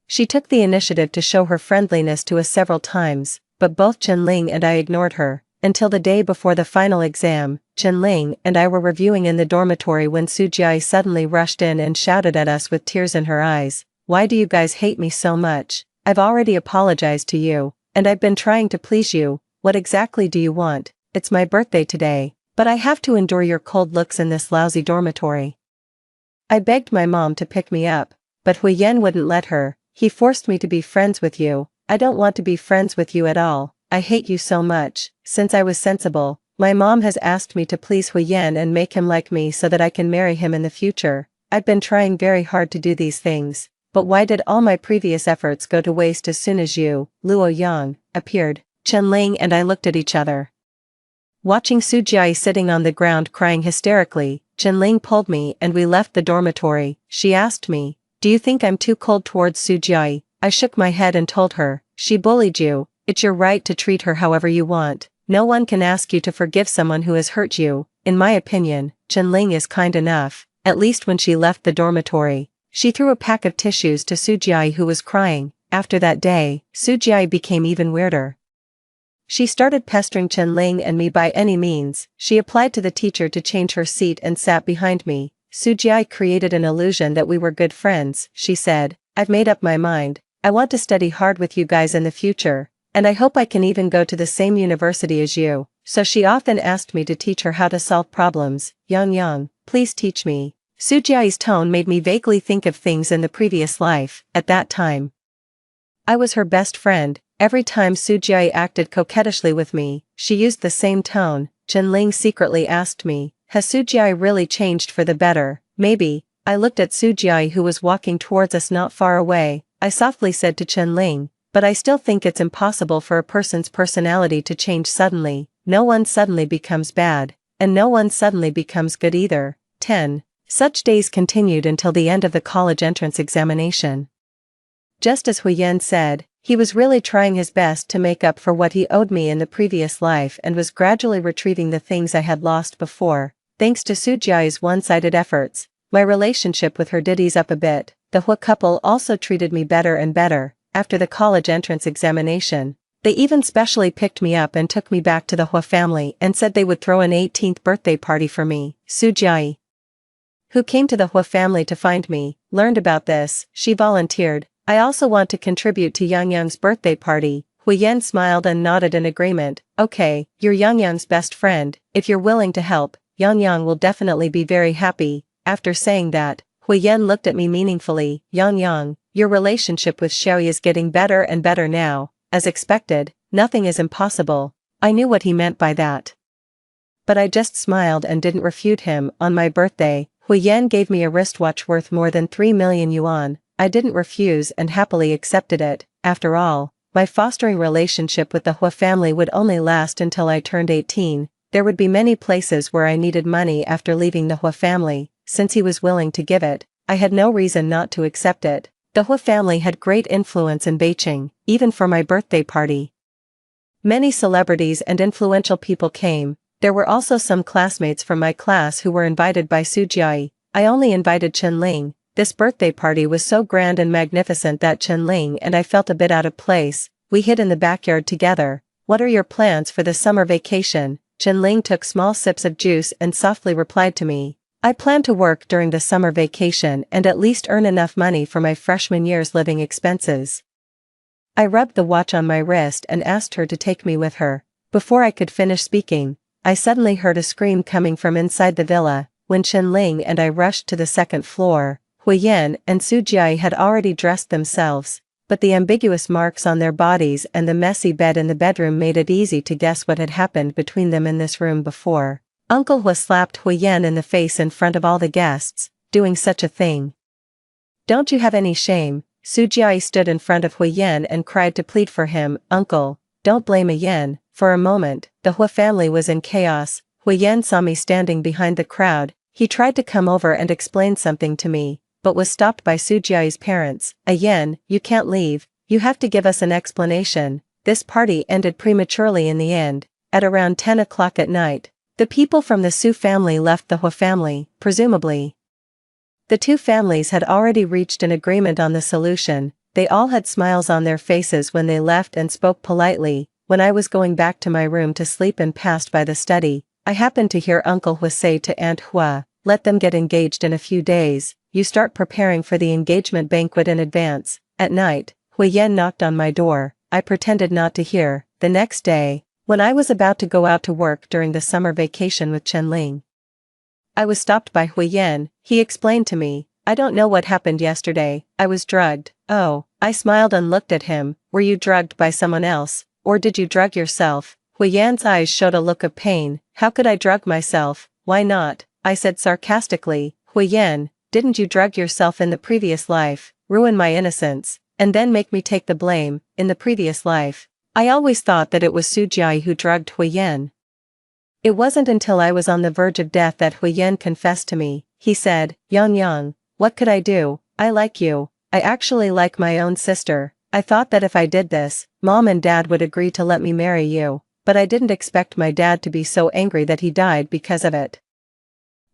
She took the initiative to show her friendliness to us several times, but both Chenling and I ignored her, until the day before the final exam. Chenling and I were reviewing in the dormitory when Sujiai suddenly rushed in and shouted at us with tears in her eyes. Why do you guys hate me so much? I've already apologized to you, and I've been trying to please you. What exactly do you want? It's my birthday today, but I have to endure your cold looks in this lousy dormitory. I begged my mom to pick me up, but Hui Yan wouldn't let her. He forced me to be friends with you. I don't want to be friends with you at all. I hate you so much. Since I was sensible, my mom has asked me to please Hui Yan and make him like me so that I can marry him in the future. I've been trying very hard to do these things. But why did all my previous efforts go to waste as soon as you, Luo Yang, appeared? Chenling and I looked at each other. Watching Sujiai sitting on the ground crying hysterically, Chenling pulled me and we left the dormitory. She asked me, do you think I'm too cold towards Sujiai? I shook my head and told her, she bullied you. It's your right to treat her however you want. No one can ask you to forgive someone who has hurt you. In my opinion, Chenling is kind enough, at least when she left the dormitory. She threw a pack of tissues to Sujiai who was crying. After that day, Sujiai became even weirder. She started pestering Chenling and me by any means. She applied to the teacher to change her seat and sat behind me. Sujiai created an illusion that we were good friends. She said, I've made up my mind. I want to study hard with you guys in the future, and I hope I can even go to the same university as you. So she often asked me to teach her how to solve problems. Yang, please teach me. Sujiai's tone made me vaguely think of things in the previous life. At that time, I was her best friend. Every time Sujiai acted coquettishly with me, she used the same tone. Chenling secretly asked me, has Sujiai really changed for the better? Maybe. I looked at Sujiai who was walking towards us not far away. I softly said to Chenling, but I still think it's impossible for a person's personality to change suddenly. No one suddenly becomes bad, and no one suddenly becomes good either. 10. Such days continued until the end of the college entrance examination. Just as Hui Yan said, he was really trying his best to make up for what he owed me in the previous life and was gradually retrieving the things I had lost before. Thanks to Sujiai's one-sided efforts, my relationship with her did ease up a bit. The Hua couple also treated me better and better. After the college entrance examination, they even specially picked me up and took me back to the Hua family and said they would throw an 18th birthday party for me. Sujiai, who came to the Hua family to find me, learned about this. She volunteered, I also want to contribute to Yangyang's birthday party. Hui Yan smiled and nodded in agreement. Okay, you're Yangyang's best friend. If you're willing to help, Yangyang will definitely be very happy. After saying that, Hui Yan looked at me meaningfully. Yangyang, your relationship with Xiaoyi is getting better and better now. As expected, nothing is impossible. I knew what he meant by that. but I just smiled and didn't refute him. On my birthday, Hui Yan gave me a wristwatch worth more than 3 million yuan. I didn't refuse and happily accepted it. After all, my fostering relationship with the Hua family would only last until I turned 18. There would be many places where I needed money after leaving the Hua family. Since he was willing to give it, I had no reason not to accept it. The Hua family had great influence in Beijing, even for my birthday party. Many celebrities and influential people came. There were also some classmates from my class who were invited by Su Jiai. I only invited Chen Ling. This birthday party was so grand and magnificent that Chen Ling and I felt a bit out of place. We hid in the backyard together. What are your plans for the summer vacation? Chen Ling took small sips of juice and softly replied to me. I plan to work during the summer vacation and at least earn enough money for my freshman year's living expenses. I rubbed the watch on my wrist and asked her to take me with her. Before I could finish speaking, I suddenly heard a scream coming from inside the villa. When Chen Ling and I rushed to the second floor, Hui Yan and Su Jiai had already dressed themselves, but the ambiguous marks on their bodies and the messy bed in the bedroom made it easy to guess what had happened between them in this room before. Uncle Hua slapped Hui Yan in the face in front of all the guests, doing such a thing. Don't you have any shame? Su Jiai stood in front of Hui Yan and cried to plead for him. Uncle, don't blame a Yan. For a moment, the Hua family was in chaos. Hui Yan saw me standing behind the crowd. He tried to come over and explain something to me, but was stopped by Su Jiai's parents. A Yan, you can't leave, you have to give us an explanation. This party ended prematurely in the end. At around 10 o'clock at night, the people from the Su family left the Hua family, presumably. The two families had already reached an agreement on the solution. They all had smiles on their faces when they left and spoke politely. When I was going back to my room to sleep and passed by the study, I happened to hear Uncle Hua say to Aunt Hua, let them get engaged in a few days. You start preparing for the engagement banquet in advance. At night, Hui Yan knocked on my door. I pretended not to hear. The next day, when I was about to go out to work during the summer vacation with Chen Ling, I was stopped by Hui Yan. He explained to me, I don't know what happened yesterday. I was drugged. Oh, I smiled and looked at him. Were you drugged by someone else, or did you drug yourself? Hui Yan's eyes showed a look of pain. How could I drug myself? Why not? I said sarcastically. Hui Yan, didn't you drug yourself in the previous life, ruin my innocence, and then make me take the blame? In the previous life, I always thought that it was Su Jiai who drugged Hui Yan. It wasn't until I was on the verge of death that Hui Yan confessed to me. He said, Yang, what could I do? I like you. I actually like my own sister. I thought that if I did this, Mom and Dad would agree to let me marry you, but I didn't expect my dad to be so angry that he died because of it.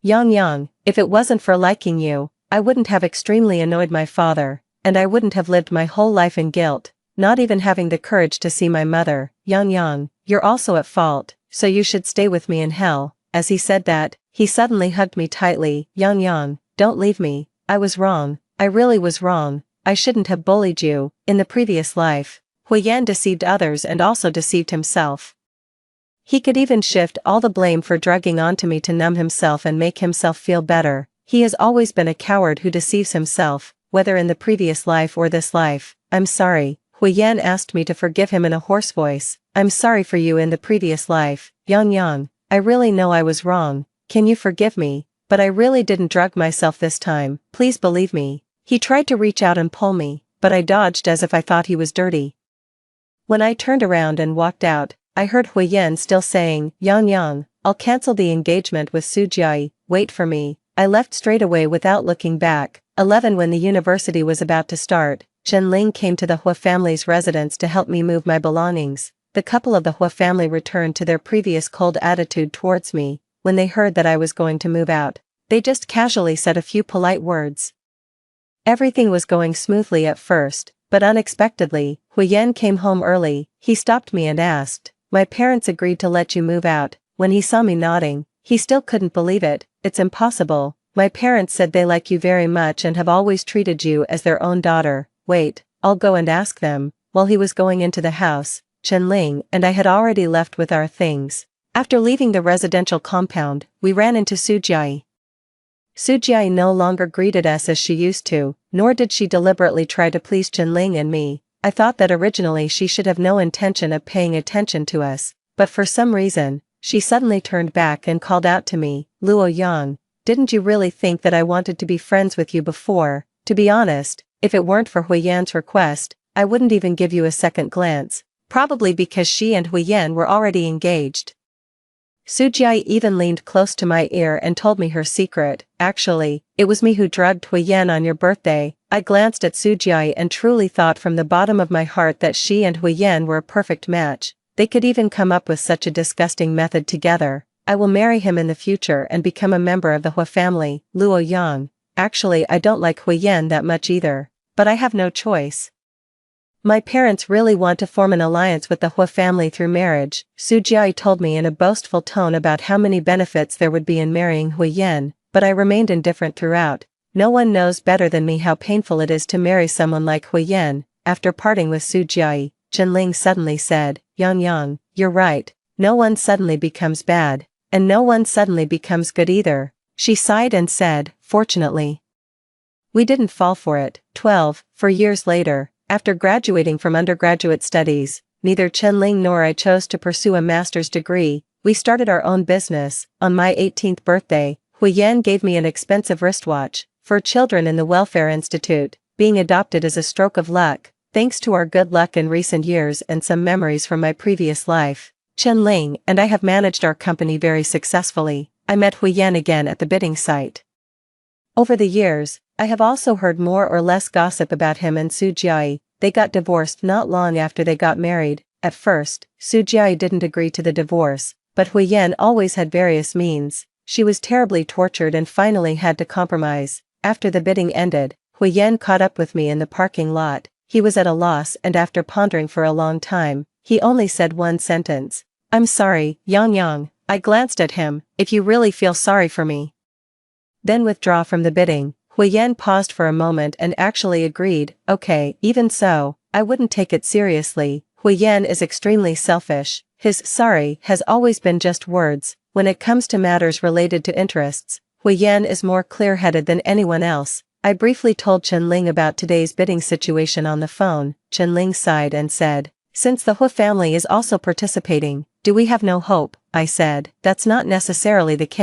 Yang, if it wasn't for liking you, I wouldn't have extremely annoyed my father, and I wouldn't have lived my whole life in guilt, not even having the courage to see my mother. Yang, you're also at fault, so you should stay with me in hell. As he said that, he suddenly hugged me tightly. Yang, don't leave me. I was wrong. I really was wrong. I shouldn't have bullied you. In the previous life, Hui Yan deceived others and also deceived himself. He could even shift all the blame for drugging onto me to numb himself and make himself feel better. He has always been a coward who deceives himself, whether in the previous life or this life. I'm sorry. Hui Yan asked me to forgive him in a hoarse voice. I'm sorry for you in the previous life. Yang, I really know I was wrong. Can you forgive me? But I really didn't drug myself this time. Please believe me. He tried to reach out and pull me, but I dodged as if I thought he was dirty. When I turned around and walked out, I heard Hui Yan still saying, Yang, I'll cancel the engagement with Su Jiai, wait for me. I left straight away without looking back. 11 When the university was about to start, Chen Ling came to the Hua family's residence to help me move my belongings. The couple of the Hua family returned to their previous cold attitude towards me. When they heard that I was going to move out, they just casually said a few polite words. Everything was going smoothly at first, but unexpectedly, Hui Yan came home early. He stopped me and asked, my parents agreed to let you move out. When he saw me nodding, he still couldn't believe it. It's impossible. My parents said they like you very much and have always treated you as their own daughter. Wait, I'll go and ask them. While he was going into the house, Chen Ling and I had already left with our things. After leaving the residential compound, we ran into Su Jiai. Su Jiai no longer greeted us as she used to, nor did she deliberately try to please Chen Ling and me. I thought that originally she should have no intention of paying attention to us, but for some reason, she suddenly turned back and called out to me, "Luo Yang, didn't you really think that I wanted to be friends with you before? To be honest, if it weren't for Huiyan's request, I wouldn't even give you a second glance, probably because she and Huiyan were already engaged." Sujiai even leaned close to my ear and told me her secret. "Actually, it was me who drugged Huiyan on your birthday." I glanced at Sujiai and truly thought from the bottom of my heart that she and Huiyan were a perfect match. They could even come up with such a disgusting method together. I will marry him in the future and become a member of the Hua family. Luo Yang. Actually, I don't like Huiyan that much either. But I have no choice. My parents really want to form an alliance with the Hua family through marriage. Sujiai told me in a boastful tone about how many benefits there would be in marrying Huiyan, but I remained indifferent throughout. No one knows better than me how painful it is to marry someone like Huiyan. After parting with Sujiai, Chenling suddenly said, Yang, you're right. No one suddenly becomes bad. And no one suddenly becomes good either. She sighed and said, fortunately. We didn't fall for it. 4 years later, after graduating from undergraduate studies, neither Chenling nor I chose to pursue a master's degree. We started our own business. On my 18th birthday, Huiyan gave me an expensive wristwatch. For children in the Welfare Institute, being adopted is a stroke of luck, thanks to our good luck in recent years and some memories from my previous life. Chenling and I have managed our company very successfully. I met Huiyan again at the bidding site. Over the years, I have also heard more or less gossip about him and Sujiai. They got divorced not long after they got married. At first, Sujiai didn't agree to the divorce, but Huiyan always had various means. She was terribly tortured and finally had to compromise. After the bidding ended, Huiyan caught up with me in the parking lot. He was at a loss and after pondering for a long time, he only said one sentence. I'm sorry, Yang. I glanced at him. If you really feel sorry for me, then withdraw from the bidding. Huiyan paused for a moment and actually agreed. Okay, even so, I wouldn't take it seriously. Huiyan is extremely selfish. His sorry has always been just words. When it comes to matters related to interests, Huiyan is more clear-headed than anyone else. I briefly told Chenling about today's bidding situation on the phone. Chenling sighed and said, since the Hua family is also participating, do we have no hope? I said, that's not necessarily the case.